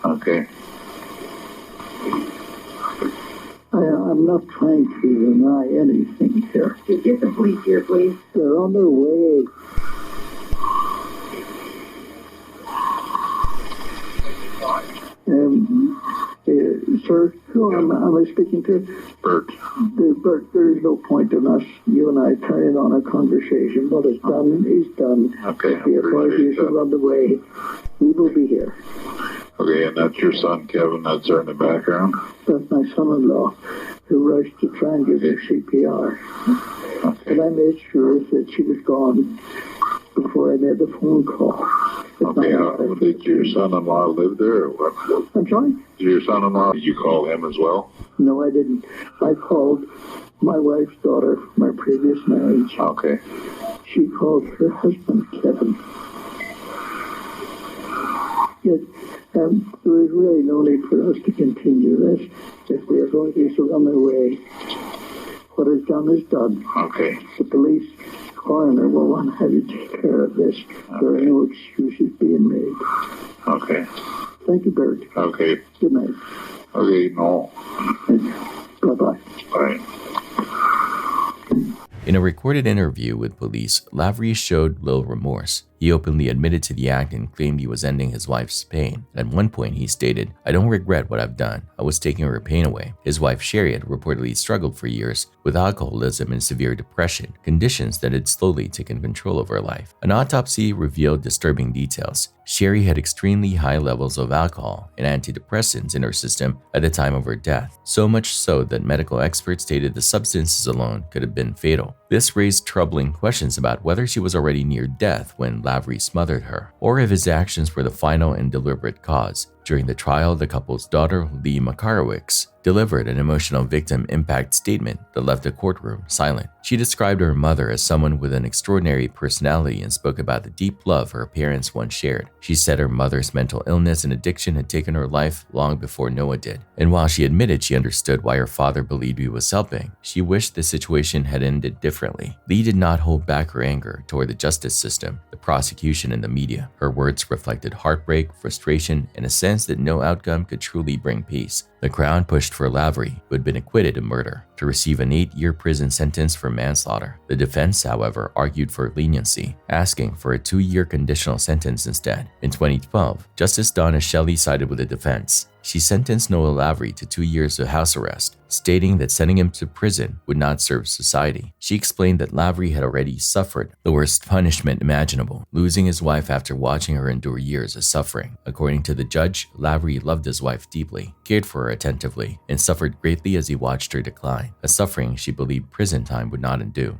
Okay. I'm not trying to deny anything here. Get the police here, please. They're on their way. Sir, who am I speaking to? Bert. Bert, there is no point in us, you and I, carrying on a conversation. What is done is done. Okay. If the authorities are on the way, we will be here. Okay, and that's your son, Kevin, that's there in the background? That's my son-in-law, who rushed to try and give her CPR. Okay. And I made sure that she was gone before I made the phone call. Okay, did your son-in-law live there or what? I'm sorry? Did your son-in-law, did you call him as well? No, I didn't. I called my wife's daughter from my previous marriage. Okay. She called her husband, Kevin. Yet, there is really no need for us to continue this. If the authorities are on their way, What is done is done. Okay. The police coroner will want to have you take care of this. There are no excuses being made. Okay. Thank you, Bert. Okay. Good night. Okay, no. Bye-bye. Bye. In a recorded interview with police, Lavery showed little remorse. He openly admitted to the act and claimed he was ending his wife's pain. At one point, he stated, "I don't regret what I've done. I was taking her pain away." His wife, Sherry, had reportedly struggled for years with alcoholism and severe depression, conditions that had slowly taken control of her life. An autopsy revealed disturbing details. Sherry had extremely high levels of alcohol and antidepressants in her system at the time of her death, so much so that medical experts stated the substances alone could have been fatal. This raised troubling questions about whether she was already near death when Lavery smothered her, or if his actions were the final and deliberate cause. During the trial, the couple's daughter, Lee Makarowicz, delivered an emotional victim impact statement that left the courtroom silent. She described her mother as someone with an extraordinary personality and spoke about the deep love her parents once shared. She said her mother's mental illness and addiction had taken her life long before Noah did. And while she admitted she understood why her father believed he was helping, she wished the situation had ended differently. Lee did not hold back her anger toward the justice system, the prosecution, and the media. Her words reflected heartbreak, frustration, and a sense that no outcome could truly bring peace. The Crown pushed for Lavery, who had been acquitted of murder, to receive an 8-year prison sentence for manslaughter. The defense, however, argued for leniency, asking for a 2-year conditional sentence instead. In 2012, Justice Donna Shelley sided with the defense. She sentenced Noah Lavery to 2 years of house arrest, stating that sending him to prison would not serve society. She explained that Lavery had already suffered the worst punishment imaginable, losing his wife after watching her endure years of suffering. According to the judge, Lavery loved his wife deeply, cared for her attentively, and suffered greatly as he watched her decline, a suffering she believed prison time would not undo.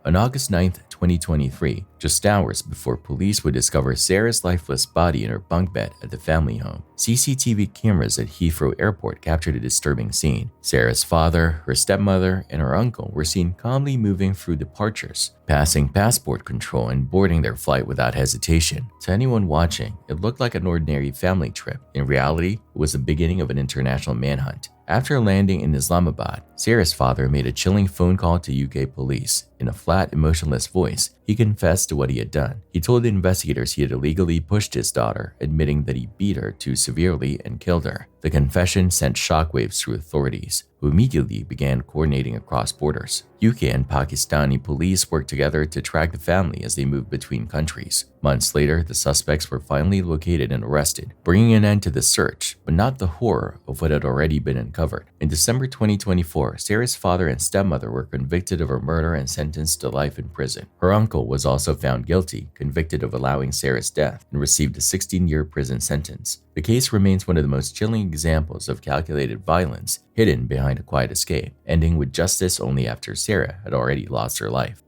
On August 9, 2023, just hours before police would discover Sarah's lifeless body in her bunk bed at the family home, CCTV cameras at Heathrow Airport captured a disturbing scene. Sarah's father, her stepmother, and her uncle were seen calmly moving through departures, passing passport control and boarding their flight without hesitation. To anyone watching, it looked like an ordinary family trip. In reality, it was the beginning of an international manhunt. After landing in Islamabad, Sarah's father made a chilling phone call to UK police. In a flat, emotionless voice, he confessed to what he had done. He told the investigators he had illegally pushed his daughter, admitting that he beat her too severely and killed her. The confession sent shockwaves through authorities, who immediately began coordinating across borders. UK and Pakistani police worked together to track the family as they moved between countries. Months later, the suspects were finally located and arrested, bringing an end to the search, but not the horror of what had already been uncovered. In December 2024, Sarah's father and stepmother were convicted of her murder and sentenced to life in prison. Her uncle was also found guilty, convicted of allowing Sarah's death, and received a 16-year prison sentence. The case remains one of the most chilling examples of calculated violence hidden behind a quiet escape, ending with justice only after Sarah had already lost her life.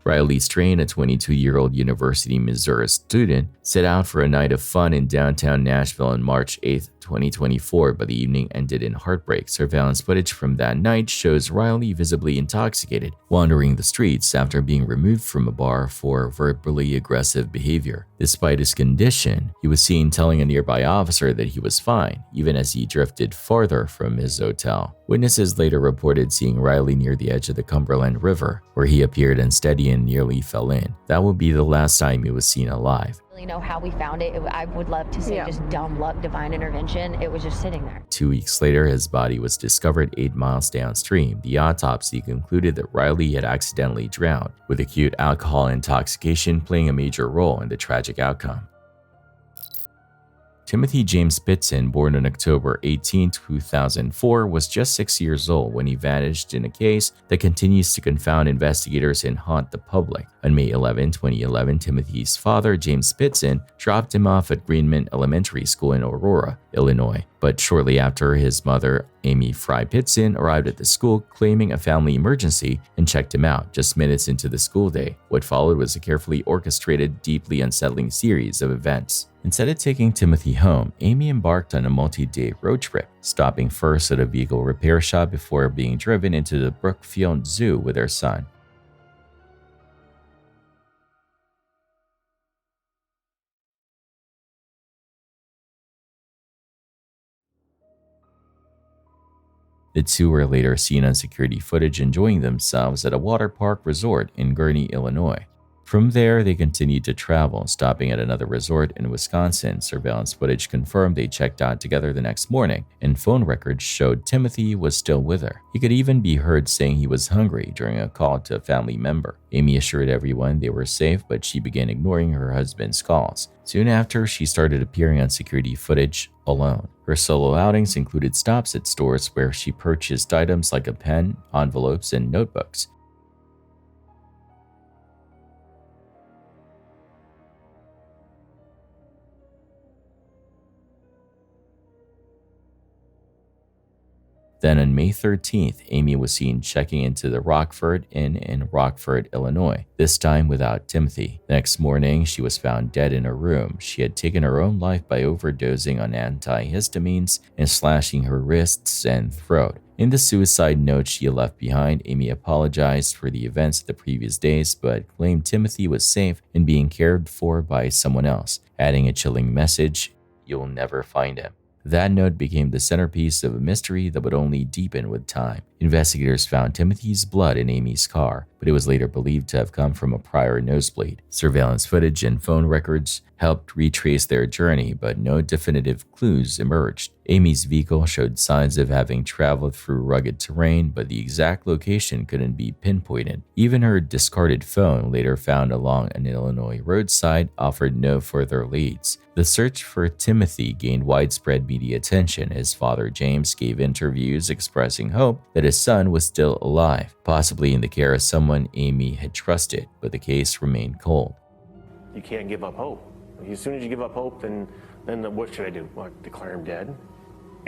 Riley Strain, a 22-year-old University of Missouri student, set out for a night of fun in downtown Nashville on March 8, 2024, but the evening ended in heartbreak. Surveillance footage from that night shows Riley visibly intoxicated, wandering the streets after being removed from a bar for verbally aggressive behavior. Despite his condition, he was seen telling a nearby officer that he was fine, even as he drifted farther from his hotel. Witnesses later reported seeing Riley near the edge of the Cumberland River, where he appeared unsteady and nearly fell in. That would be the last time he was seen alive. Really know how we found it. I would love to say just dumb luck, divine intervention. It was just sitting there. 2 weeks later, his body was discovered 8 miles downstream. The autopsy concluded that Riley had accidentally drowned, with acute alcohol intoxication playing a major role in the tragic outcome. Timothy James Pitson, born on October 18, 2004, was just 6 years old when he vanished in a case that continues to confound investigators and haunt the public. On May 11, 2011, Timothy's father, James Pitson, dropped him off at Greenman Elementary School in Aurora, Illinois. But shortly after, his mother, Amy Fry Pitson, arrived at the school claiming a family emergency and checked him out just minutes into the school day. What followed was a carefully orchestrated, deeply unsettling series of events. Instead of taking Timothy home, Amy embarked on a multi-day road trip, stopping first at a vehicle repair shop before being driven into the Brookfield Zoo with her son. The two were later seen on security footage enjoying themselves at a water park resort in Gurnee, Illinois. From there, they continued to travel, stopping at another resort in Wisconsin. Surveillance footage confirmed they checked out together the next morning, and phone records showed Timothy was still with her. He could even be heard saying he was hungry during a call to a family member. Amy assured everyone they were safe, but she began ignoring her husband's calls. Soon after, she started appearing on security footage alone. Her solo outings included stops at stores where she purchased items like a pen, envelopes, and notebooks. Then on May 13th, Amy was seen checking into the Rockford Inn in Rockford, Illinois, this time without Timothy. The next morning, she was found dead in her room. She had taken her own life by overdosing on antihistamines and slashing her wrists and throat. In the suicide note she left behind, Amy apologized for the events of the previous days, but claimed Timothy was safe and being cared for by someone else, adding a chilling message, "You'll never find him." That note became the centerpiece of a mystery that would only deepen with time. Investigators found Timothy's blood in Amy's car, but it was later believed to have come from a prior nosebleed. Surveillance footage and phone records helped retrace their journey, but no definitive clues emerged. Amy's vehicle showed signs of having traveled through rugged terrain, but the exact location couldn't be pinpointed. Even her discarded phone, later found along an Illinois roadside, offered no further leads. The search for Timothy gained widespread media attention as Father James gave interviews expressing hope that his son was still alive, possibly in the care of someone Amy had trusted, but the case remained cold. You can't give up hope. As soon as you give up hope, then what should I do? What, declare him dead?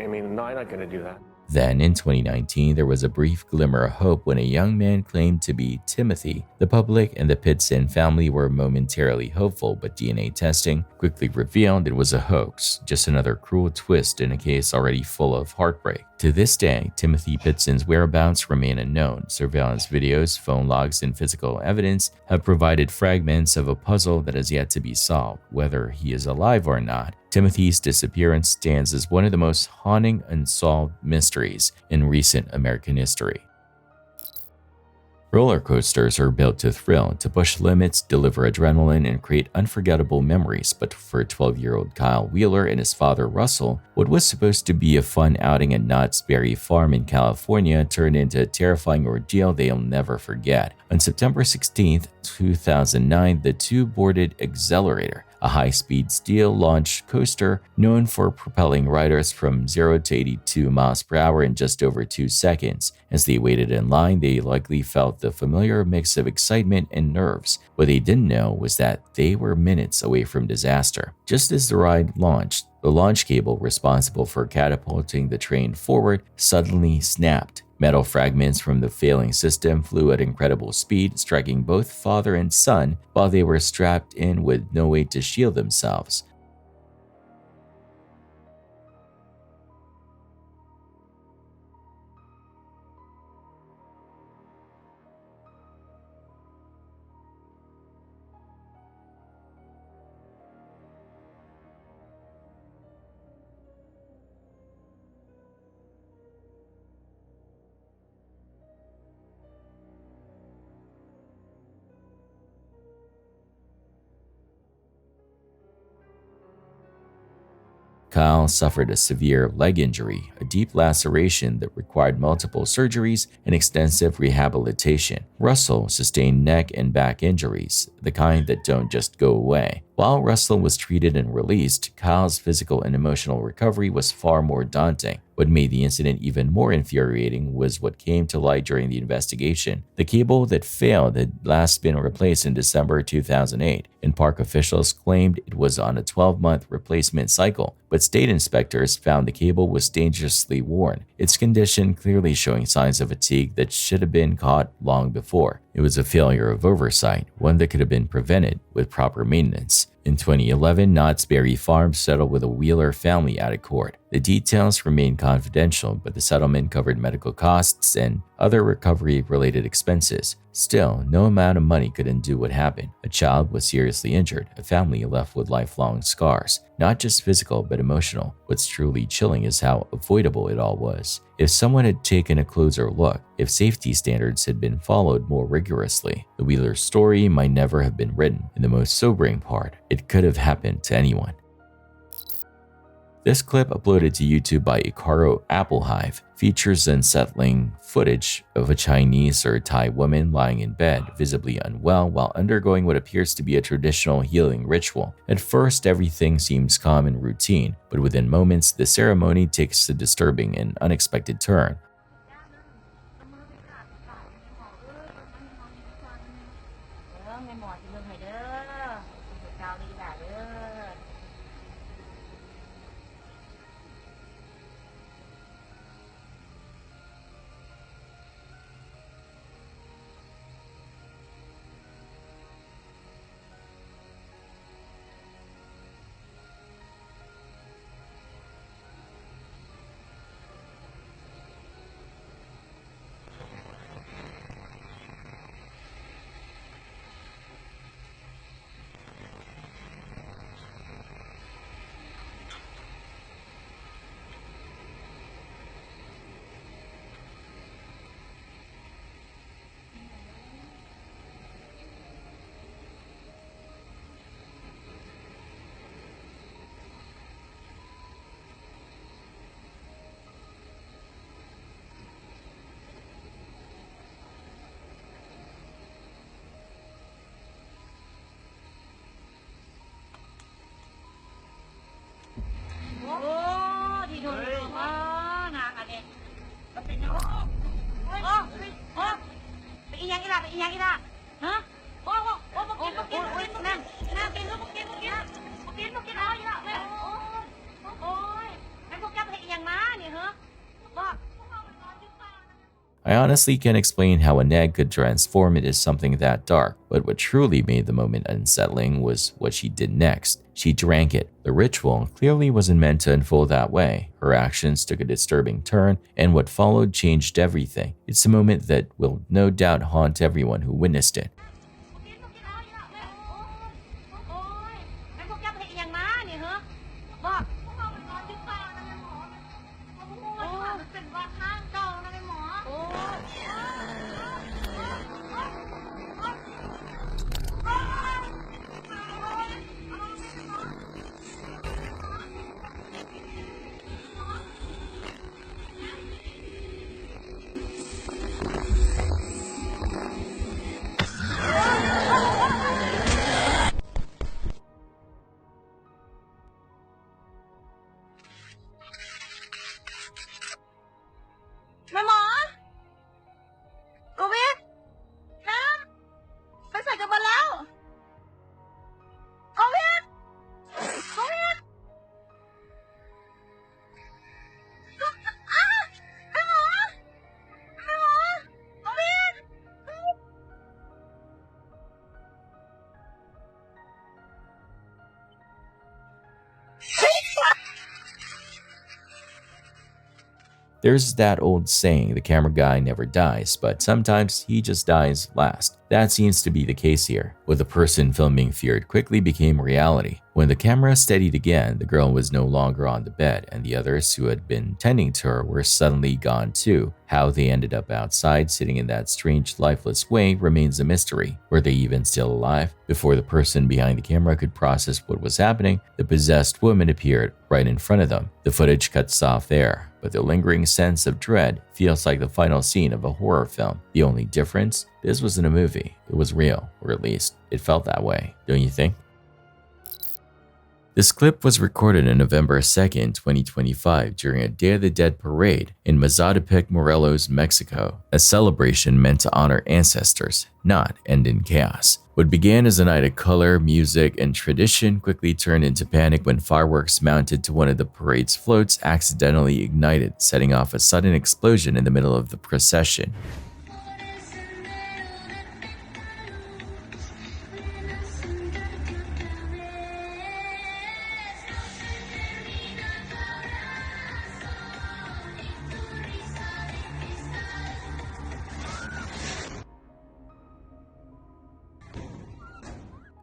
I mean, no, I'm not going to do that. Then, in 2019, there was a brief glimmer of hope when a young man claimed to be Timothy. The public and the Pitson family were momentarily hopeful, but DNA testing quickly revealed it was a hoax, just another cruel twist in a case already full of heartbreak. To this day, Timothy Pitson's whereabouts remain unknown. Surveillance videos, phone logs, and physical evidence have provided fragments of a puzzle that has yet to be solved. Whether he is alive or not, Timothy's disappearance stands as one of the most haunting unsolved mysteries in recent American history. Roller coasters are built to thrill, to push limits, deliver adrenaline, and create unforgettable memories. But for 12-year-old Kyle Wheeler and his father Russell, what was supposed to be a fun outing at Knott's Berry Farm in California turned into a terrifying ordeal they'll never forget. On September 16, 2009, the two boarded Accelerator, a high-speed steel-launched coaster known for propelling riders from 0 to 82 miles per hour in just over 2 seconds. As they waited in line, they likely felt the familiar mix of excitement and nerves. What they didn't know was that they were minutes away from disaster. Just as the ride launched, the launch cable responsible for catapulting the train forward suddenly snapped. Metal fragments from the failing system flew at incredible speed, striking both father and son while they were strapped in with no way to shield themselves. Kyle suffered a severe leg injury, a deep laceration that required multiple surgeries and extensive rehabilitation. Russell sustained neck and back injuries, the kind that don't just go away. While Russell was treated and released, Kyle's physical and emotional recovery was far more daunting. What made the incident even more infuriating was what came to light during the investigation. The cable that failed had last been replaced in December 2008, and park officials claimed it was on a 12-month replacement cycle, but state inspectors found the cable was dangerously worn, its condition clearly showing signs of fatigue that should have been caught long before. It was a failure of oversight, one that could have been prevented with proper maintenance. In 2011, Knott's Berry Farm settled with a Wheeler family out of court. The details remain confidential, but the settlement covered medical costs and other recovery-related expenses. Still, no amount of money could undo what happened. A child was seriously injured, a family left with lifelong scars, not just physical but emotional. What's truly chilling is how avoidable it all was. If someone had taken a closer look, if safety standards had been followed more rigorously, the Wheeler's story might never have been written. And the most sobering part, it could have happened to anyone. This clip, uploaded to YouTube by Ikaro Applehive, features unsettling footage of a Chinese or Thai woman lying in bed, visibly unwell, while undergoing what appears to be a traditional healing ritual. At first, everything seems calm and routine, but within moments, the ceremony takes a disturbing and unexpected turn. I honestly can't explain how an egg could transform into something that dark, but what truly made the moment unsettling was what she did next. She drank it. The ritual clearly wasn't meant to unfold that way. Her actions took a disturbing turn, and what followed changed everything. It's a moment that will no doubt haunt everyone who witnessed it. There's that old saying, the camera guy never dies, but sometimes he just dies last. That seems to be the case here. What the person filming feared quickly became reality. When the camera steadied again, the girl was no longer on the bed, and the others who had been tending to her were suddenly gone too. How they ended up outside sitting in that strange, lifeless way remains a mystery. Were they even still alive? Before the person behind the camera could process what was happening, the possessed woman appeared right in front of them. The footage cuts off there, but the lingering sense of dread feels like the final scene of a horror film. The only difference? This wasn't a movie. It was real, or at least it felt that way, don't you think? This clip was recorded on November 2nd, 2025 during a Day of the Dead parade in Mazatepec, Morelos, Mexico, a celebration meant to honor ancestors, not end in chaos. What began as a night of color, music, and tradition quickly turned into panic when fireworks mounted to one of the parade's floats accidentally ignited, setting off a sudden explosion in the middle of the procession.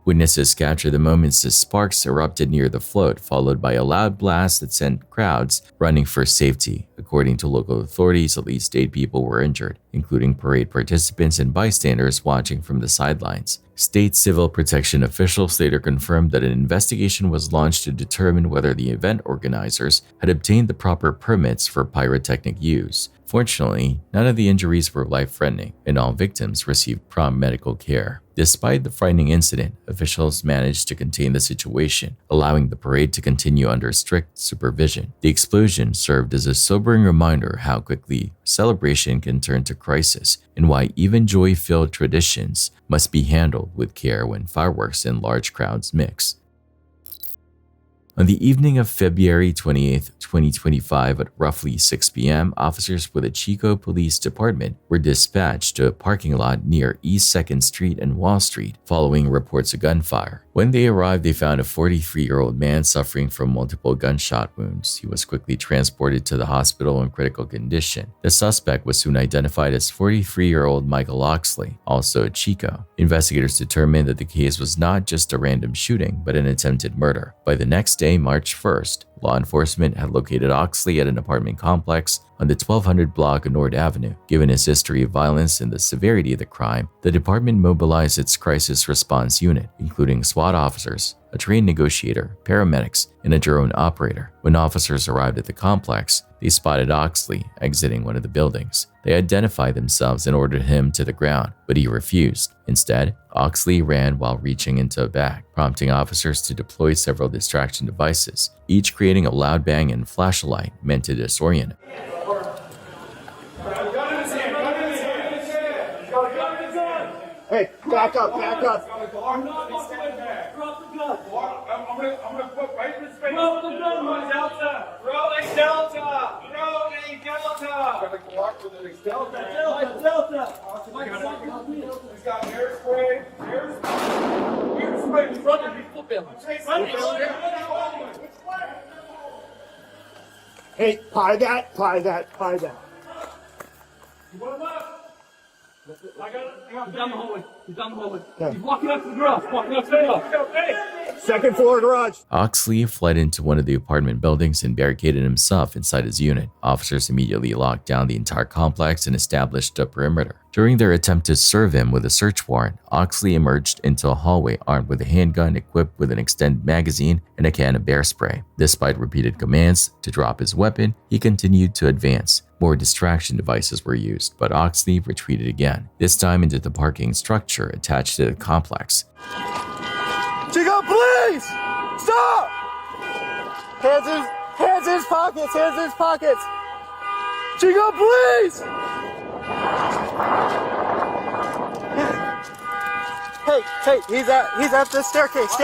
Witnesses captured the moments as sparks erupted near the float, followed by a loud blast that sent crowds running for safety. According to local authorities, at least 8 people were injured, including parade participants and bystanders watching from the sidelines. State civil protection officials later confirmed that an investigation was launched to determine whether the event organizers had obtained the proper permits for pyrotechnic use. Fortunately, none of the injuries were life-threatening, and all victims received prompt medical care. Despite the frightening incident, officials managed to contain the situation, allowing the parade to continue under strict supervision. The explosion served as a sobering reminder how quickly celebration can turn to crisis, and why even joy-filled traditions must be handled with care when fireworks and large crowds mix. On the evening of February 28, 2025 at roughly 6 p.m., officers with the Chico Police Department were dispatched to a parking lot near East 2nd Street and Wall Street following reports of gunfire. When they arrived, they found a 43-year-old man suffering from multiple gunshot wounds. He was quickly transported to the hospital in critical condition. The suspect was soon identified as 43-year-old Michael Oxley, also a Chico. Investigators determined that the case was not just a random shooting, but an attempted murder. By the next day, March 1st, law enforcement had located Oxley at an apartment complex on the 1200 block of North Avenue. Given his history of violence and the severity of the crime, the department mobilized its crisis response unit, including SWAT officers, a trained negotiator, paramedics, and a drone operator. When officers arrived at the complex, they spotted Oxley exiting one of the buildings. They identified themselves and ordered him to the ground, but he refused. Instead, Oxley ran while reaching into a bag, prompting officers to deploy several distraction devices, each creating a loud bang and flashlight meant to disorient him. Hey, back up, back up. I'm gonna put right in his face. Roll the gun, Delta. Roll a Delta. Roll a Delta. Gotta walk with an Delta. Delta. He's got hairspray. Hairspray in front of me. Flip him. Hey, pie that. You want him up? I got it. He's down the hallway. Okay. He's walking up to the garage. Hey. Second floor garage. Oxley fled into one of the apartment buildings and barricaded himself inside his unit. Officers immediately locked down the entire complex and established a perimeter. During their attempt to serve him with a search warrant, Oxley emerged into a hallway armed with a handgun equipped with an extended magazine and a can of bear spray. Despite repeated commands to drop his weapon, he continued to advance. More distraction devices were used, but Oxley retreated again, this time into the parking structure attached to the complex. Chico, please! Stop! Hands in his pockets, Chico, please! Hey, he's at the staircase.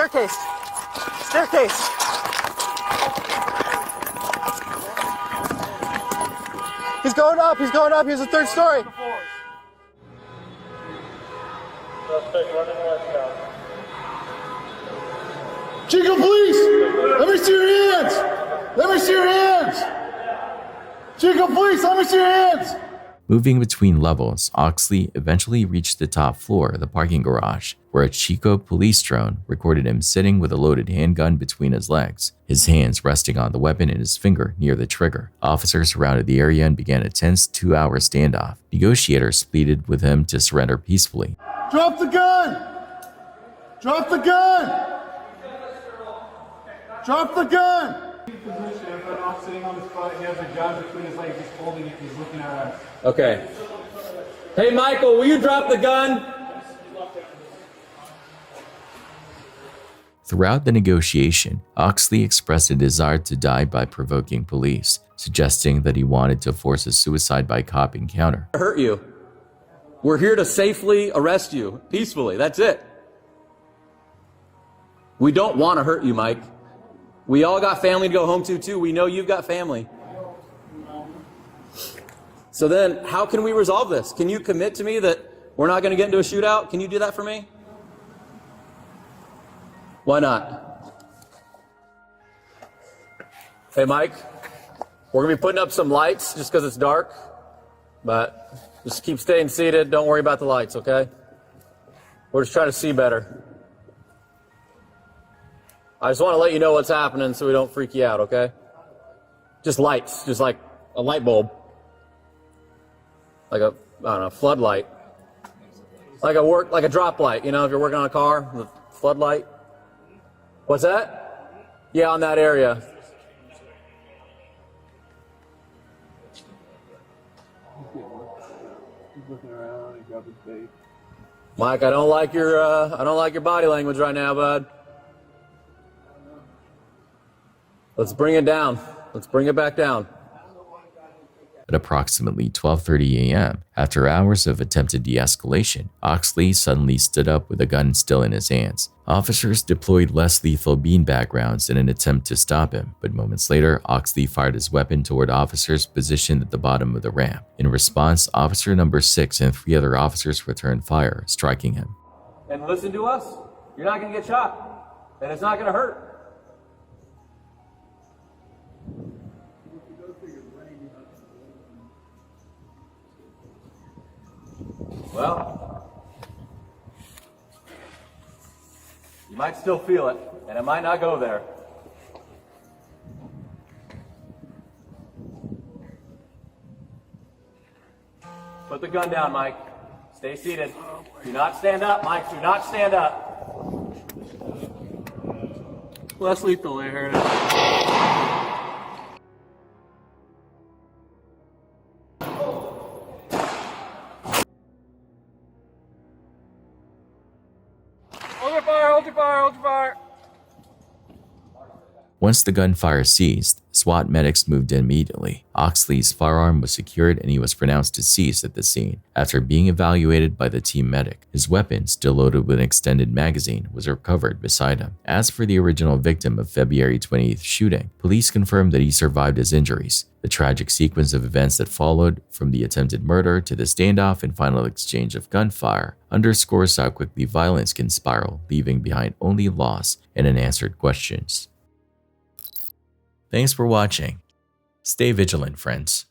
He's going up, he's the 3rd story. Chico, please! Let me see your hands! Chico, please, let me see your hands! Moving between levels, Oxley eventually reached the top floor of the parking garage, where a Chico police drone recorded him sitting with a loaded handgun between his legs, his hands resting on the weapon and his finger near the trigger. Officers surrounded the area and began a tense 2-hour standoff. Negotiators pleaded with him to surrender peacefully. Drop the gun! Drop the gun! Drop the gun! Sitting on his butt, he has a gun between his legs, he's holding it, he's looking at us. Okay. Hey, Michael, will you drop the gun? Throughout the negotiation, Oxley expressed a desire to die by provoking police, suggesting that he wanted to force a suicide by cop encounter. Hurt you. We're here to safely arrest you, peacefully, that's it. We don't want to hurt you, Mike. We all got family to go home to, too. We know you've got family. So then, how can we resolve this? Can you commit to me that we're not going to get into a shootout? Can you do that for me? Why not? Hey, Mike, we're going to be putting up some lights just because it's dark. But just keep staying seated. Don't worry about the lights, okay? We're just trying to see better. I just want to let you know what's happening so we don't freak you out, okay? Just lights, just like a light bulb. Like a, I don't know, floodlight. Like a drop light, you know, if you're working on a car, the floodlight. What's that? Yeah, on that area. Mike, I don't like your body language right now, bud. Let's bring it down. Let's bring it back down. At approximately 12:30 a.m., after hours of attempted de-escalation, Oxley suddenly stood up with a gun still in his hands. Officers deployed less lethal beanbag rounds in an attempt to stop him, but moments later, Oxley fired his weapon toward officers positioned at the bottom of the ramp. In response, officer number 6 and 3 other officers returned fire, striking him. And listen to us. You're not going to get shot, and it's not going to hurt. Well, you might still feel it, and it might not go there. Put the gun down, Mike. Stay seated. Do not stand up, Mike. Do not stand up. Less lethal, I heard it. Hold your fire, hold your fire. Once the gunfire ceased, SWAT medics moved in immediately. Oxley's firearm was secured and he was pronounced deceased at the scene. After being evaluated by the team medic, his weapon, still loaded with an extended magazine, was recovered beside him. As for the original victim of February 28th shooting, police confirmed that he survived his injuries. The tragic sequence of events that followed, from the attempted murder to the standoff and final exchange of gunfire, underscores how quickly violence can spiral, leaving behind only loss and unanswered questions. Thanks for watching. Stay vigilant, friends.